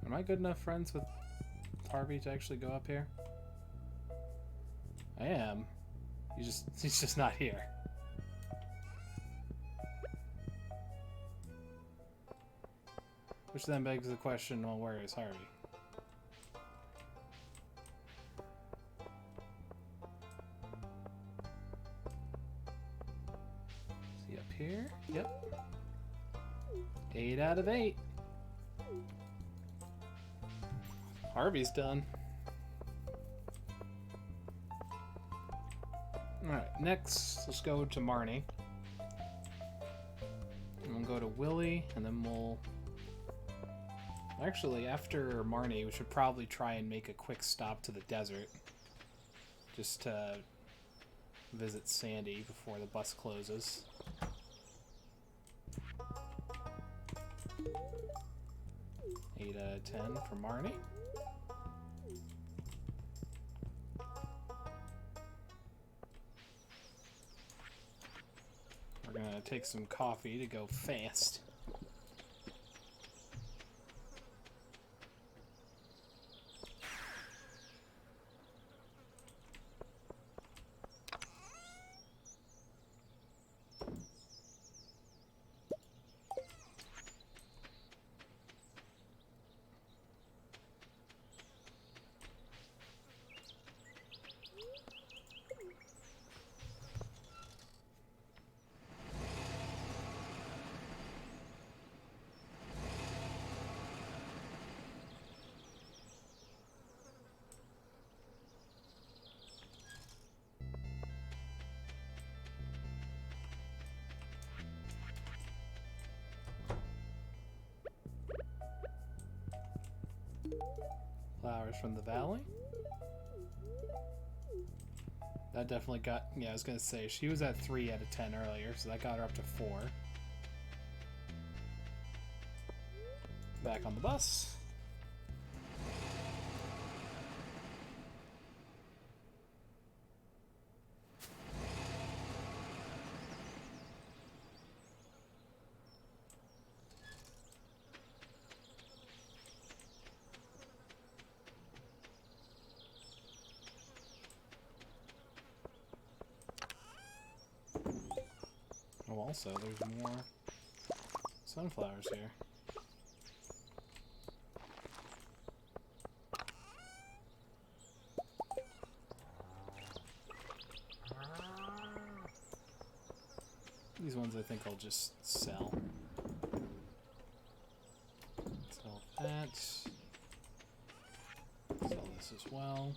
Am I good enough friends with Harvey to actually go up here? I am. He's just not here. Which then begs the question, well, where is Harvey? Is he up here? Yep. 8 out of 8. Harvey's done. Alright, next, let's go to Marnie. And we'll go to Willie, and then we'll... Actually, after Marnie, we should probably try and make a quick stop to the desert. Just to visit Sandy before the bus closes. Eight out of 10 for Marnie. We're gonna take some coffee to go fast. Flowers from the valley. That definitely got... Yeah, I was going to say, she was at 3 out of 10 earlier, so that got her up to 4. Back on the bus. Oh, also, there's more sunflowers here. These ones I think I'll just sell. Sell that. Sell this as well.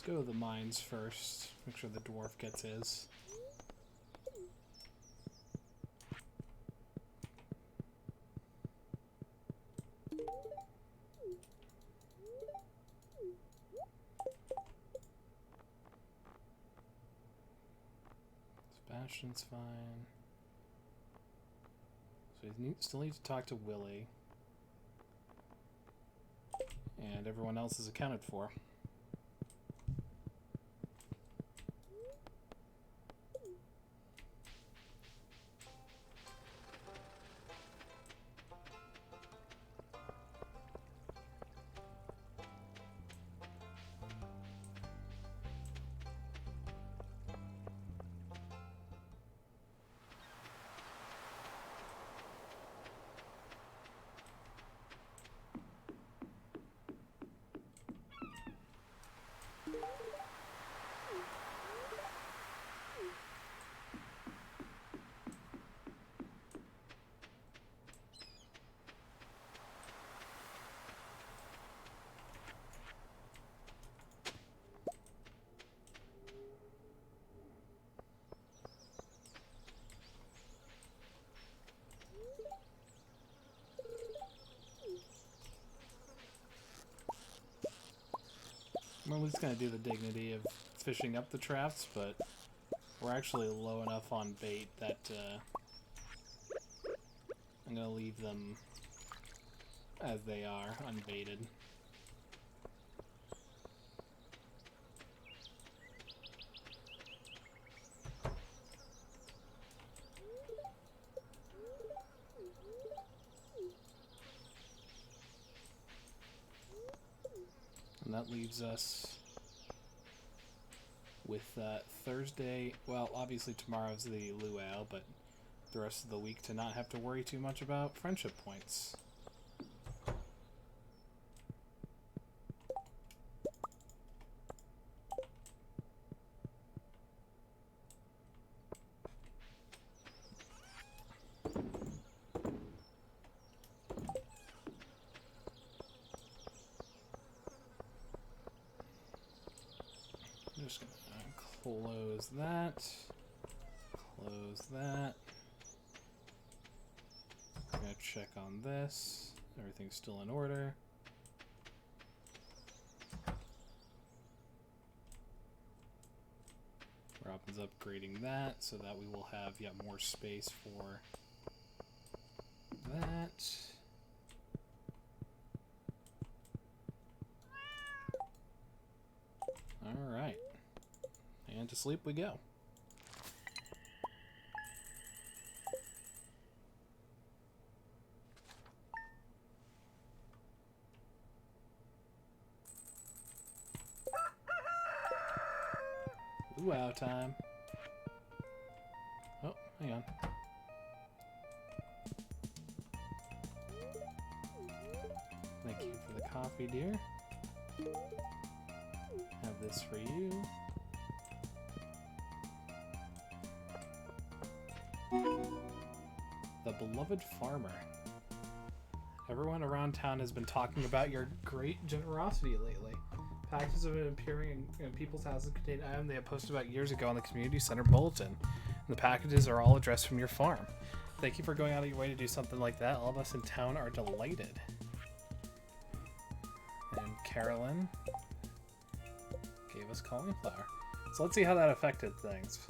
Let's go to the mines first. Make sure the dwarf gets his. Sebastian's fine. So we still need to talk to Willie. And everyone else is accounted for. We're at least going to do the dignity of fishing up the traps, but we're actually low enough on bait that I'm going to leave them as they are, unbaited. And that leaves us with Thursday. Well, obviously tomorrow's the luau, but the rest of the week to not have to worry too much about friendship points. just gonna close that. Close that. I'm gonna check on this. Everything's still in order. Robin's upgrading that so that we will have more space for that. Alright. And to sleep we go. Luau time. Oh, hang on. Thank you for the coffee, dear. Have this for you. The beloved farmer. Everyone around town has been talking about your great generosity lately. Packages have been appearing in people's houses containing items they have posted about years ago on the community center bulletin. And the packages are all addressed from your farm. Thank you for going out of your way to do something like that. All of us in town are delighted. And Carolyn gave us cauliflower. So let's see how that affected things.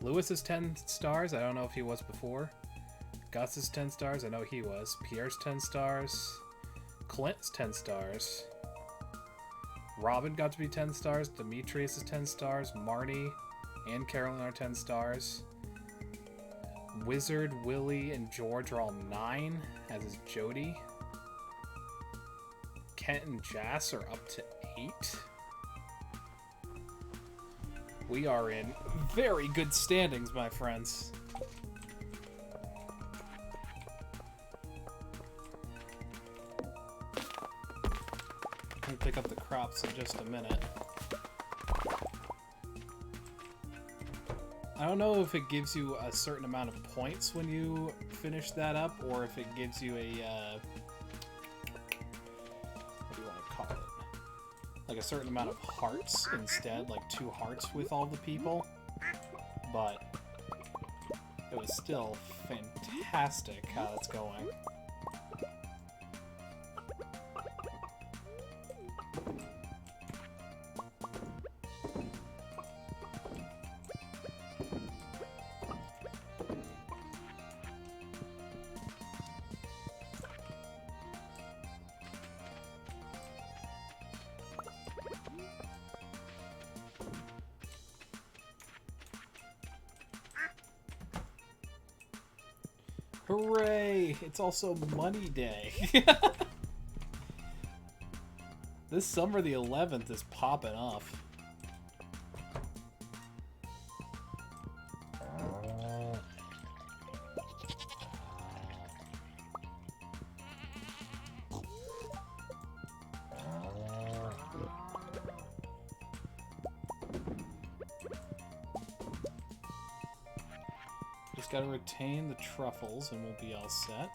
Lewis is 10 stars. I don't know if he was before. Gus is 10 stars. I know he was. Pierre's 10 stars. Clint's 10 stars. Robin got to be 10 stars. Demetrius is 10 stars. Marty and Carolyn are 10 stars. Wizard, Willie, and George are all 9, as is Jody. Kent and Jas are up to 8. We are in very good standings, my friends. I'll pick up the crops in just a minute. I don't know if it gives you a certain amount of points when you finish that up, or if it gives you a, what do you want to call it? Like a certain amount of hearts instead, like 2 hearts with all the people. But it was still fantastic how that's going. Hooray! It's also Money Day. This summer the 11th is popping off. Just gotta retain the truffles and we'll be all set.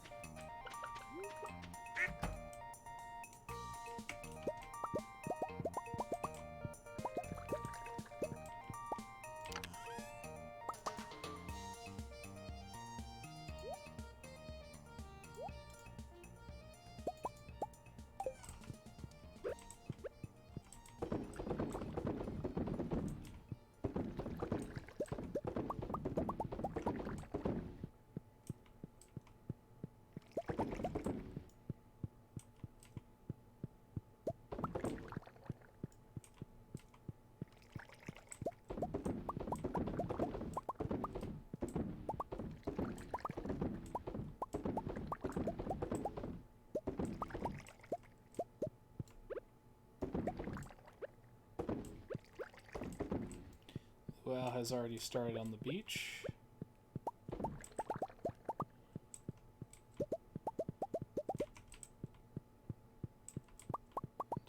Well, has already started on the beach.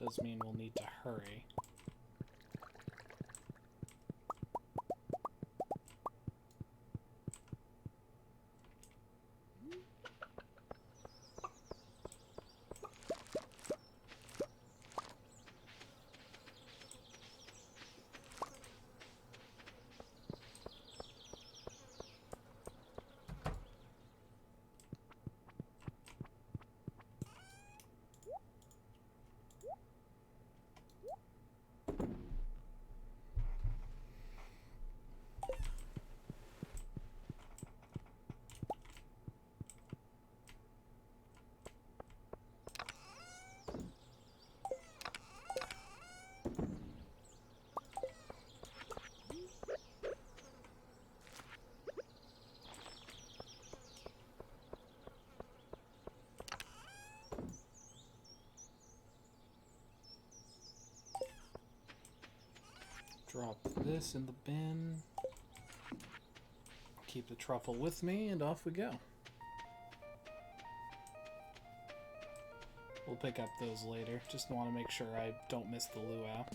Does mean we'll need to hurry. Drop this in the bin. Keep the truffle with me, and off we go. We'll pick up those later. Just want to make sure I don't miss the luau.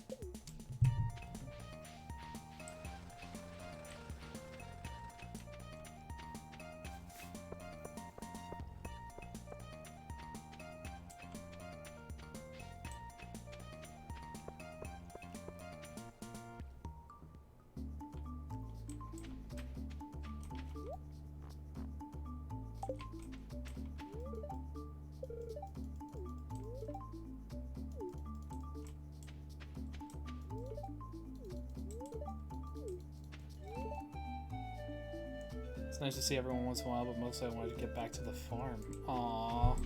It's nice to see everyone once in a while, but mostly I wanted to get back to the farm. Aww.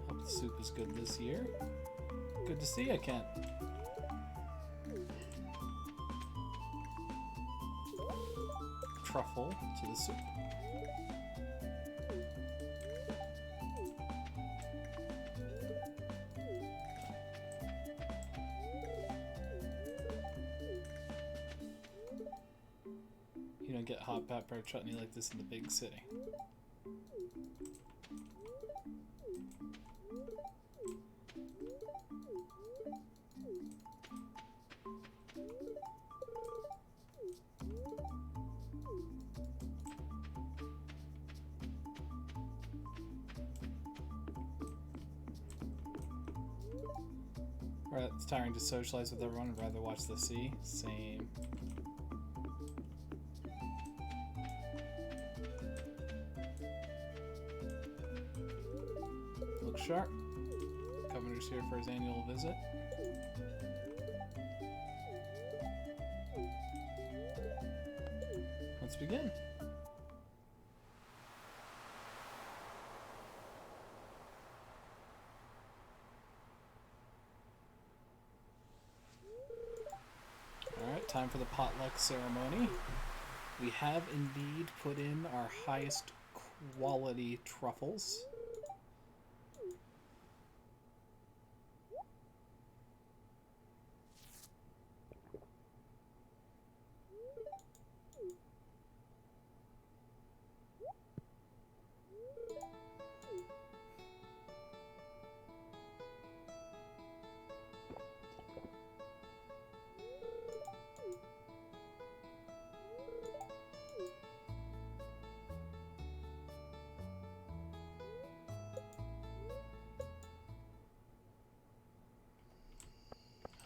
Hope the soup is good this year. Good to see you, Kent. Truffle to the soup. You don't get hot pepper chutney like this in the big city. It's tiring to socialize with everyone. I'd rather watch the sea. Same. Look sharp. Governor's here for his annual visit. Let's begin. Time for the potluck ceremony. We have indeed put in our highest quality truffles.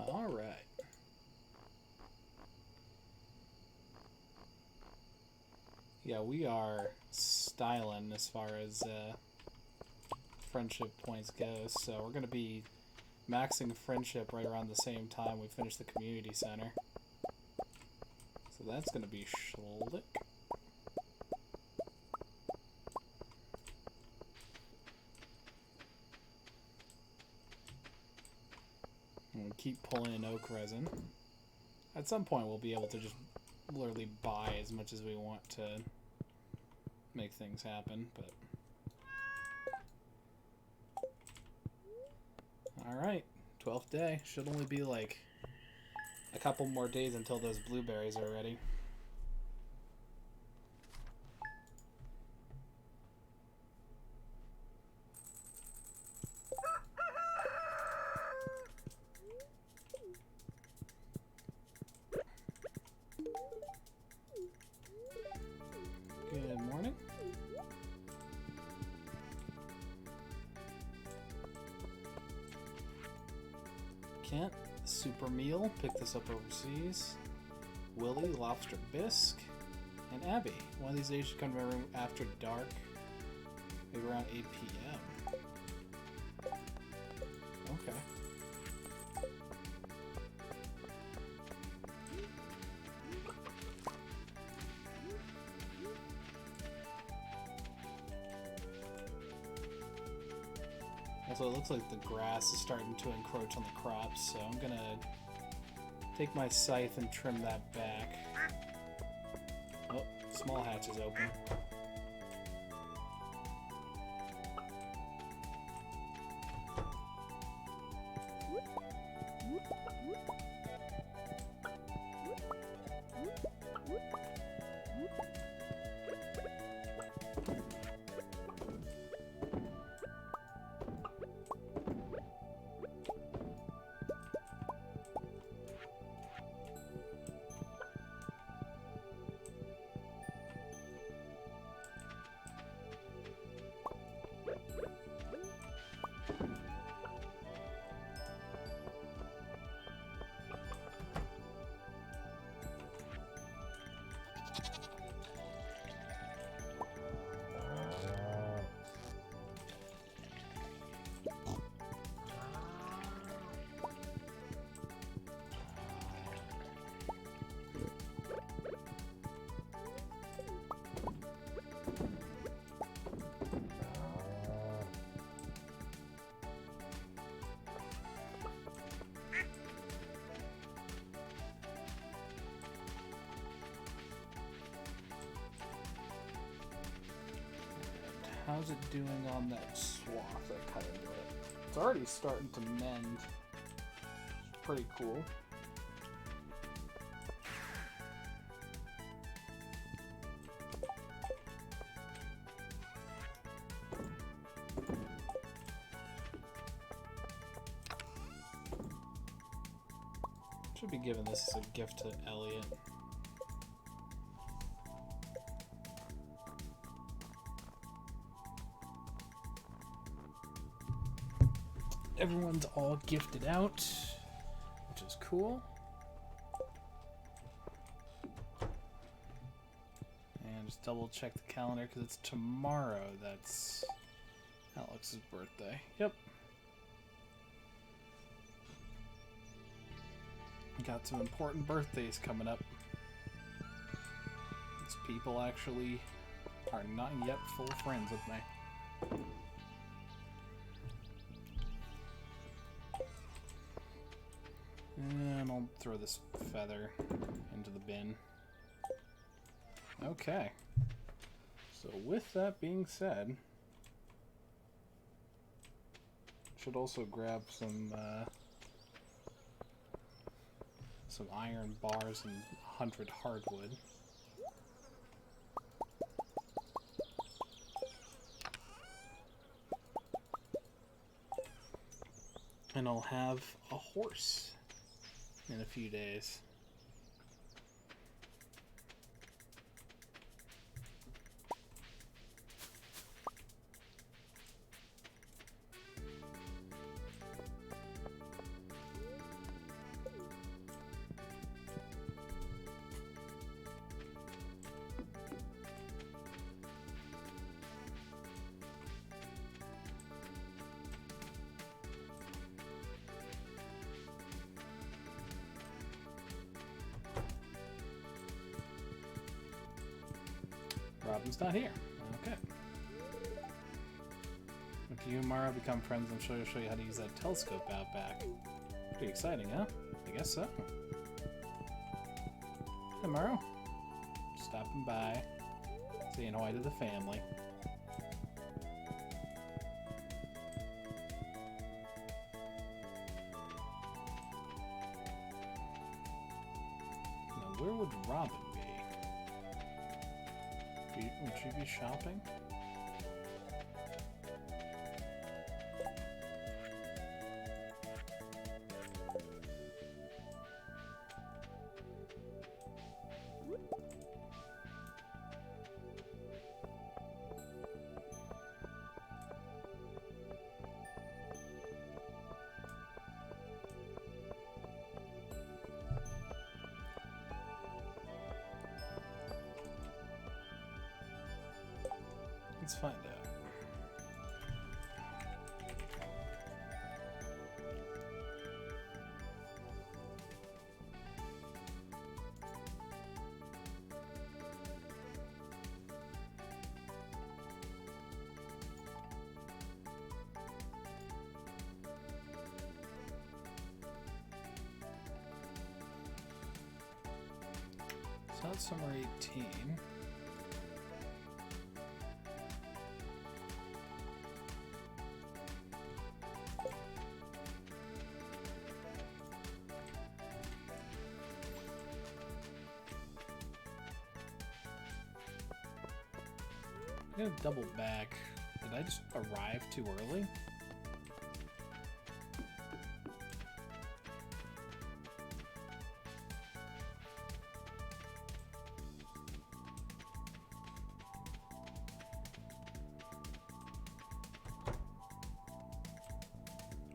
All right. Yeah, we are styling as far as friendship points goes, so we're going to be maxing friendship right around the same time we finish the community center. So that's going to be slick. And we keep pulling in oak resin. At some point we'll be able to just literally buy as much as we want to make things happen, but... Alright, 12th day. Should only be like a couple more days until those blueberries are ready. Good morning. Kent, super meal. Pick this up overseas. Willie, lobster bisque. And Abby. One of these days should come to my room after dark. Maybe around 8 p.m. Okay. Also, it looks like the grass is starting to encroach on the crops, so I'm gonna take my scythe and trim that back. Oh, small hatch is open. How's it doing on that swath I cut into it? It's already starting to mend. It's pretty cool. Should be giving this as a gift to Elliot. Everyone's all gifted out, which is cool. And just double check the calendar because it's tomorrow. That's Alex's birthday. Yep. Got some important birthdays coming up. These people actually are not yet full friends with me. And I'll throw this feather into the bin. Okay. So with that being said, should also grab some iron bars and 100 hardwood. And I'll have a horse in a few days. Robin's not here. Okay. If you and Mara become friends, I'm sure he'll show you how to use that telescope out back. Pretty exciting, huh? I guess so. Hey, Mara. Stopping by. Saying hi to the family. Now, where would Robin be? Would she be shopping? Let's find out. about summer 18. I'm gonna double back. Did I just arrive too early?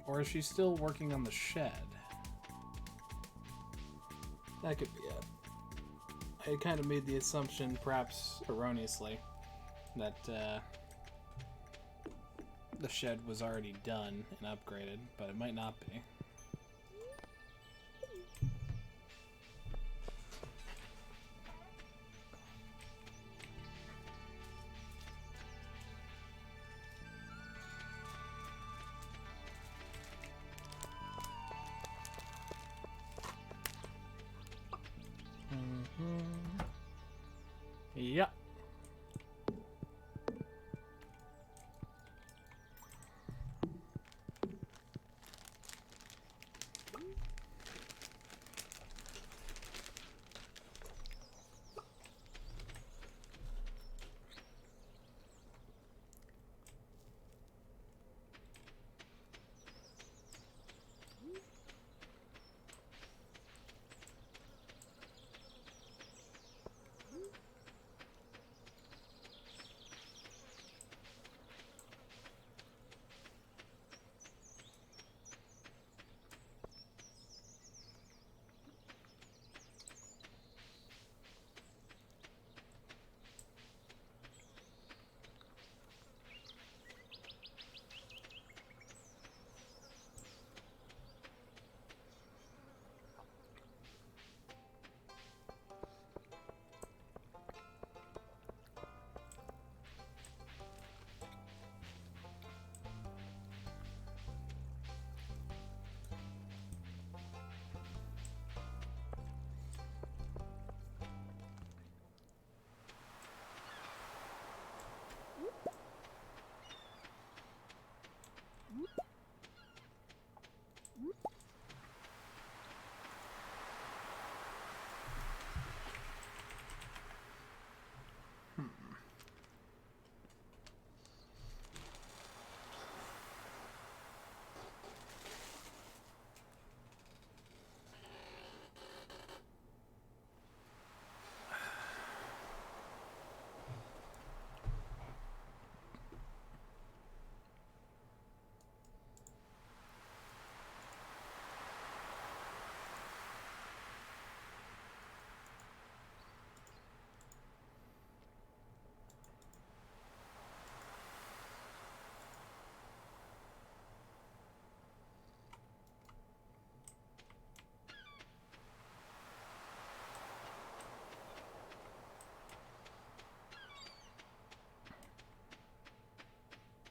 Or is she still working on the shed? That could be it. I kind of made the assumption, perhaps erroneously, that the shed was already done and upgraded, but it might not be. Yep.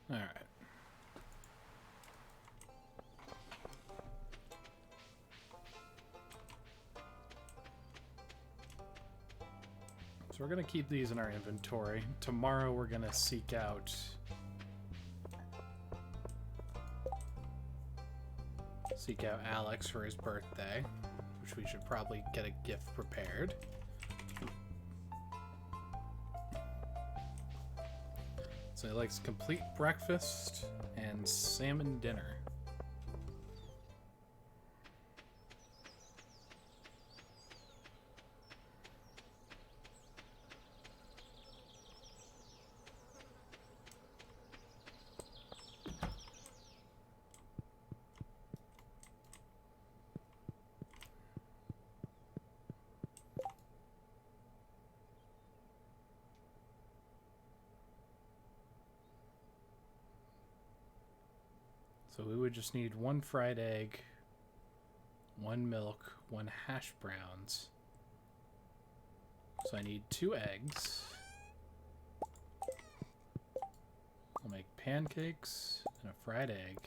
All right. So we're going to keep these in our inventory. Tomorrow we're going to seek out Alex for his birthday, which we should probably get a gift prepared. So he likes complete breakfast and salmon dinner. So we would just need 1 fried egg, 1 milk, 1 hash browns. So I need 2 eggs. I'll make pancakes and a fried egg.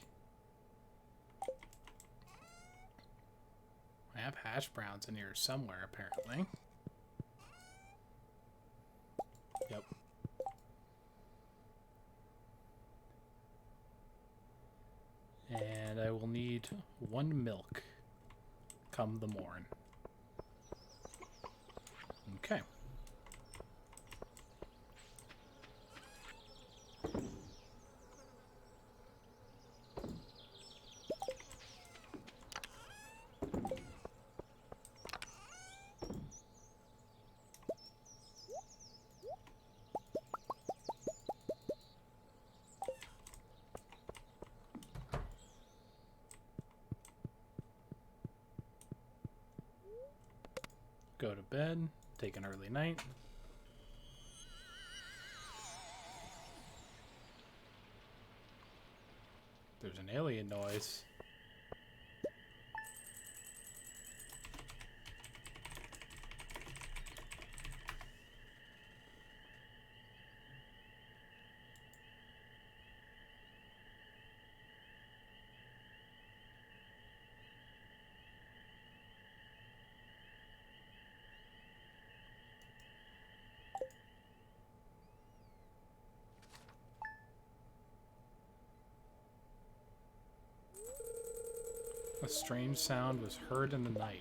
I have hash browns in here somewhere, apparently. Yep. And I will need 1 milk come the morn. Okay. Go to bed, take an early night. There's an alien noise. A strange sound was heard in the night.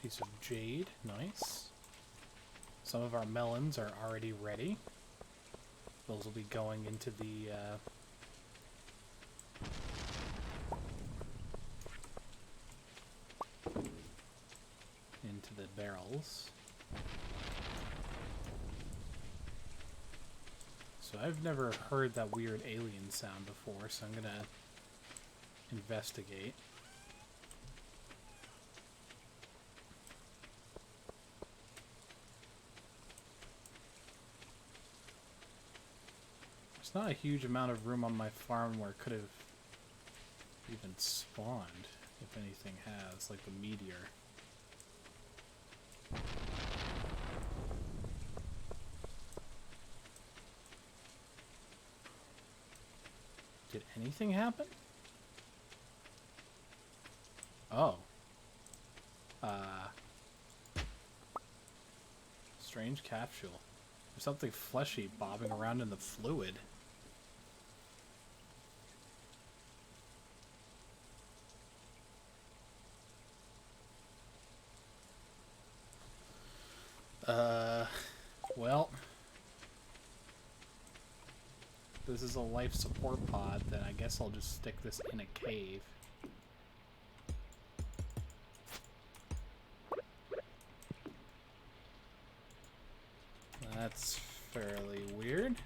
Piece of jade, nice. Some of our melons are already ready. Those will be going into the barrels. So I've never heard that weird alien sound before, so I'm gonna investigate. There's not a huge amount of room on my farm where it could have even spawned, if anything has, like the meteor. Did anything happen? Oh. Strange capsule. There's something fleshy bobbing around in the fluid. Well, this is a life support pod, then I guess I'll just stick this in a cave. That's fairly weird.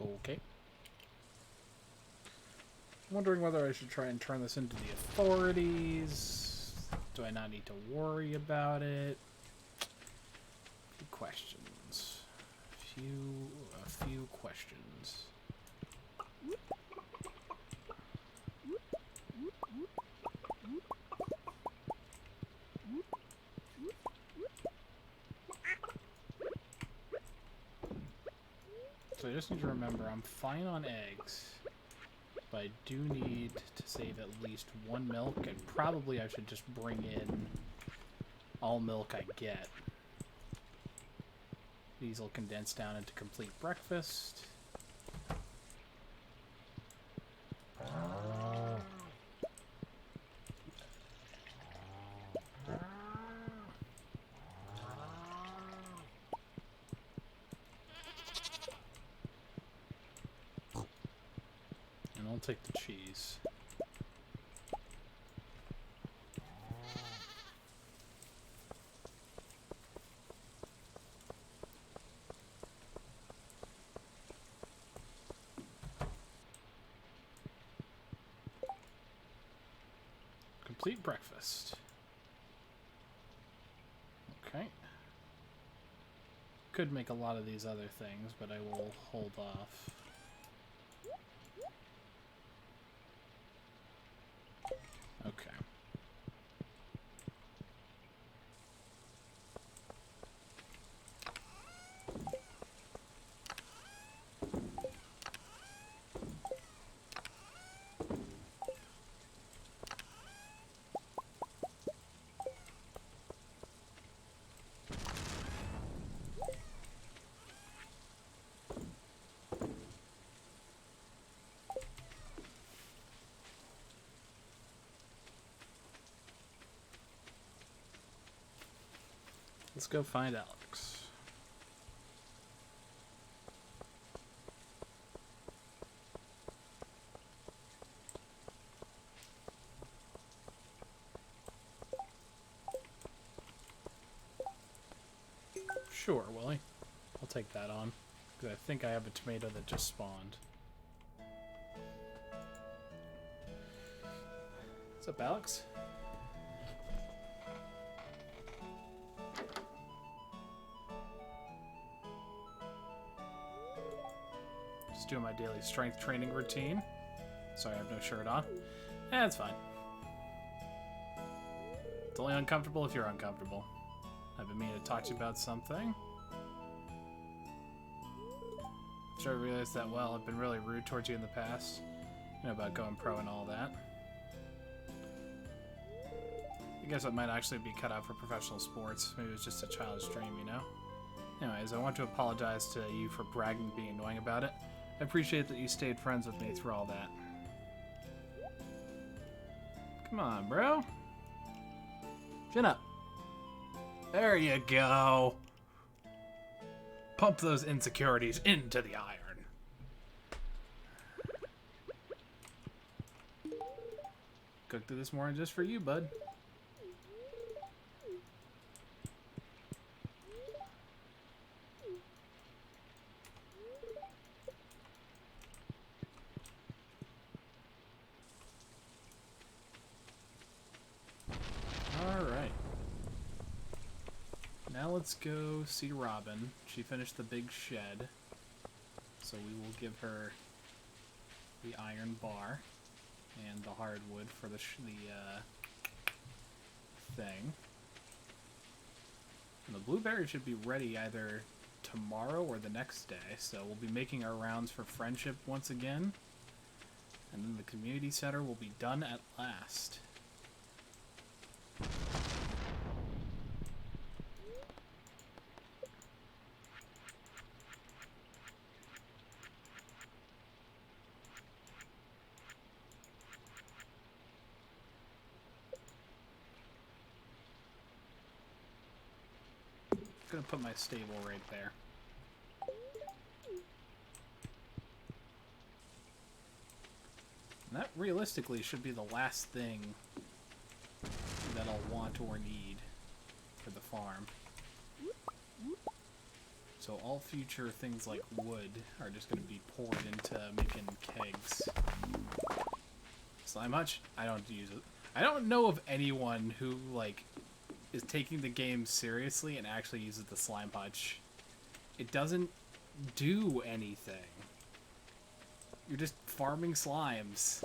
Okay. I'm wondering whether I should try and turn this into the authorities. Do I not need to worry about it? Few questions. A few questions. So I just need to remember I'm fine on eggs, but I do need to save at least 1 milk, and probably I should just bring in all milk I get. These will condense down into complete breakfast. And I'll take the cheese. Complete breakfast. Okay. Could make a lot of these other things, but I will hold off. Okay. Let's go find Alex. Sure, Willie. I'll take that on. Because I think I have a tomato that just spawned. What's up, Alex? Just doing my daily strength training routine. Sorry, I have no shirt on. It's fine. It's only uncomfortable if you're uncomfortable. I've been meaning to talk to you about something. I'm sure I realized that well. I've been really rude towards you in the past. You know, about going pro and all that. I guess it might actually be cut out for professional sports. Maybe it was just a childish dream, you know? Anyways, I want to apologize to you for bragging and being annoying about it. I appreciate that you stayed friends with me through all that. Come on, bro. Chin up. There you go. Pump those insecurities into the iron. Cooked it this morning just for you, bud. Alright. Now let's go see Robin. She finished the big shed. So we will give her the iron bar and the hardwood for the thing. And the blueberry should be ready either tomorrow or the next day. So we'll be making our rounds for friendship once again. And then the community center will be done at last. Gonna put my stable right there. And that realistically should be the last thing that I'll want or need for the farm. So all future things like wood are just gonna be poured into making kegs. Slime hutch? I don't use it. I don't know of anyone who like is taking the game seriously and actually uses the slime hutch. It doesn't do anything. You're just farming slimes.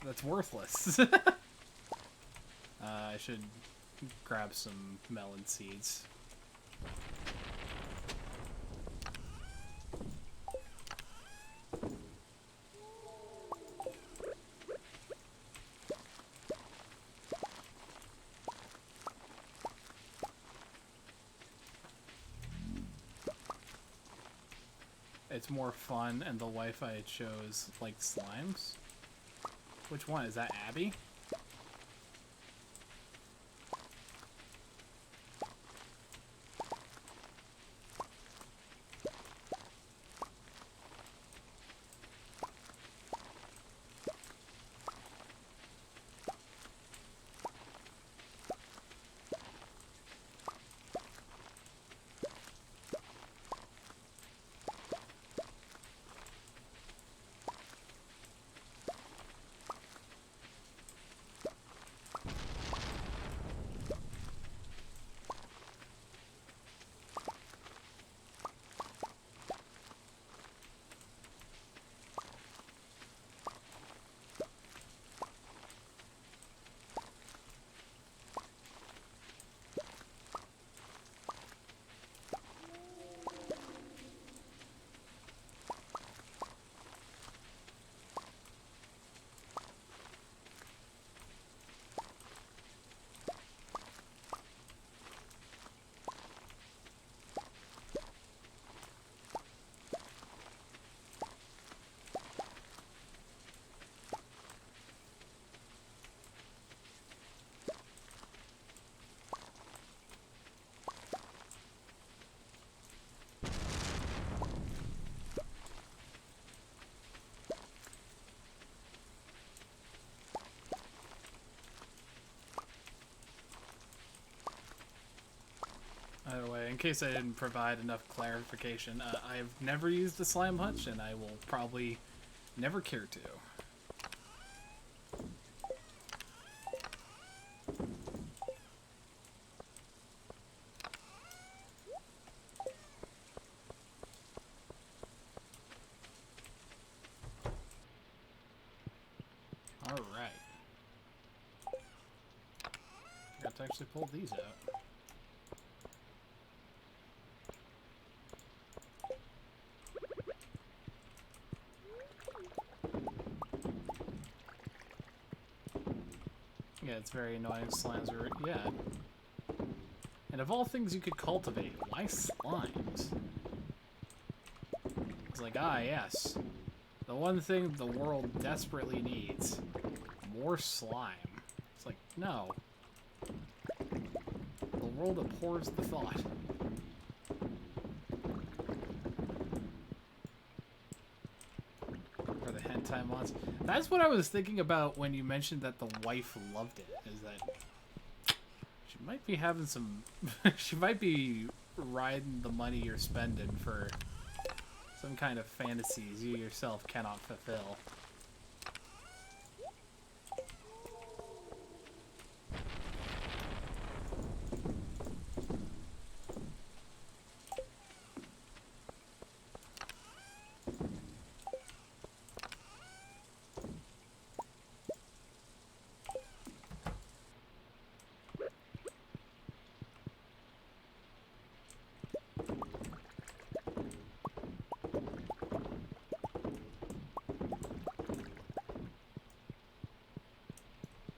That's worthless. I should grab some melon seeds. It's more fun, and the wife I chose like slimes. Which one? Is that Abby? in case I didn't provide enough clarification, I've never used the slime hutch, and I will probably never care to. Alright. Got to actually pull these out. Yeah, it's very annoying. Slimes are... yeah. And of all things you could cultivate, why slimes? It's like, ah, yes. The one thing the world desperately needs. More slime. It's like, no. The world abhors the thought. Or the hentai mods. That's what I was thinking about when you mentioned that the wife loved it. Is that she might be having some... she might be riding the money you're spending for some kind of fantasies you yourself cannot fulfill.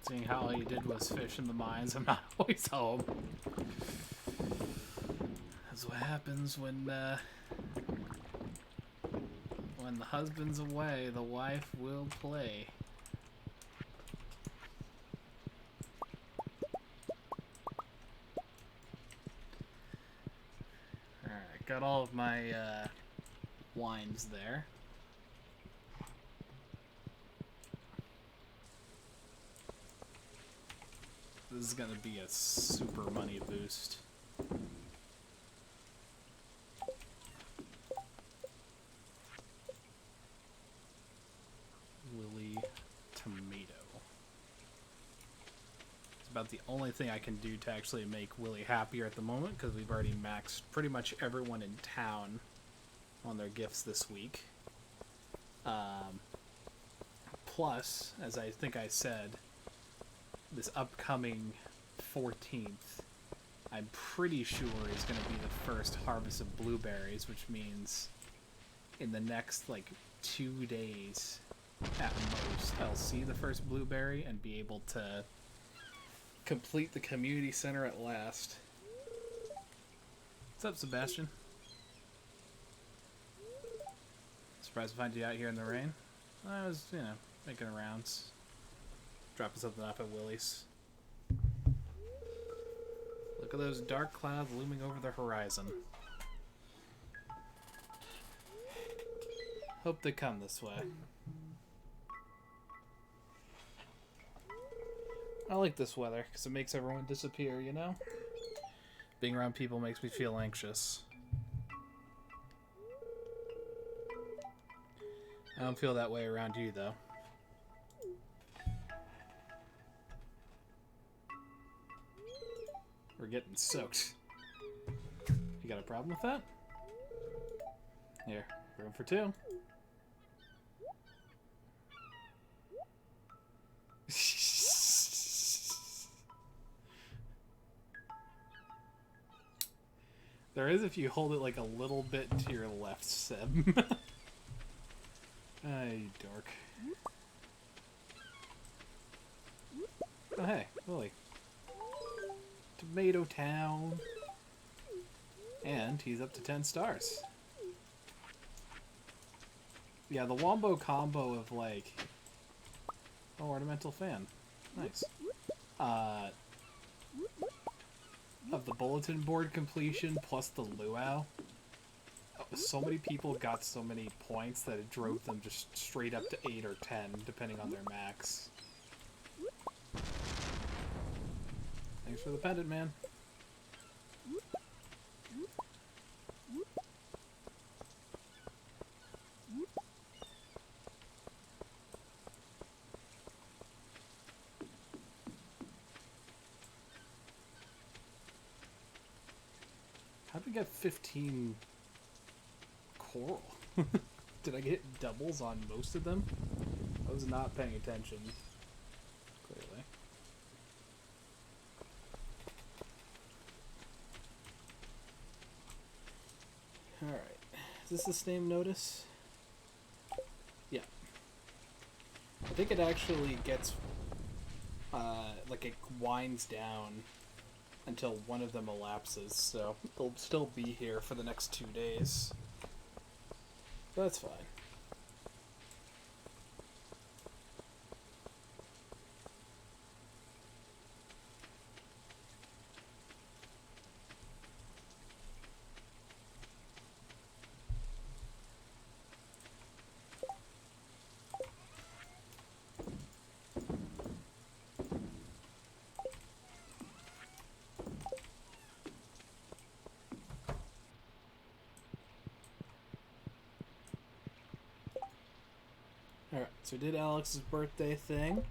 Seeing how all you did was fish in the mines, I'm not always home. That's what happens when the husband's away, the wife will play. Alright, got all of my wines there. This is gonna be a super money boost. Willy tomato. It's about the only thing I can do to actually make Willy happier at the moment, because we've already maxed pretty much everyone in town on their gifts this week. Plus, as I think I said, this upcoming 14th, I'm pretty sure is going to be the first harvest of blueberries, which means in the next, like, 2 days at most, I'll see the first blueberry and be able to complete the community center at last. What's up, Sebastian? Surprised to find you out here in the rain. I was, you know, making rounds. Dropping something off at Willie's. Look at those dark clouds looming over the horizon. Hope they come this way. I like this weather, because it makes everyone disappear, you know? Being around people makes me feel anxious. I don't feel that way around you, though. We're getting soaked. You got a problem with that? Here, room for two. There is if you hold it like a little bit to your left, Seb. Ah, you dork. Oh, hey, Willie. Tomato Town. And he's up to 10 stars. Yeah, the Wombo combo of, like... Oh, ornamental fan. Nice. Of the bulletin board completion plus the luau. So many people got so many points that it drove them just straight up to 8 or 10, depending on their max. Thanks for the pendant, man. got 15 coral. Did I get doubles on most of them? I was not paying attention. Clearly. Alright. Is this the same notice? Yeah. I think it actually gets, like it winds down until one of them elapses, so they'll still be here for the next 2 days. That's fine. Alright, so we did Alex's birthday thing.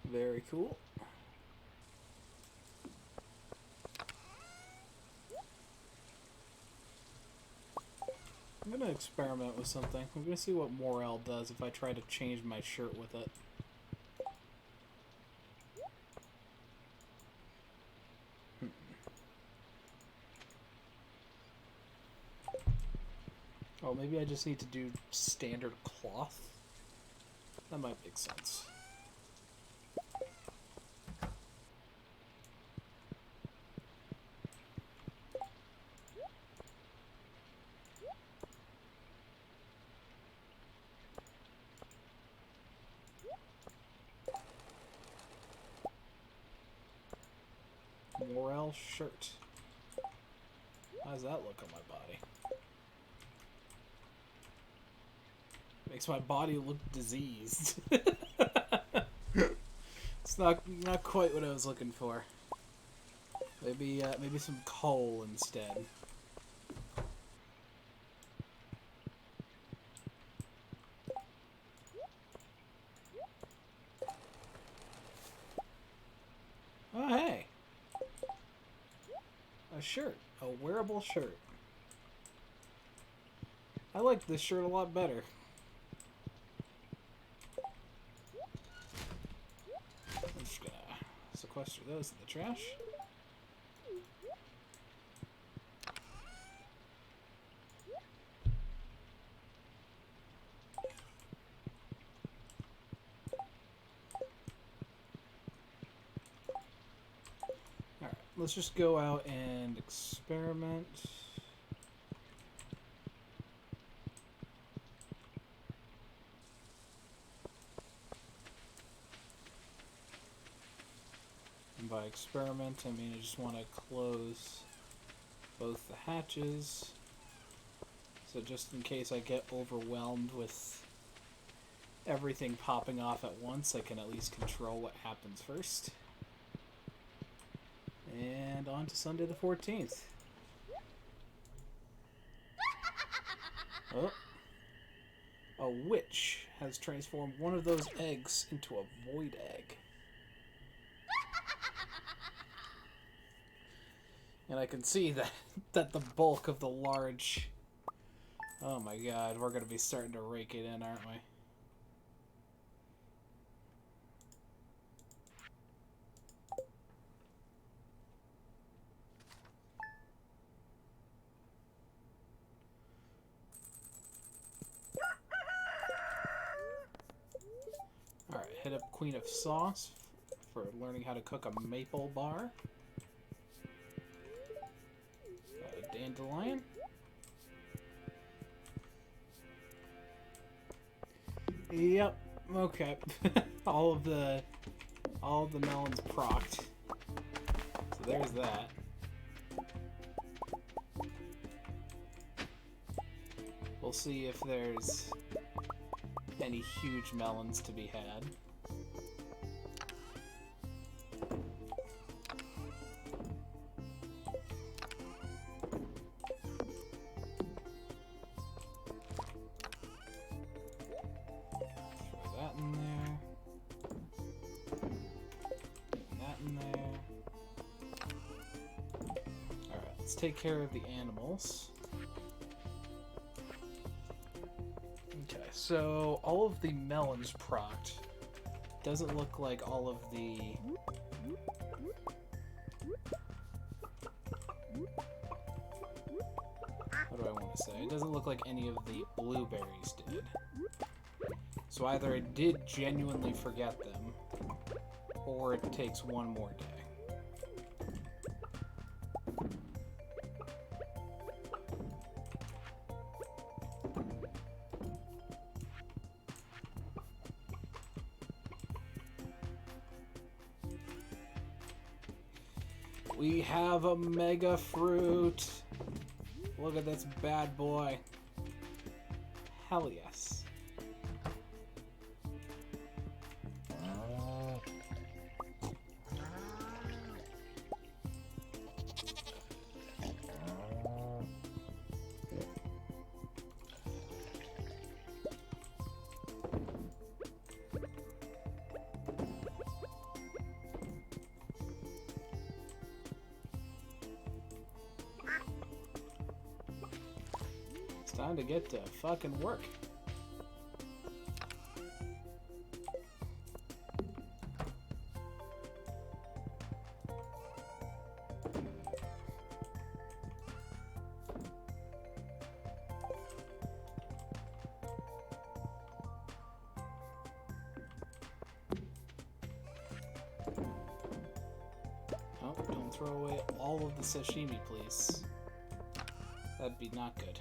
Very cool. I'm gonna experiment with something. I'm gonna see what Morel does if I try to change my shirt with it. Oh, maybe I just need to do standard cloth? That might make sense. Morel shirt. How does that look on my body? Makes my body look diseased. It's not quite what I was looking for. Maybe some coal instead. Oh hey, a shirt, a wearable shirt. I like this shirt a lot better. I'm just gonna sequester those in the trash. Alright, let's just go out and experiment. And by experiment, I mean I just want to close both the hatches. So just in case I get overwhelmed with everything popping off at once, I can at least control what happens first. And on to Sunday the 14th. Oh. A witch has transformed one of those eggs into a void egg. And I can see that the bulk of the large... Oh my god, we're going to be starting to rake it in, aren't we? Alright, hit up Queen of Sauce for learning how to cook a maple bar. Got a dandelion. Yep, okay. all of the melons procced. So there's that. We'll see if there's any huge melons to be had. Throw that in there. That in there. let's take care of the animals. Okay, so all of the melons procced. Doesn't look like all of the... What do I want to say? It doesn't look like any of the blueberries did. So either I did genuinely forget them, or it takes one more day. We have a mega fruit. Look at this bad boy. Hell yes. It's time to get to fucking work. Oh, don't throw away all of the sashimi, please. That'd be not good.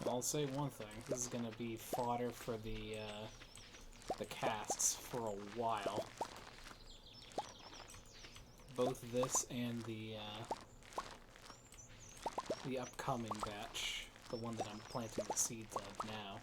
I'll say one thing. This is gonna be fodder for the casks for a while. Both this and the upcoming batch, the one that I'm planting the seeds of now.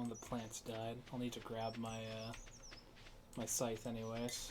when the plants died. I'll need to grab my my scythe anyways.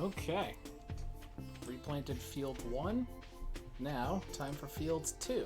Okay. Replanted field 1. Now, time for fields 2.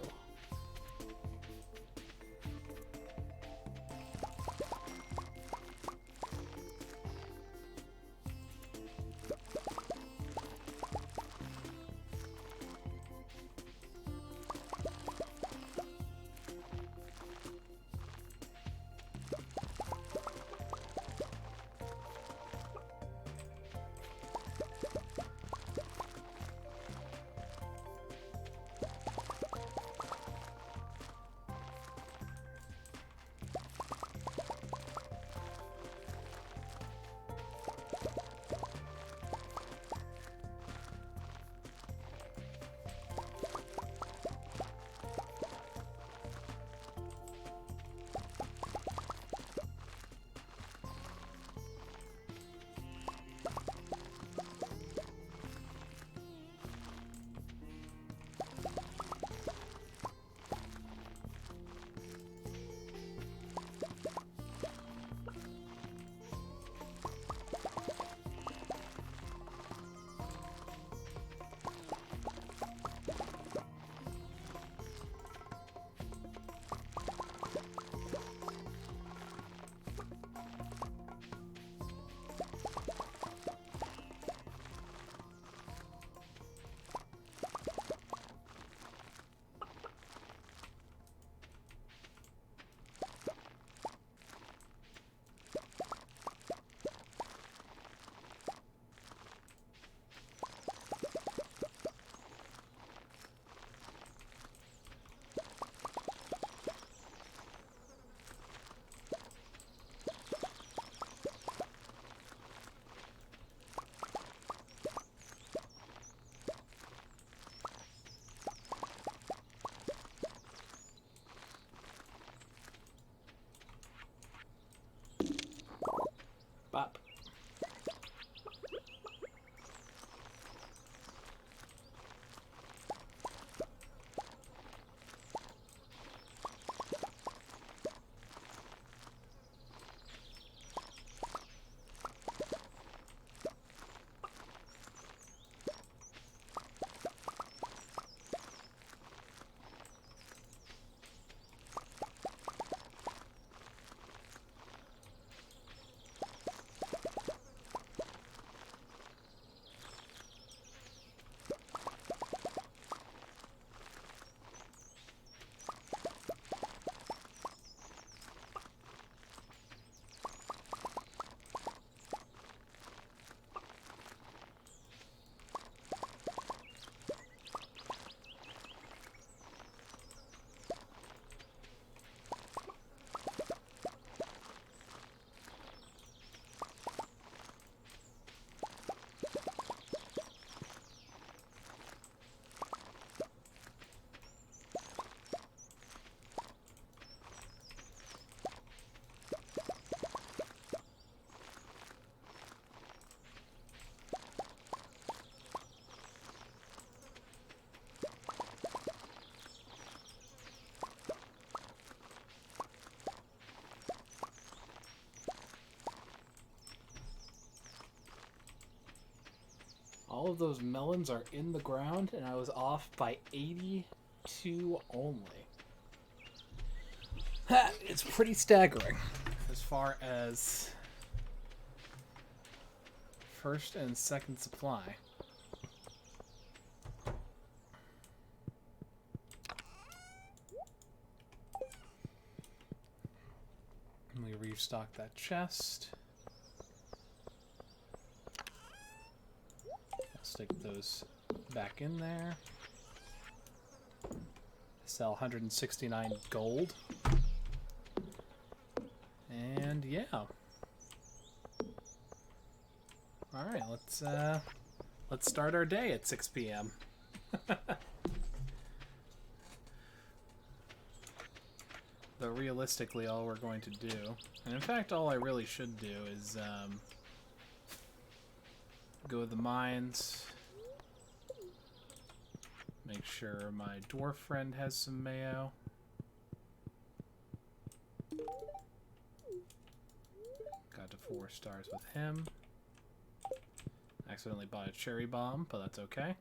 All of those melons are in the ground, and I was off by 82 only. It's pretty staggering as far as first and second supply. And we restock that chest. I'll stick those back in there. Sell 169 gold. And yeah. Alright, let's start our day at 6 p.m. Though realistically all we're going to do, and in fact all I really should do is go to the mines, make sure my dwarf friend has some mayo. Got to 4 stars with him. Accidentally bought a cherry bomb, but that's okay.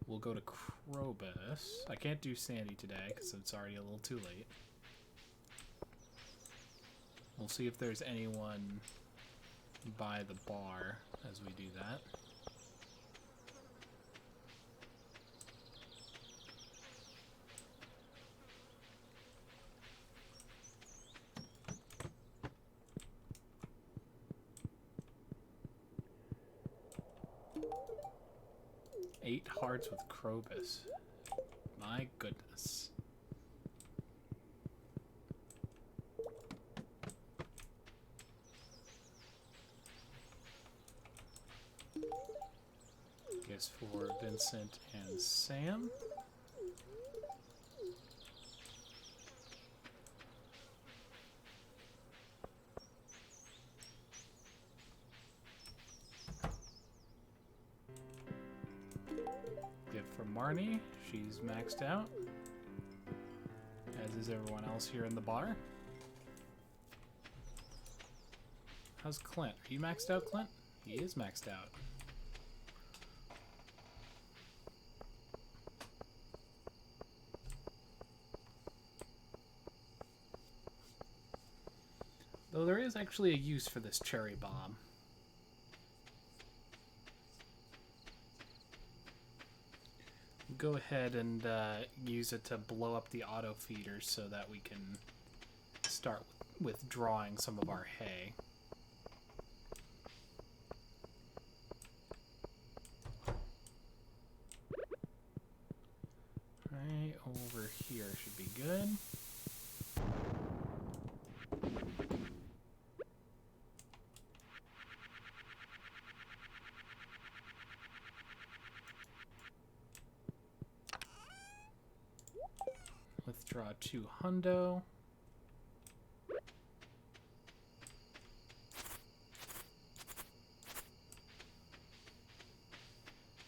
We'll go to Krobus. I can't do Sandy today because it's already a little too late. We'll see if there's anyone by the bar as we do that. Eight hearts with Krobus. My goodness. Guess for Vincent and Sam. For Marnie, she's maxed out, as is everyone else here in the bar. How's Clint? Are you maxed out, Clint? He is maxed out. Though there is actually a use for this cherry bomb. Go ahead and use it to blow up the auto feeders so that we can start withdrawing some of our hay. Right over here should be good. Withdraw 2 hundo.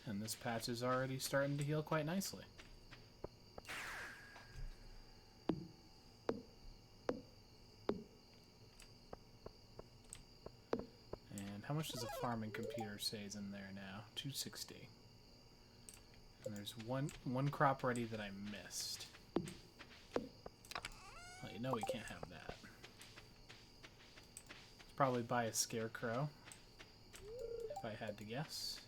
And this patch is already starting to heal quite nicely. And how much does a farming computer say is in there now? 260. And there's one crop ready that I missed. Well, you know we can't have that. Probably buy a scarecrow, if I had to guess.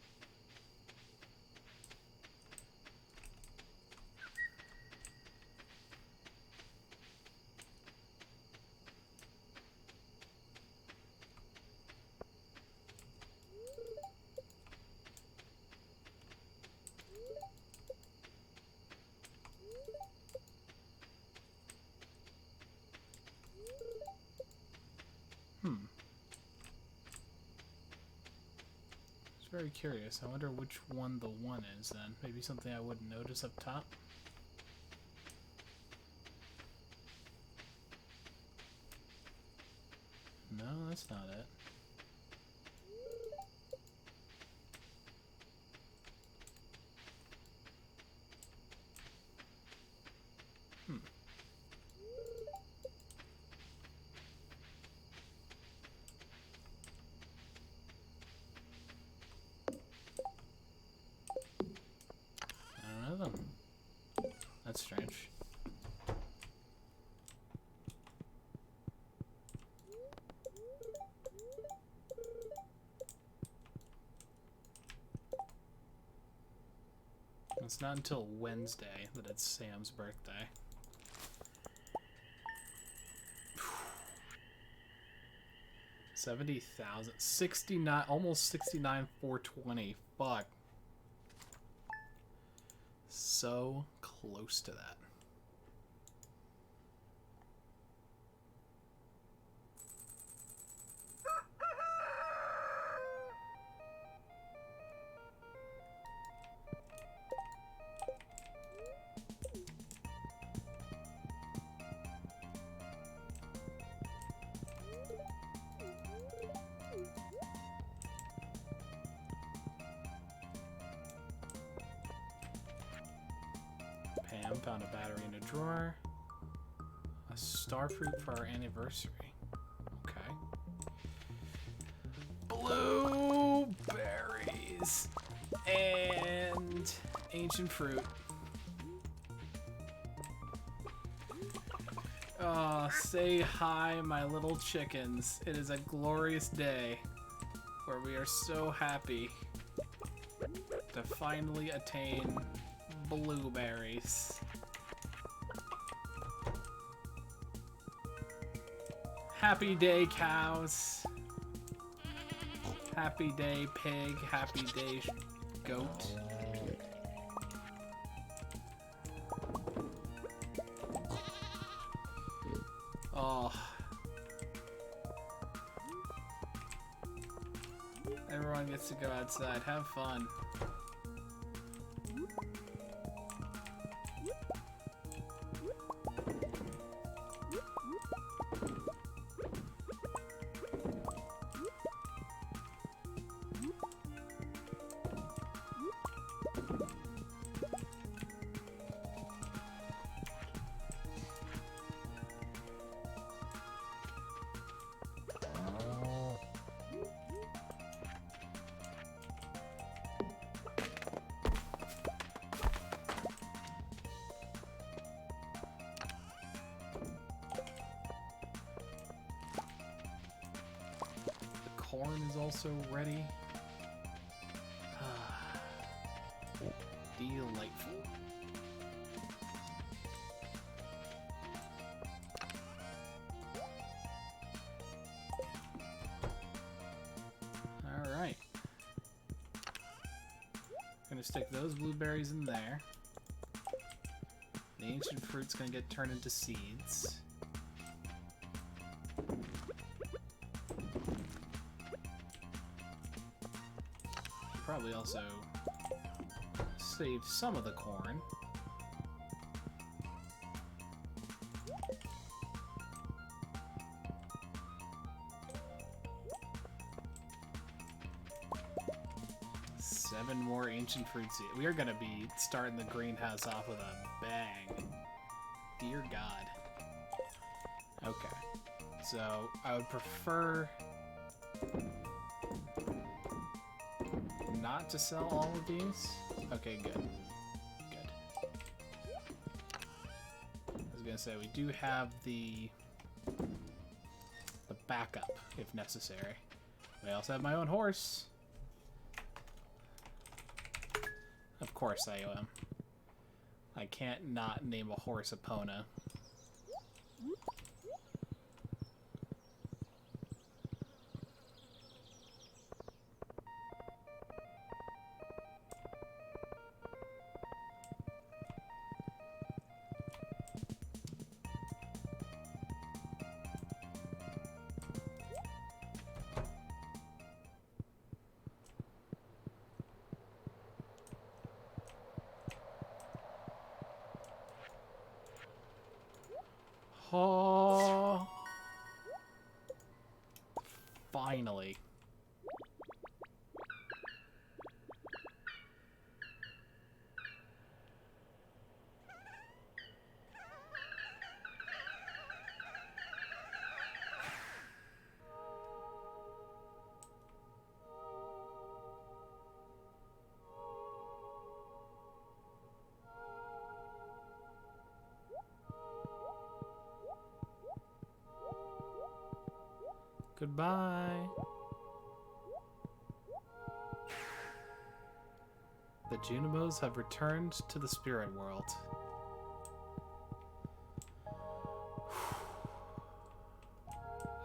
Very curious. I wonder which one the one is then. Maybe something I wouldn't notice up top. No, that's not it. That's strange. It's not until Wednesday that it's Sam's birthday. 70,000, 69, almost 69,420. Fuck. So close to that. Pam found a battery in a drawer. A star fruit for our anniversary. Okay. Blueberries and ancient fruit. Oh, say hi, my little chickens. It is a glorious day where we are so happy to finally attain blueberries. Happy day, cows. Happy day, pig. Happy day, goat. Oh. Everyone gets to go outside. Have fun. Corn is also ready. Delightful. Alright. Gonna stick those blueberries in there. The ancient fruit's gonna get turned into seeds. Probably also save some of the corn. Seven more ancient fruit seeds. We are gonna be starting the greenhouse off with a bang. Dear God. Okay. So I would prefer not to sell all of these. Okay, good. Good. I was gonna say we do have the backup if necessary. I also have my own horse. Of course I am. I can't not name a horse Epona. Oh, finally. Goodbye. The Junimos have returned to the spirit world.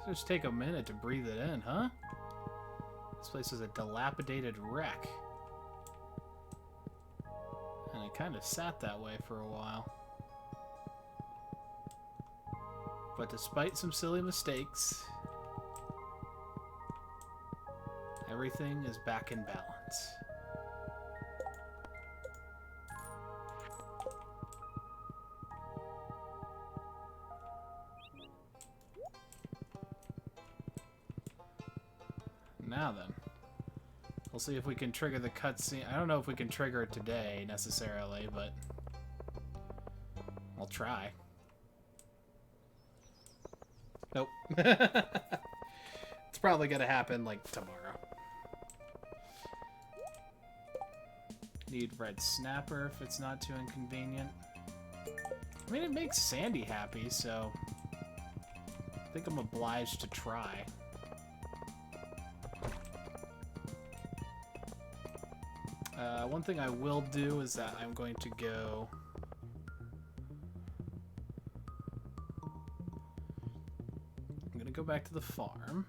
Just take a minute to breathe it in, huh? This place is a dilapidated wreck. And it kind of sat that way for a while. But despite some silly mistakes, everything is back in balance. Now then, we'll see if we can trigger the cutscene. I don't know if we can trigger it today necessarily, but I'll try. Nope. It's probably gonna happen like tomorrow. Need red snapper if it's not too inconvenient. I mean, it makes Sandy happy, so I think I'm obliged to try. One thing I will do is that I'm going to go... I'm going to go back to the farm.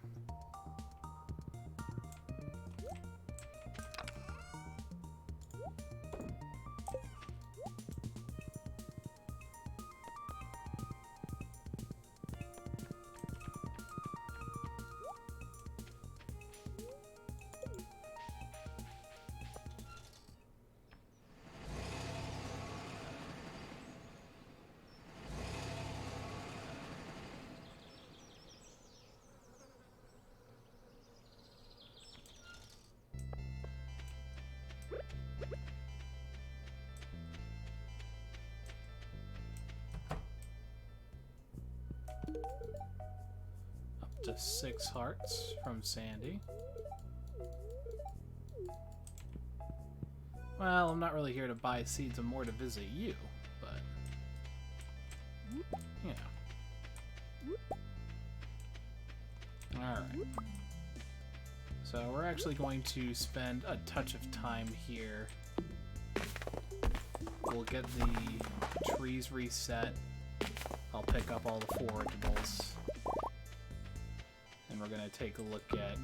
Up to 6 hearts from Sandy. Well, I'm not really here to buy seeds. I'm more to visit you, but you know. Alright. So we're actually going to spend a touch of time here. We'll get the trees reset. I'll pick up all the forageables. And we're going to take a look at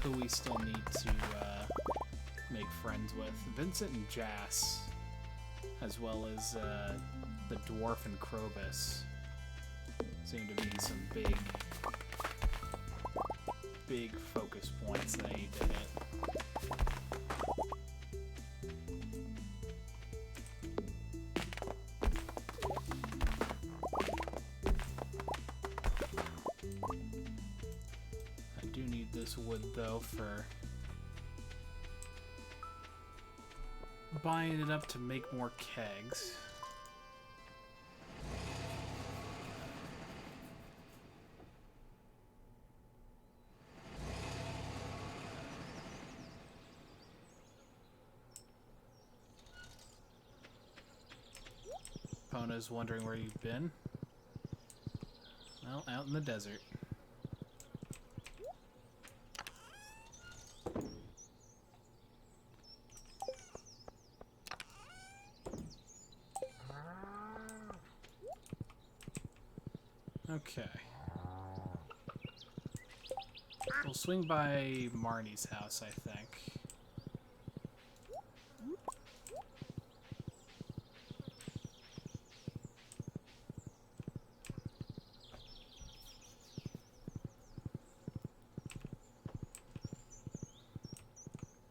who we still need to make friends with. Vincent and Jas, as well as the dwarf and Krobus, seem to be some big focus points that I need to hit. I do need this wood though for buying it up to make more kegs. Pona's wondering where you've been. Well, out in the desert. Okay. We'll swing by Marnie's house, I think.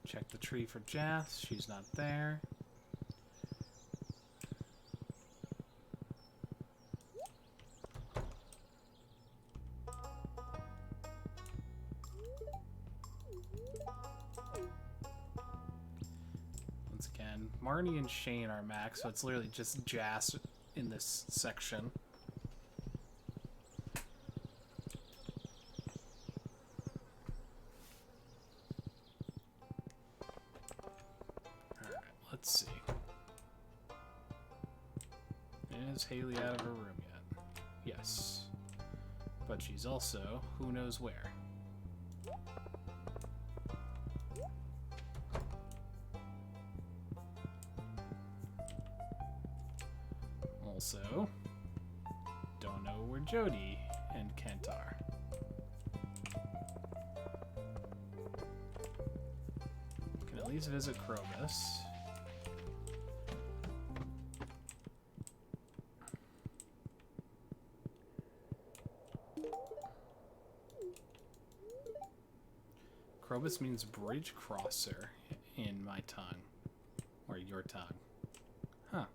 Check the tree for Jas. She's not there. Once again, Marnie and Shane are max, so it's literally just Jas in this section. Let's see. Is Haley out of her room yet? Yes. But she's also who knows where. Also, don't know where Jody and Kent are. Can at least visit Krobus. Krobus means bridge crosser in my tongue. Or your tongue. Huh.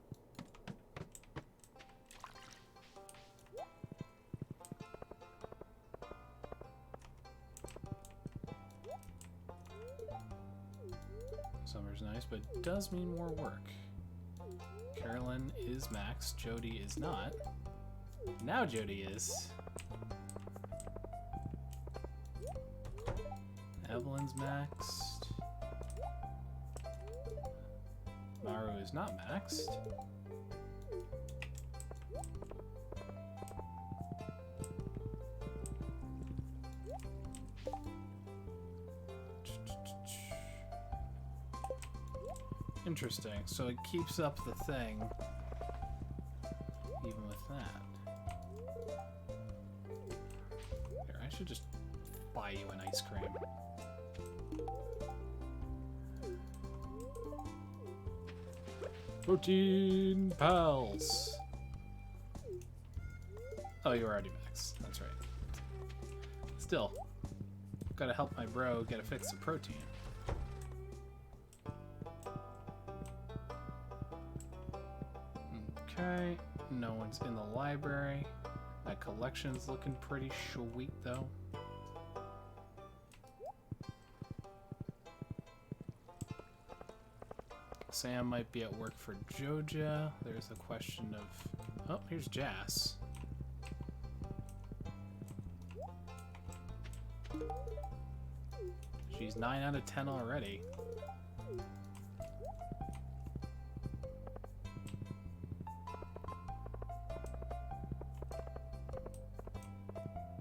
Summer's nice, but it does mean more work. Carolyn is maxed. Jody is not. Now Jody is. Evelyn's maxed. Maru is not maxed. Interesting. So it keeps up the thing even with that. Here, I should just buy you an ice cream. Protein pals. Oh, you were already maxed. That's right. Still, gotta help my bro get a fix of protein. Okay, no one's in the library. That collection's looking pretty sweet though. Sam might be at work for Joja. There's a question of... Oh, here's Jas. She's 9 out of 10 already.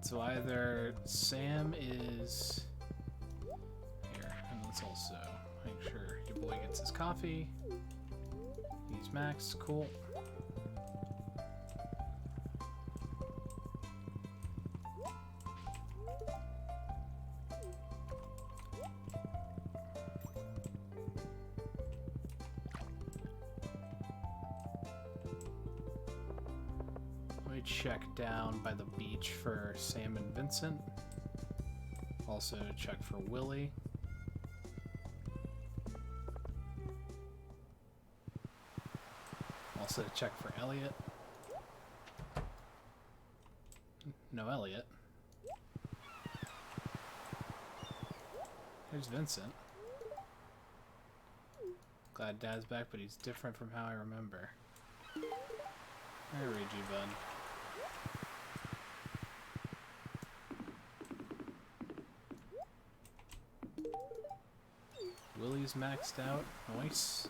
So either Sam is... Here, and let's also make sure your boy gets his coffee. He's maxed, cool. Let me check down by the beach for Sam and Vincent. Also check for Willie. Also check for Elliot. No Elliot. There's Vincent. Glad Dad's back, but he's different from how I remember. I read you, bud. Willie's maxed out. Nice.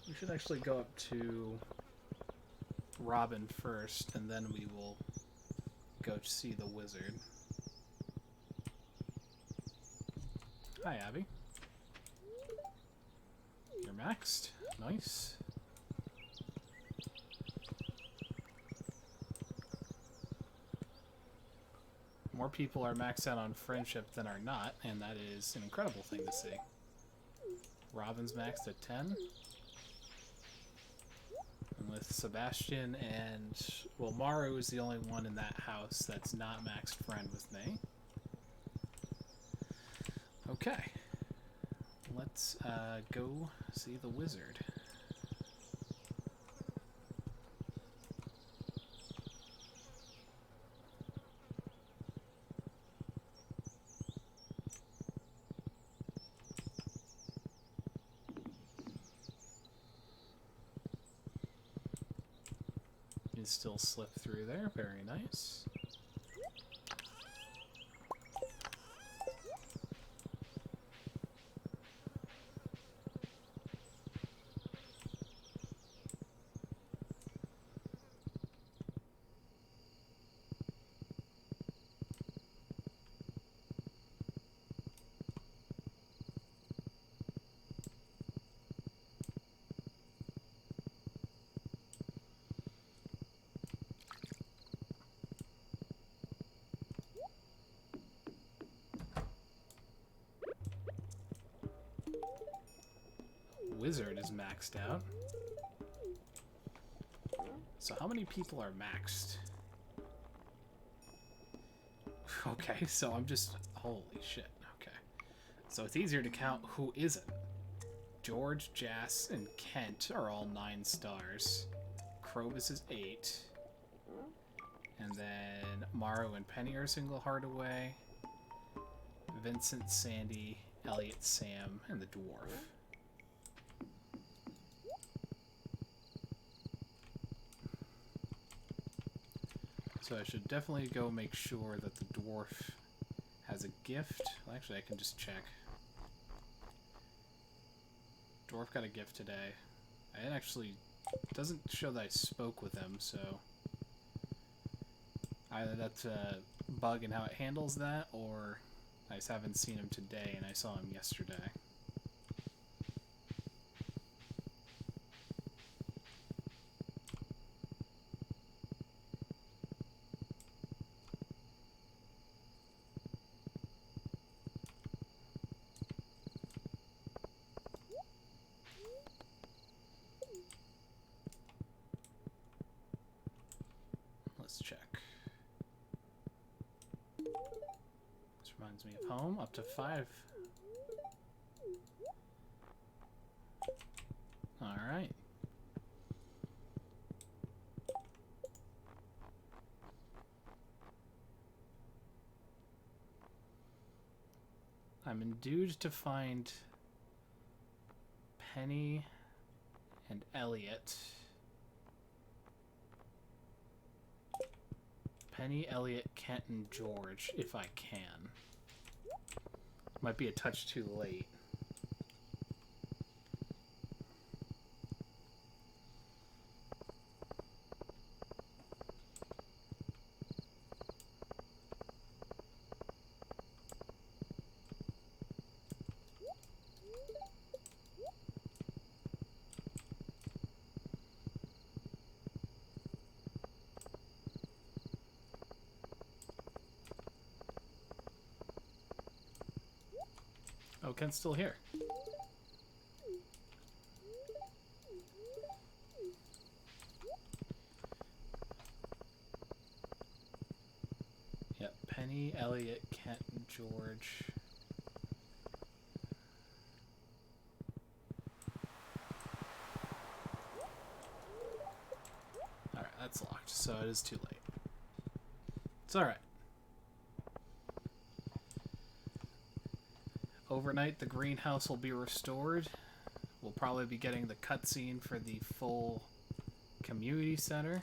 We should actually go up to Robin first, and then we will go see the wizard. Hi, Abby. You're maxed. Nice. More people are maxed out on friendship than are not, and that is an incredible thing to see. Robin's maxed at 10. And with Sebastian and... Well, Maru is the only one in that house that's not maxed friend with me. Okay. Let's go see the wizard. can still slip through there. Very nice. Wizard is maxed out. So how many people are maxed? Okay, so I'm just... Holy shit, okay. So it's easier to count who isn't. George, Jas, and Kent are all 9 stars. Krobus is 8. And then Maru and Penny are a single heart away. Vincent, Sandy, Elliot, Sam, and the dwarf. So I should definitely go make sure that the dwarf has a gift. Well, actually, I can just check. Dwarf got a gift today. I didn't actually... doesn't show that I spoke with him, so... either that's a bug in how it handles that, or I just haven't seen him today and I saw him yesterday. Let's check. This reminds me of home. Up to 5. Alright. I'm endued to find Penny and Elliot. Penny, Elliot, Kent, and George, if I can. Might be a touch too late. Oh, Kent's still here. Yep, Penny, Elliot, Kent, and George. Alright, that's locked, so it is too late. It's alright. Overnight, the greenhouse will be restored. We'll probably be getting the cutscene for the full community center.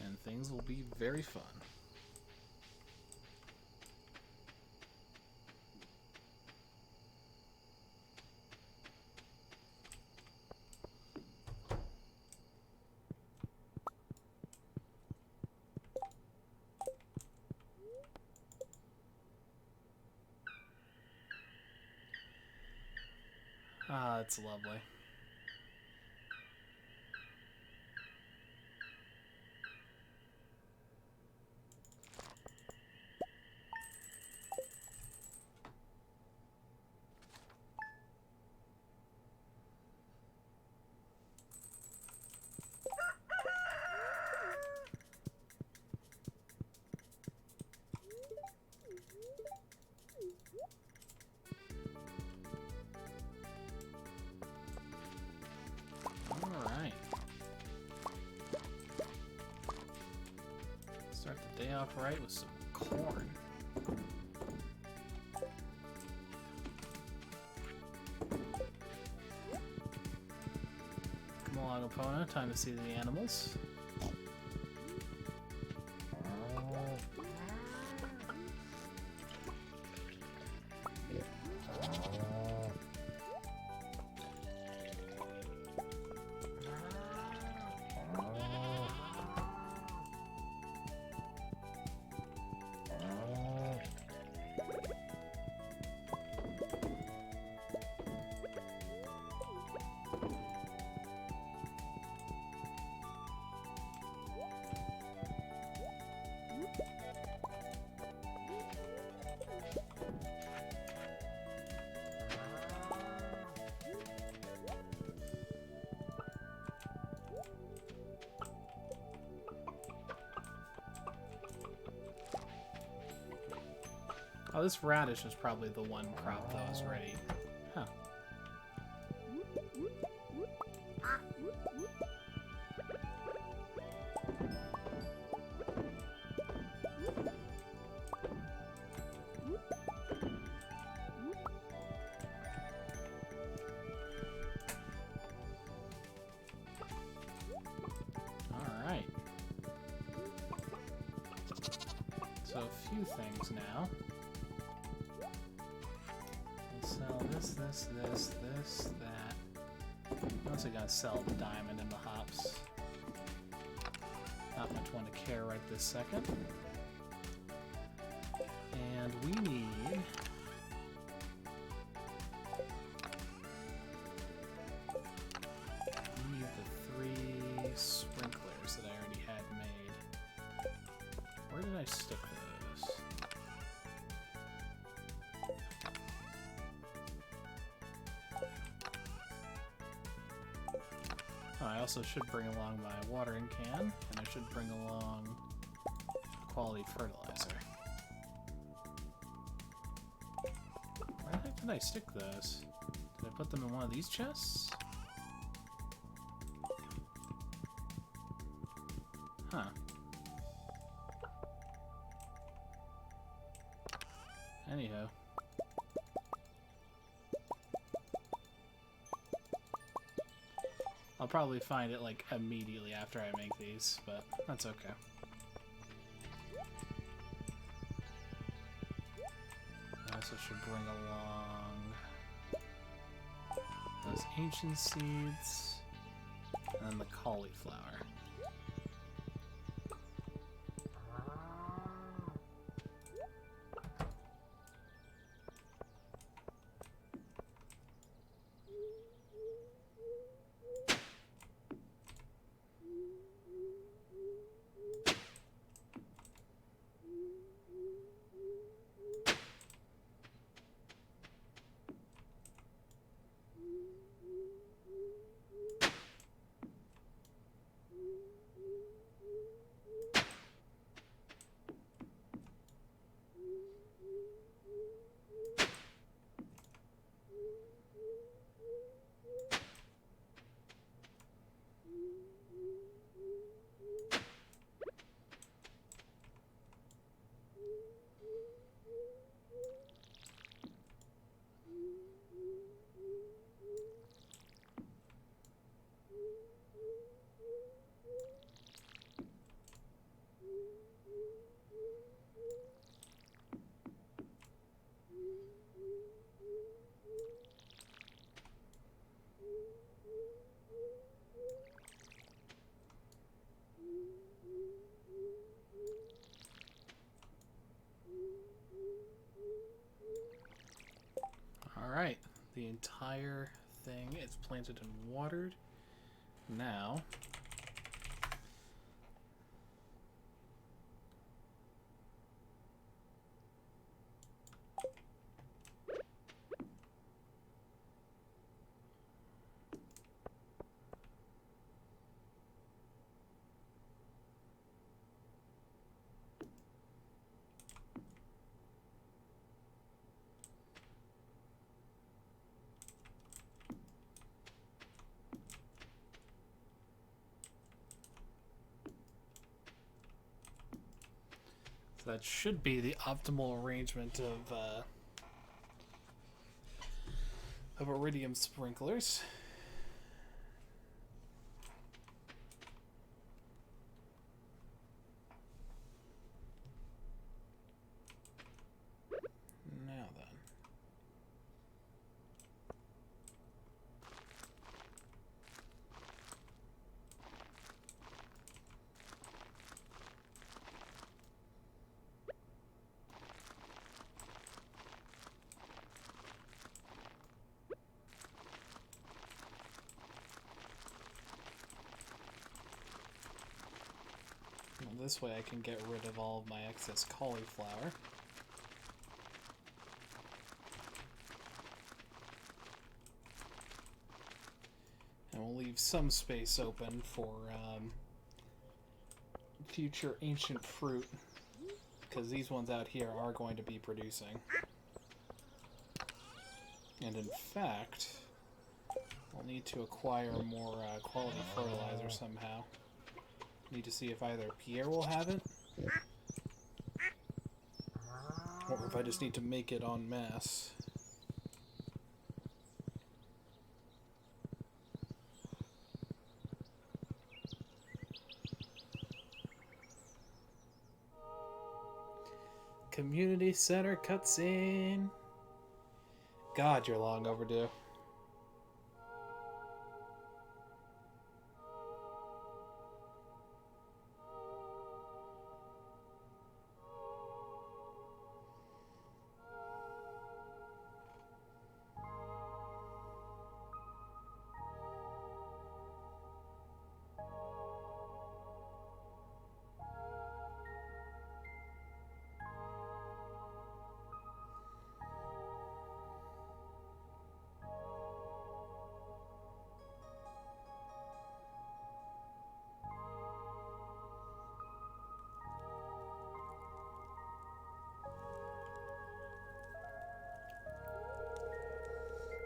And things will be very fun. Ah, that's lovely. Alright. Start the day off right with some corn. Come long, Epona. Time to see the animals. Oh, this radish is probably the one crop that was ready. Huh. Alright. So a few things now. Sell this, that. I also gotta sell the diamond and the hops. Not much one to care right this second. And we need... the 3 sprinklers that I already had made. Where did I stick those? I also should bring along my watering can, and I should bring along quality fertilizer. Where the heck did I stick those? Did I put them in one of these chests? Huh. Anyhow. I'll probably find it, like, immediately after I make these, but that's okay. I also should bring along those ancient seeds and the cauliflower. Alright, the entire thing is planted and watered. Now, that should be the optimal arrangement of iridium sprinklers. This way I can get rid of all of my excess cauliflower. And we'll leave some space open for future ancient fruit, because these ones out here are going to be producing. And in fact, I'll need to acquire more quality fertilizer somehow. Need to see if either Pierre will have it, or if I just need to make it en masse. Community center cutscene. God, you're long overdue.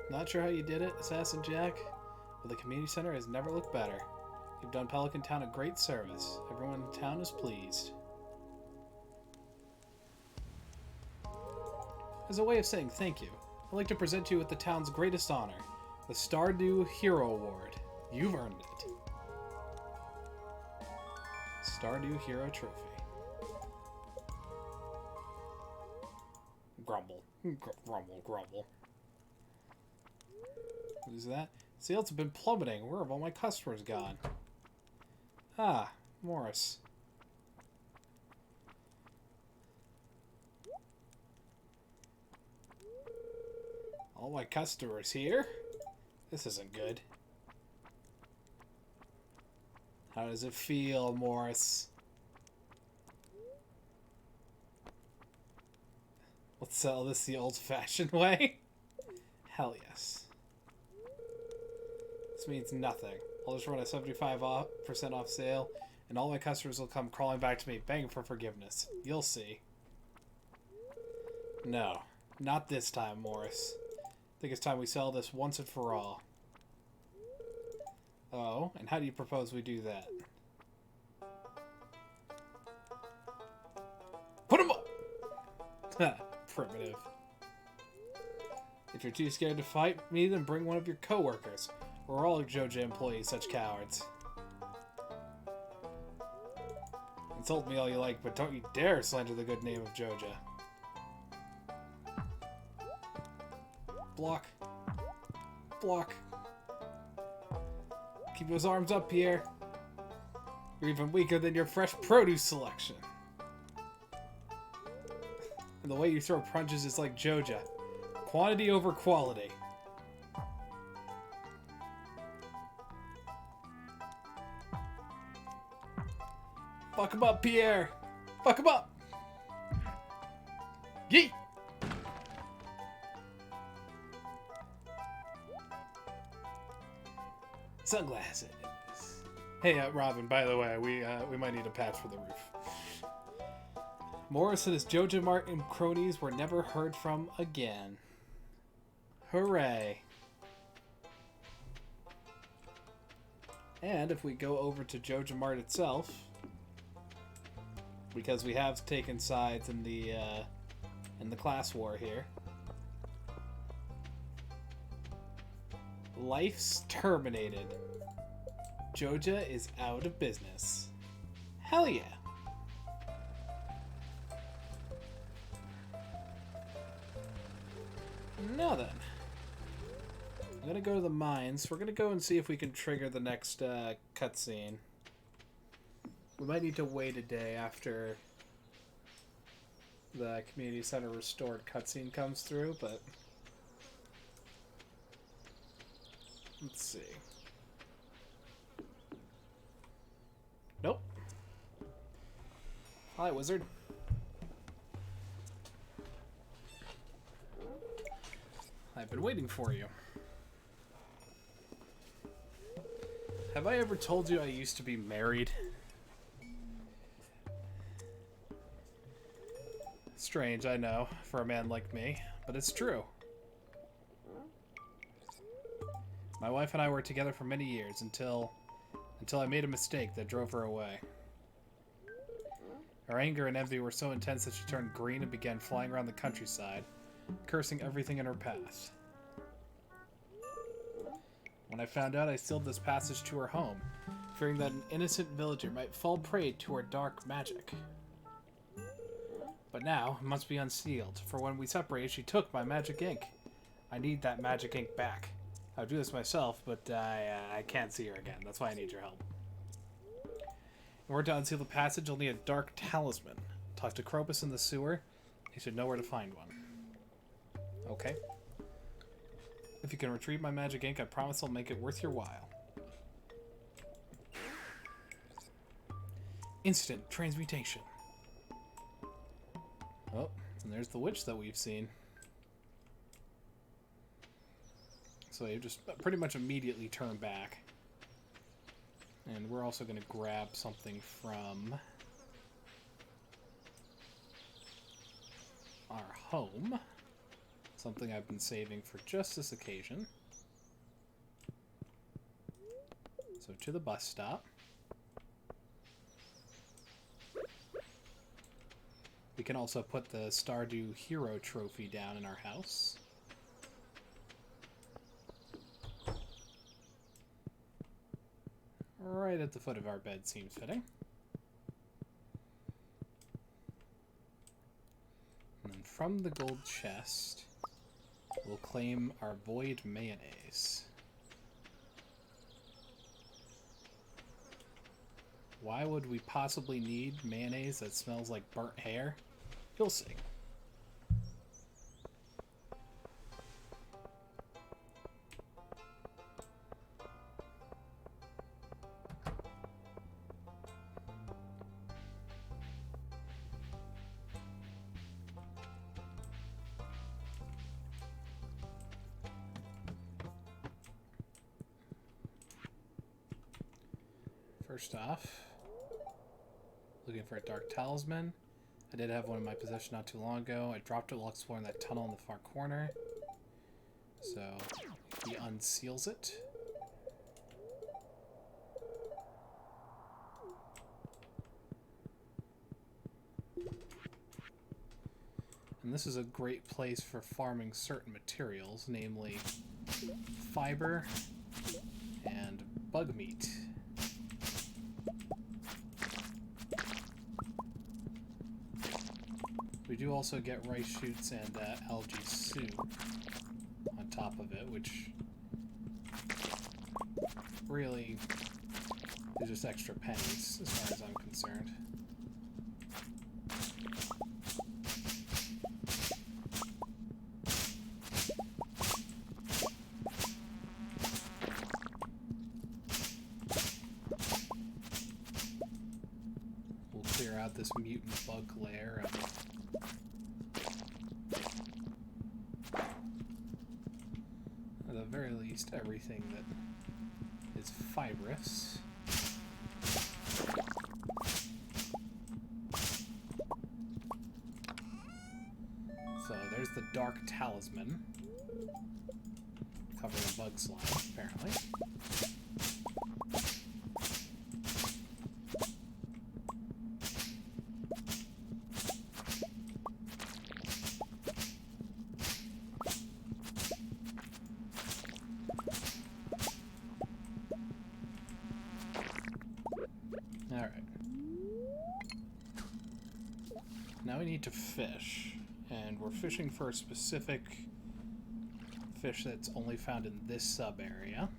Not sure how you did it, Assassin Jack, but the community center has never looked better. You've done Pelican Town a great service. Everyone in town is pleased. As a way of saying thank you, I'd like to present you with the town's greatest honor, the Stardew Hero Award. You've earned it. Stardew Hero Trophy. Grumble. Grumble, grumble. Who's that? Sales have been plummeting. Where have all my customers gone? Ah, Morris. All my customers here? This isn't good. How does it feel, Morris? Let's sell this the old-fashioned way. Hell yes. This means nothing. I'll just run a 75% off sale, and all my customers will come crawling back to me, begging for forgiveness. You'll see. No, not this time, Morris. I think it's time we sell this once and for all. Oh, and how do you propose we do that? Put 'em up! Primitive. If you're too scared to fight me, then bring one of your co-workers. We're all Joja employees such cowards. Insult me all you like, but don't you dare slander the good name of Joja. Block. Block. Keep those arms up, Pierre. You're even weaker than your fresh produce selection. And the way you throw punches is like Joja. Quantity over quality. Fuck him up, Pierre! Fuck him up! Yeet! Sunglasses. Hey, Robin, by the way, we might need a patch for the roof. Morris and his Joja Mart and cronies were never heard from again. Hooray. And if we go over to Joja Mart itself, because we have taken sides in the class war here. Life's terminated. Joja is out of business. Hell yeah. Now then. I'm gonna go to the mines. We're gonna go and see if we can trigger the next cutscene. We might need to wait a day after the community center restored cutscene comes through, but let's see. Nope. Hi, wizard. I've been waiting for you. Have I ever told you I used to be married? Strange, I know, for a man like me, but it's true. My wife and I were together for many years until I made a mistake that drove her away. Her anger and envy were so intense that she turned green and began flying around the countryside, cursing everything in her path. When I found out, I sealed this passage to her home, fearing that an innocent villager might fall prey to her dark magic. But now, it must be unsealed, for when we separated, she took my magic ink. I need that magic ink back. I would do this myself, but I can't see her again. That's why I need your help. In order to unseal the passage, you'll need a dark talisman. Talk to Krobus in the sewer. He should know where to find one. Okay. If you can retrieve my magic ink, I promise I'll make it worth your while. Instant transmutation. Oh, and there's the witch that we've seen. So you just pretty much immediately turn back. And we're also going to grab something from our home. Something I've been saving for just this occasion. So to the bus stop. We can also put the Stardew Hero Trophy down in our house. Right at the foot of our bed seems fitting. And then from the gold chest, we'll claim our void mayonnaise. Why would we possibly need mayonnaise that smells like burnt hair? You'll see. First off, looking for a dark talisman. I did have one in my possession not too long ago. I dropped it while exploring that tunnel in the far corner. So he unseals it. And this is a great place for farming certain materials, namely fiber and bug meat. We do also get rice shoots and algae soup on top of it, which really is just extra pennies as far as I'm concerned. We'll clear out this mutant bug lair and at the very least, everything that is fibrous. So there's the dark talisman. Covering a bug slime, apparently. Alright. Now we need to fish. And we're fishing for a specific fish that's only found in this sub-area.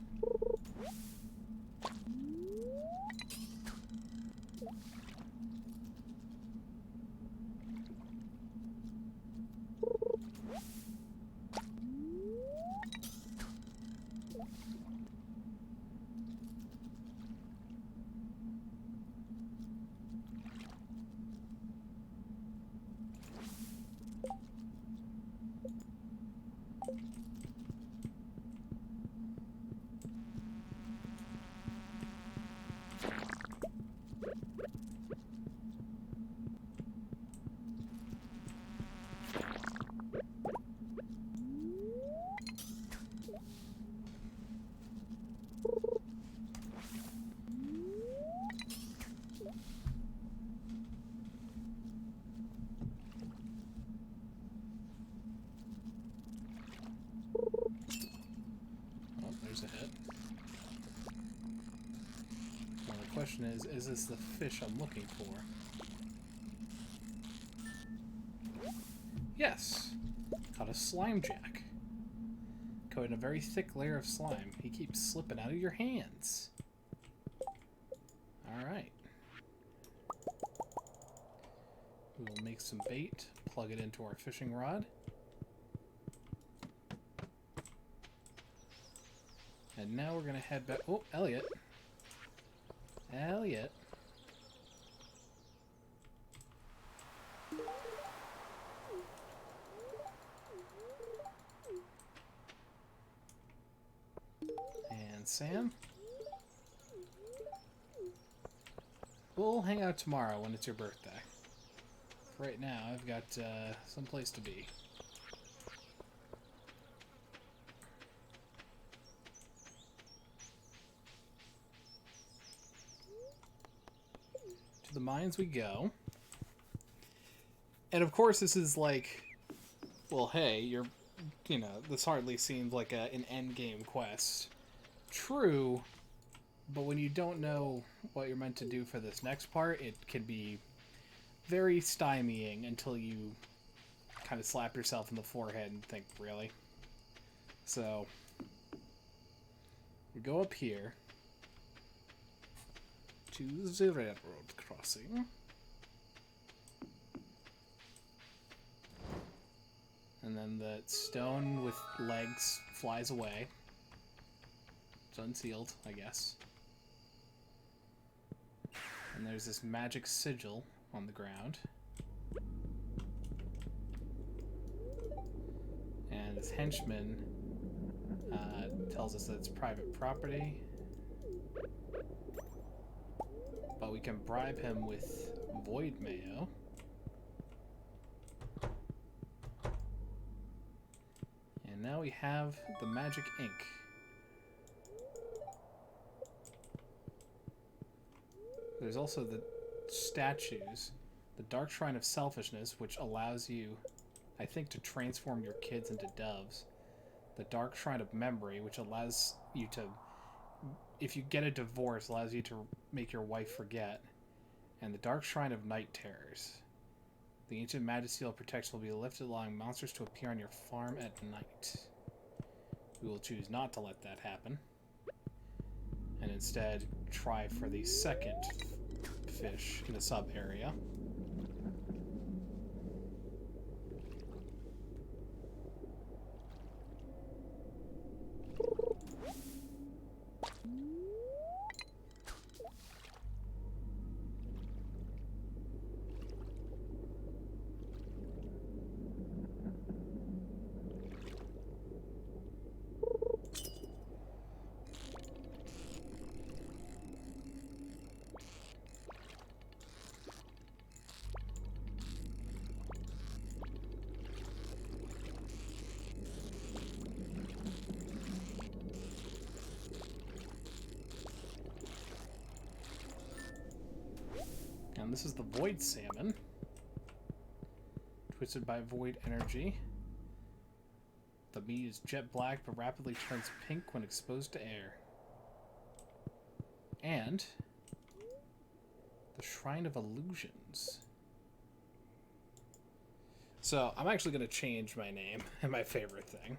$5 a hit. Now the question is this the fish I'm looking for? Yes! Caught a slime jack. Coated in a very thick layer of slime. He keeps slipping out of your hands. Alright. We will make some bait, plug it into our fishing rod. And now we're going to head back... Oh, Elliot. Elliot. And Sam. We'll hang out tomorrow when it's your birthday. For right now, I've got some place to be. To the mines we go. And of course, this is like, well, hey, this hardly seems like an end game quest. True, but when you don't know what you're meant to do for this next part, it can be very stymieing until you kind of slap yourself in the forehead and think, really? So, we go up here to the railroad crossing. And then the stone with legs flies away. It's unsealed, I guess. And there's this magic sigil on the ground. And this henchman tells us that it's private property. But we can bribe him with void mayo. And now we have the magic ink. There's also the statues. The Dark Shrine of Selfishness, which allows you, I think, to transform your kids into doves. The Dark Shrine of Memory, which allows you to, if you get a divorce, allows you to make your wife forget. And the Dark Shrine of Night Terrors. The ancient majesty of protection will be lifted, allowing monsters to appear on your farm at night. We will choose not to let that happen. And instead try for the second fish in the sub area. And this is the Void Salmon. Twisted by void energy. The meat is jet black but rapidly turns pink when exposed to air. And the Shrine of Illusions. So, I'm actually going to change my name and my favorite thing.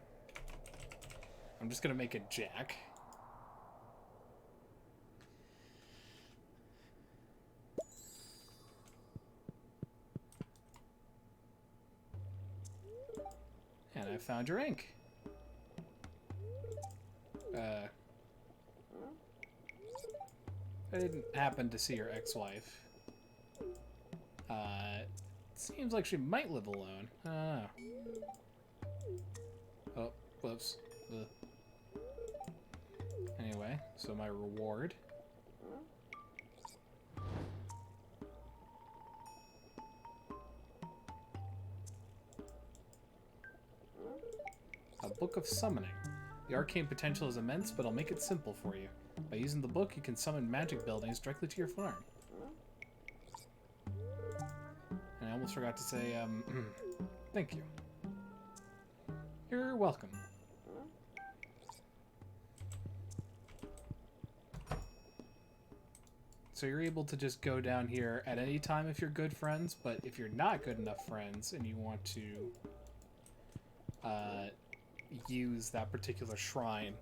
I'm just going to make it Jack. And I found your ink. I didn't happen to see your ex-wife. Seems like she might live alone. I don't know. Oh, whoops. Anyway, so my reward. A Book of Summoning. The arcane potential is immense, but I'll make it simple for you. By using the book, you can summon magic buildings directly to your farm. And I almost forgot to say, thank you. You're welcome. So you're able to just go down here at any time if you're good friends, but if you're not good enough friends and you want to use that particular shrine,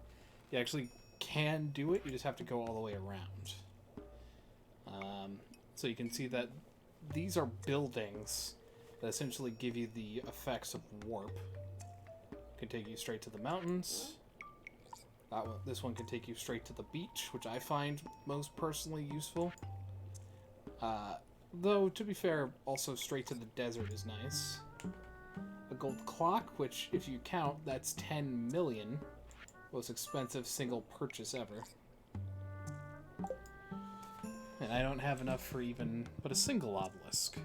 you actually can do it. You just have to go all the way around. So you can see that these are buildings that essentially give you the effects of warp. Can take you straight to the mountains. This one can take you straight to the beach, which I find most personally useful. Though, to be fair, also straight to the desert is nice. A gold clock, which, if you count, that's 10 million. Most expensive single purchase ever. And I don't have enough for even but a single obelisk.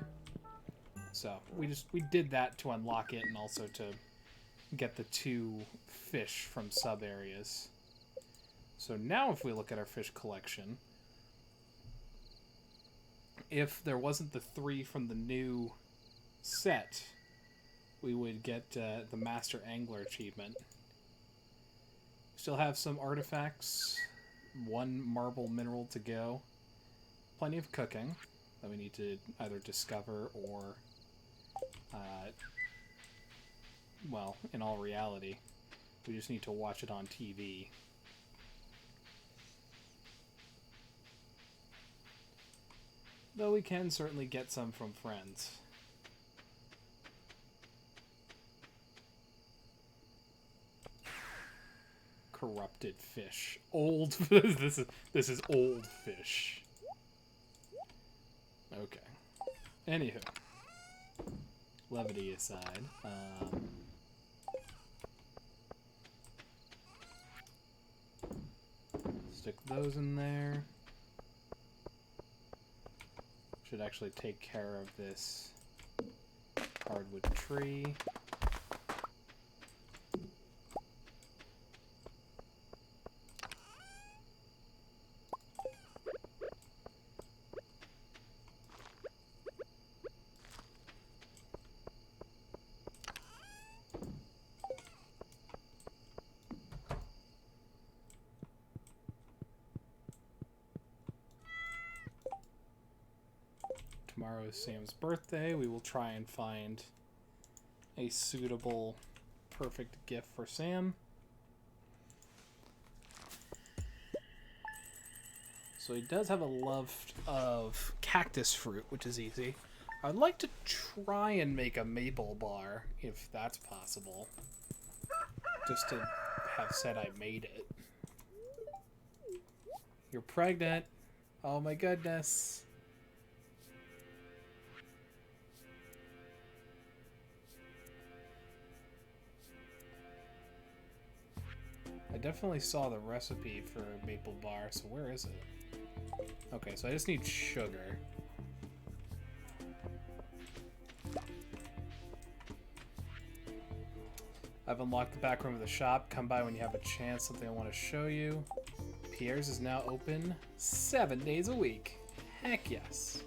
So, we did that to unlock it and also to get the 2 fish from sub-areas. So now if we look at our fish collection, if there wasn't the 3 from the new set, we would get the Master Angler achievement. Still have some artifacts, 1 marble mineral to go, plenty of cooking that we need to either discover or, well, in all reality, we just need to watch it on TV. Though we can certainly get some from friends. Corrupted fish. Old. This is old fish. Okay. Anywho. Levity aside. Stick those in there. Should actually take care of this hardwood tree. Tomorrow is Sam's birthday. We will try and find a suitable, perfect gift for Sam. So he does have a love of cactus fruit, which is easy. I'd like to try and make a maple bar, if that's possible. Just to have said I made it. You're pregnant. Oh my goodness. I definitely saw the recipe for maple bar, so where is it? Okay, so I just need sugar. I've unlocked the back room of the shop. Come by when you have a chance. Something I want to show you. Pierre's is now open 7 days a week. Heck yes.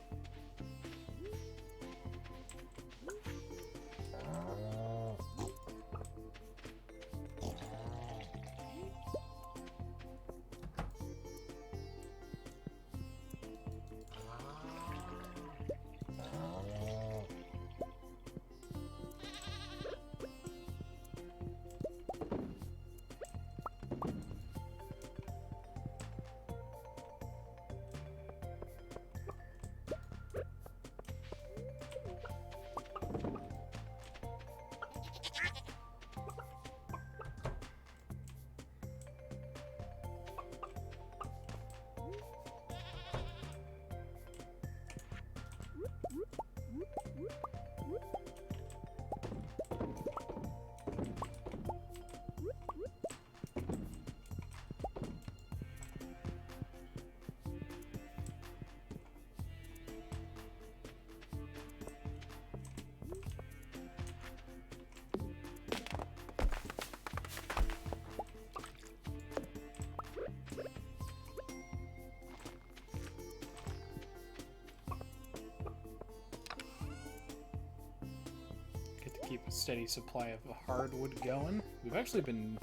Keep a steady supply of hardwood going. We've actually been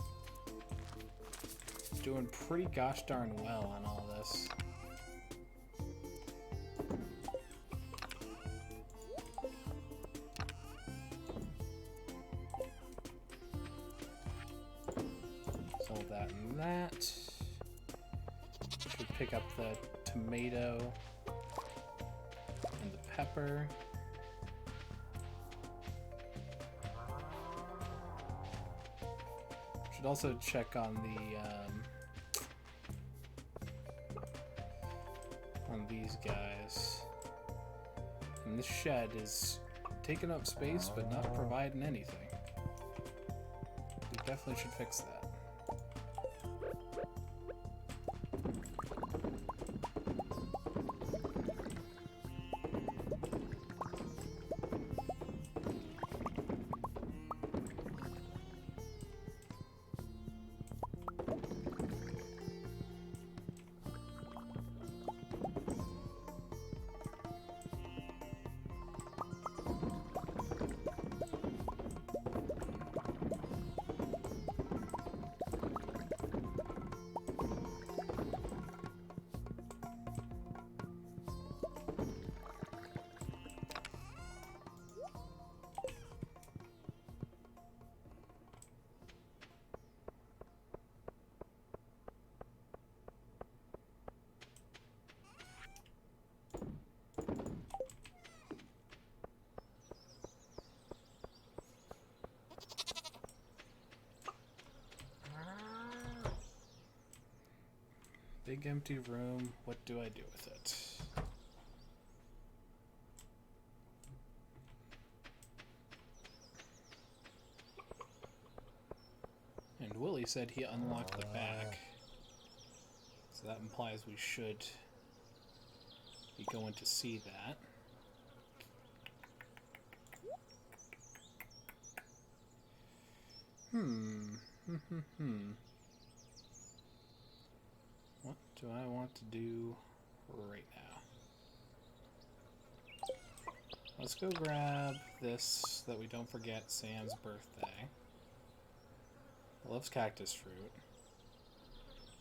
doing pretty gosh darn well on all this. that. Should pick up the tomato and the pepper. Should also check on these guys. And this shed is taking up space but not providing anything. We definitely should fix that. Big empty room. What do I do with it? And Willie said he unlocked the back. So that implies we should be going to see that. What do I want to do right now? Let's go grab this, so that we don't forget Sam's birthday. He loves cactus fruit.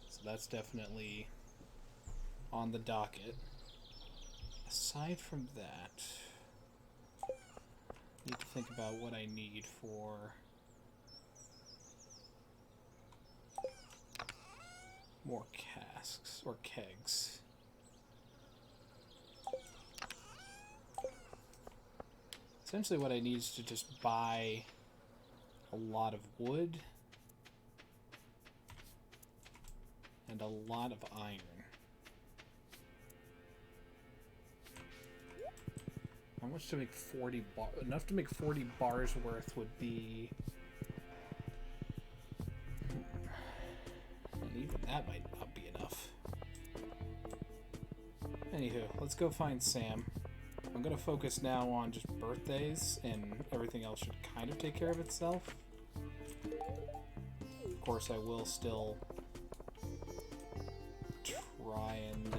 So that's definitely on the docket. Aside from that, I need to think about what I need for more casks or kegs. Essentially what I need is to just buy a lot of wood and a lot of iron. How much to make 40 bars? Enough to make 40 bars worth would be... And even that might not be enough. Anywho, let's go find Sam. I'm going to focus now on just birthdays, and everything else should kind of take care of itself. Of course, I will still try and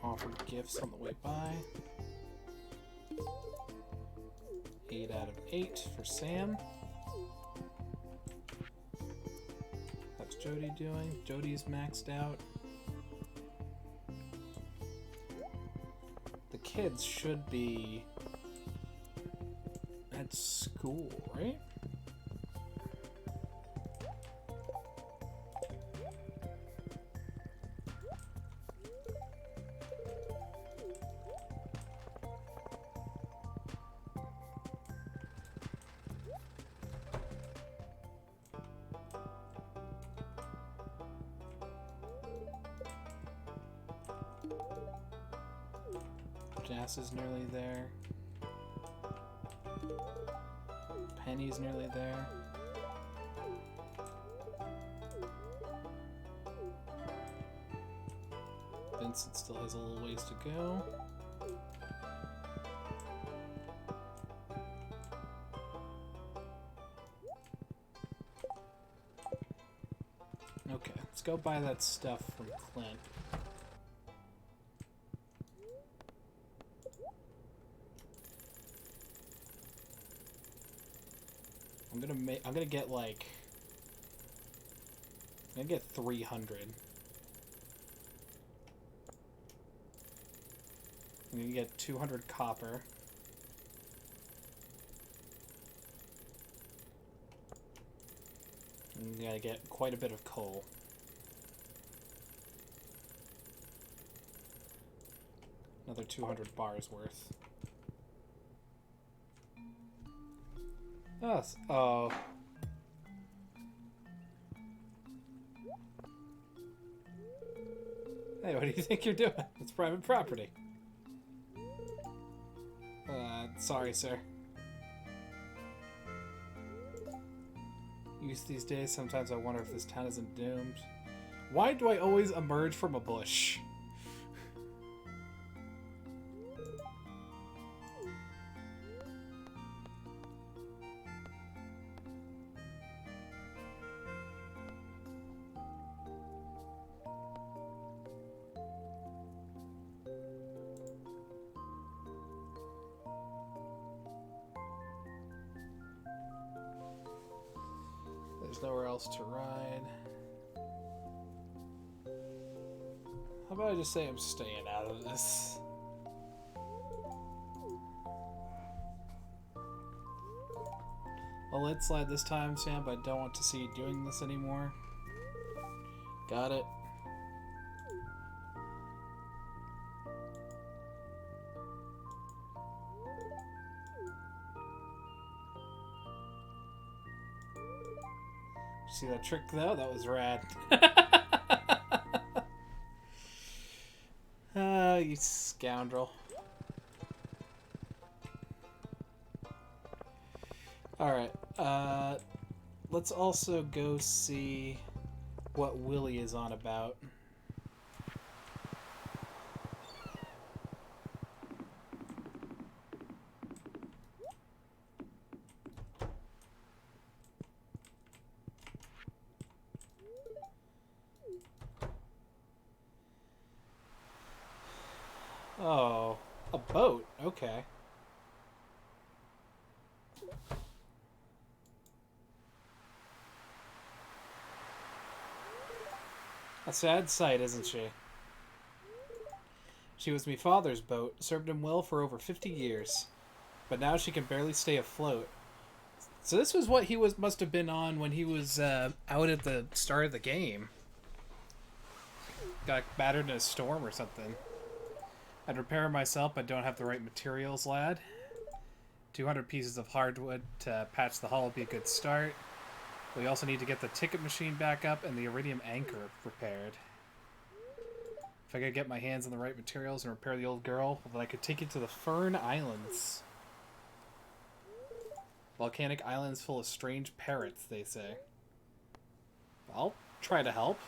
offer gifts on the way by. 8 out of 8 for Sam. How's Jody doing? Jody's maxed out. The kids should be at school, right? Jazz is nearly there. Penny's nearly there. Vincent still has a little ways to go. Okay, let's go buy that stuff from Clint. I'm gonna get like... I'm gonna get 300. I'm gonna get 200 copper. I'm gonna get quite a bit of coal. Another 200 bars worth. Oh. Hey, what do you think you're doing? It's private property. Sorry, sir. Use these days, sometimes I wonder if this town isn't doomed. Why do I always emerge from a bush? There's nowhere else to ride. How about I just say I'm staying out of this? I'll let slide this time, Sam, but I don't want to see you doing this anymore. Got it. See that trick though? That was rad. You scoundrel. Alright, let's also go see what Willie is on about. Oh, a boat. Okay. A sad sight, isn't she? She was me father's boat, served him well for over 50 years. But now she can barely stay afloat. So this was what he must have been on when he was out at the start of the game. Got battered in a storm or something. I'd repair myself, but don't have the right materials, lad. 200 pieces of hardwood to patch the hull would be a good start. We also need to get the ticket machine back up and the iridium anchor repaired. If I could get my hands on the right materials and repair the old girl, then I could take you to the Fern Islands. Volcanic islands full of strange parrots, they say. I'll try to help.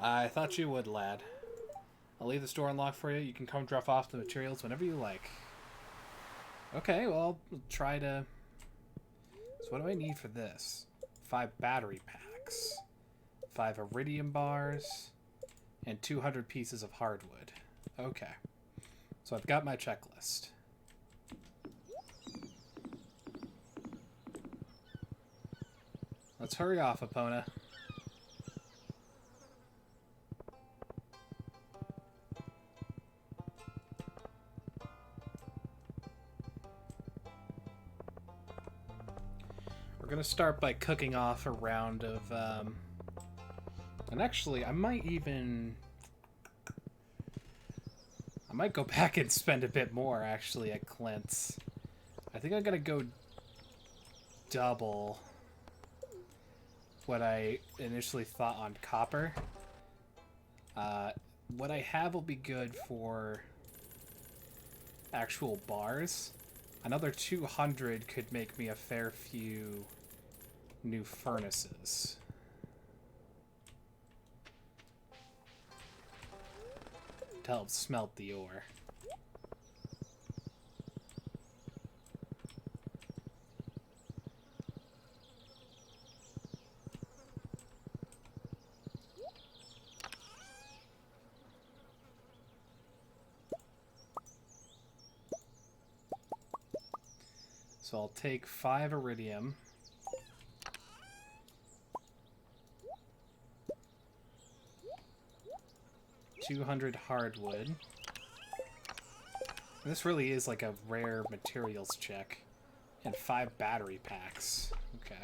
I thought you would, lad. I'll leave the store unlocked for you. You can come drop off the materials whenever you like. Okay, well, I'll try to... So what do I need for this? 5 battery packs. 5 iridium bars. And 200 pieces of hardwood. Okay. So I've got my checklist. Let's hurry off, Epona. We're gonna start by cooking off a round of, and actually, I might go back and spend a bit more, actually, at Clint's. I think I'm gonna go double what I initially thought on copper. What I have will be good for actual bars. Another 200 could make me a fair few new furnaces. To help smelt the ore. So I'll take 5 iridium. $200 hardwood. And this really is like a rare materials check. And 5 battery packs. Okay.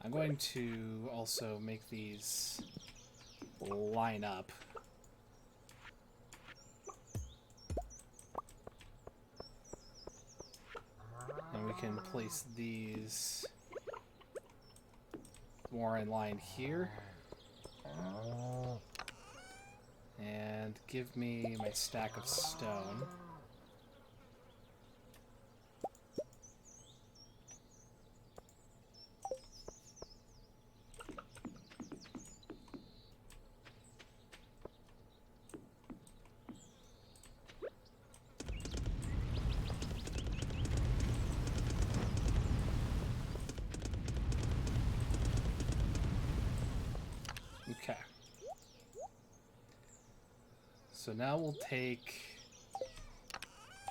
I'm going to also make these line up. And we can place these more in line here. And give me my stack of stone. Okay. So now we'll take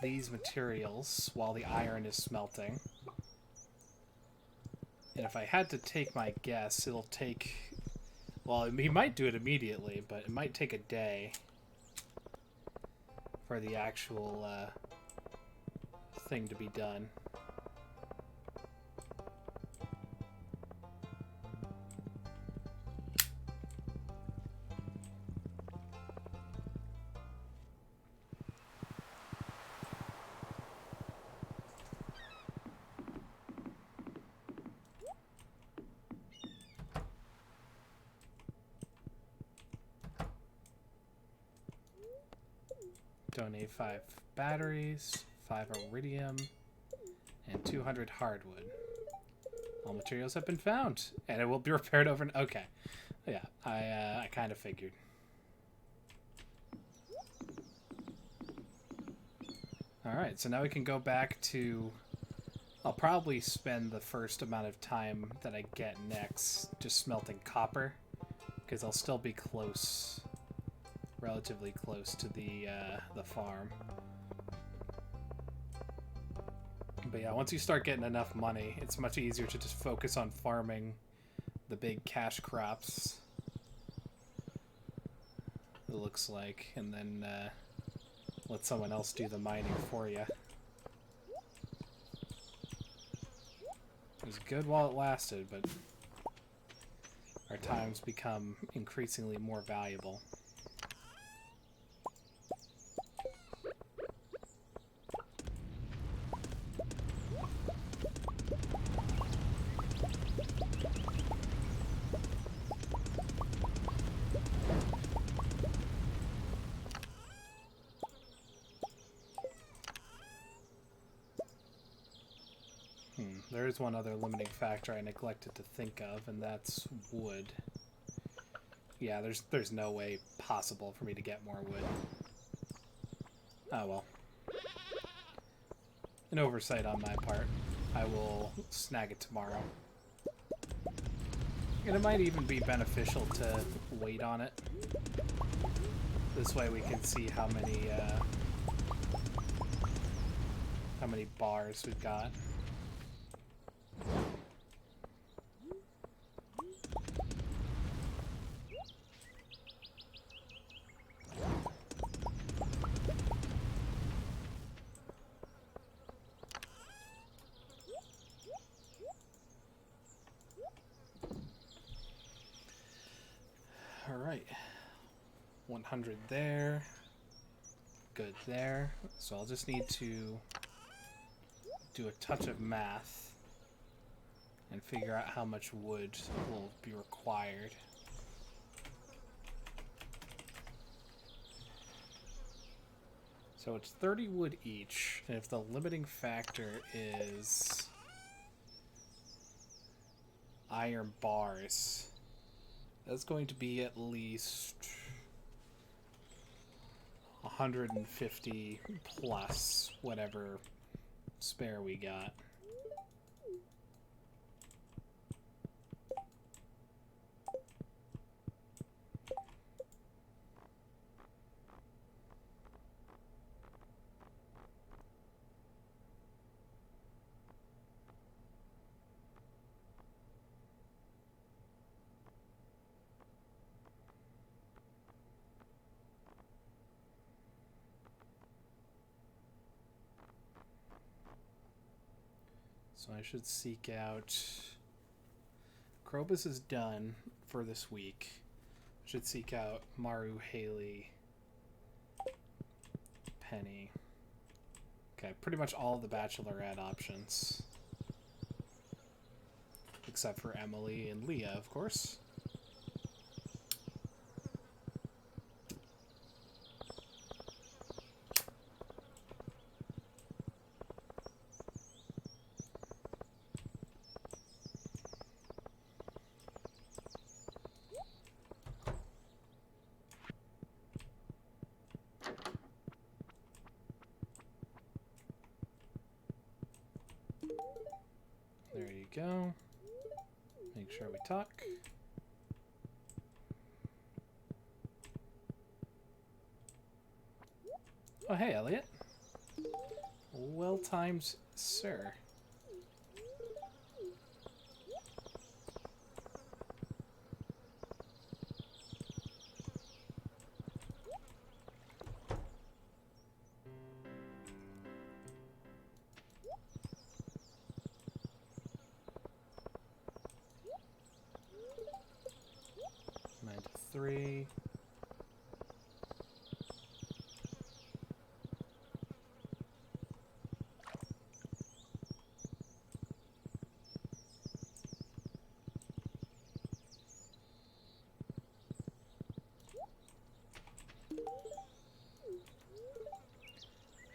these materials while the iron is smelting. And if I had to take my guess, it'll take... Well, he might do it immediately, but it might take a day for the actual thing to be done. Donate 5 batteries, 5 iridium, and 200 hardwood. All materials have been found, and it will be repaired over... Okay. Yeah, I kind of figured. Alright, so now we can go back to... I'll probably spend the first amount of time that I get next just smelting copper, because I'll still be close... relatively close to the farm. But yeah, once you start getting enough money, it's much easier to just focus on farming the big cash crops, it looks like, and then let someone else do the mining for you. It was good while it lasted, but our times become increasingly more valuable. There is one other limiting factor I neglected to think of, and that's wood. Yeah, there's no way possible for me to get more wood. Oh well. An oversight on my part. I will snag it tomorrow. And it might even be beneficial to wait on it. This way we can see how many bars we've got. Alright, 100 there, good there, so I'll just need to do a touch of math and figure out how much wood will be required. So it's 30 wood each, and if the limiting factor is iron bars, that's going to be at least 150 plus whatever spare we got. So I should seek out... Krobus is done for this week. I should seek out Maru, Haley, Penny. Okay, pretty much all of the Bachelorette options. Except for Emily and Leah, of course. There you go. Make sure we talk. Oh, hey, Elliot. Well timed, sir. Three.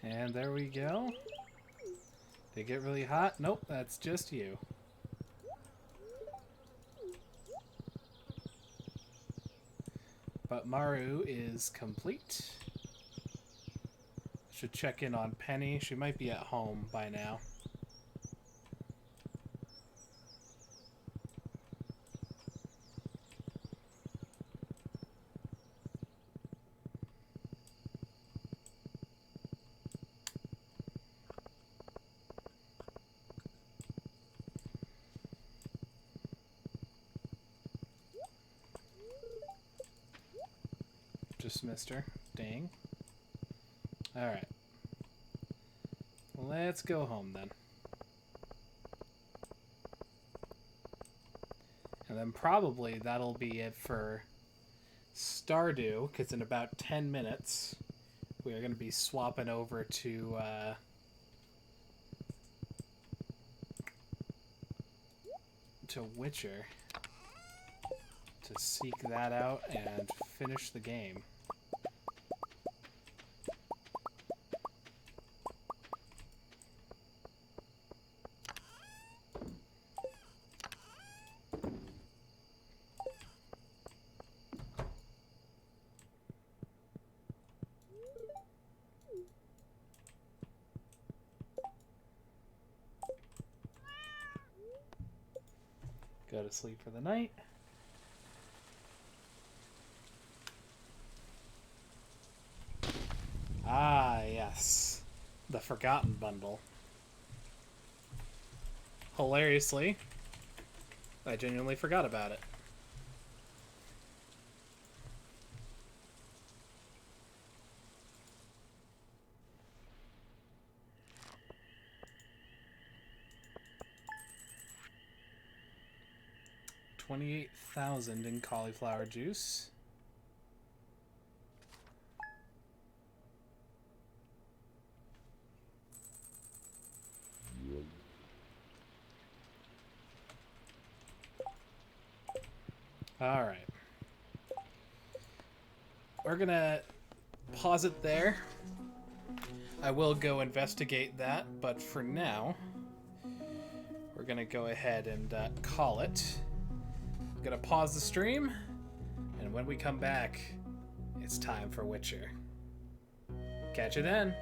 And there we go. They get really hot? Nope, that's just you. But Maru is complete. Should check in on Penny. She might be at home by now. Dismissed her. Dang. Alright. Let's go home then. And then probably that'll be it for Stardew, because in about 10 minutes we are going to be swapping over to Witcher to seek that out and finish the game. Go to sleep for the night. Ah, yes. The Forgotten Bundle. Hilariously, I genuinely forgot about it. $28,000 in cauliflower juice. Alright. We're gonna pause it there. I will go investigate that, but for now, we're gonna go ahead and call it. I'm gonna pause the stream, and when we come back, it's time for Witcher. Catch you then!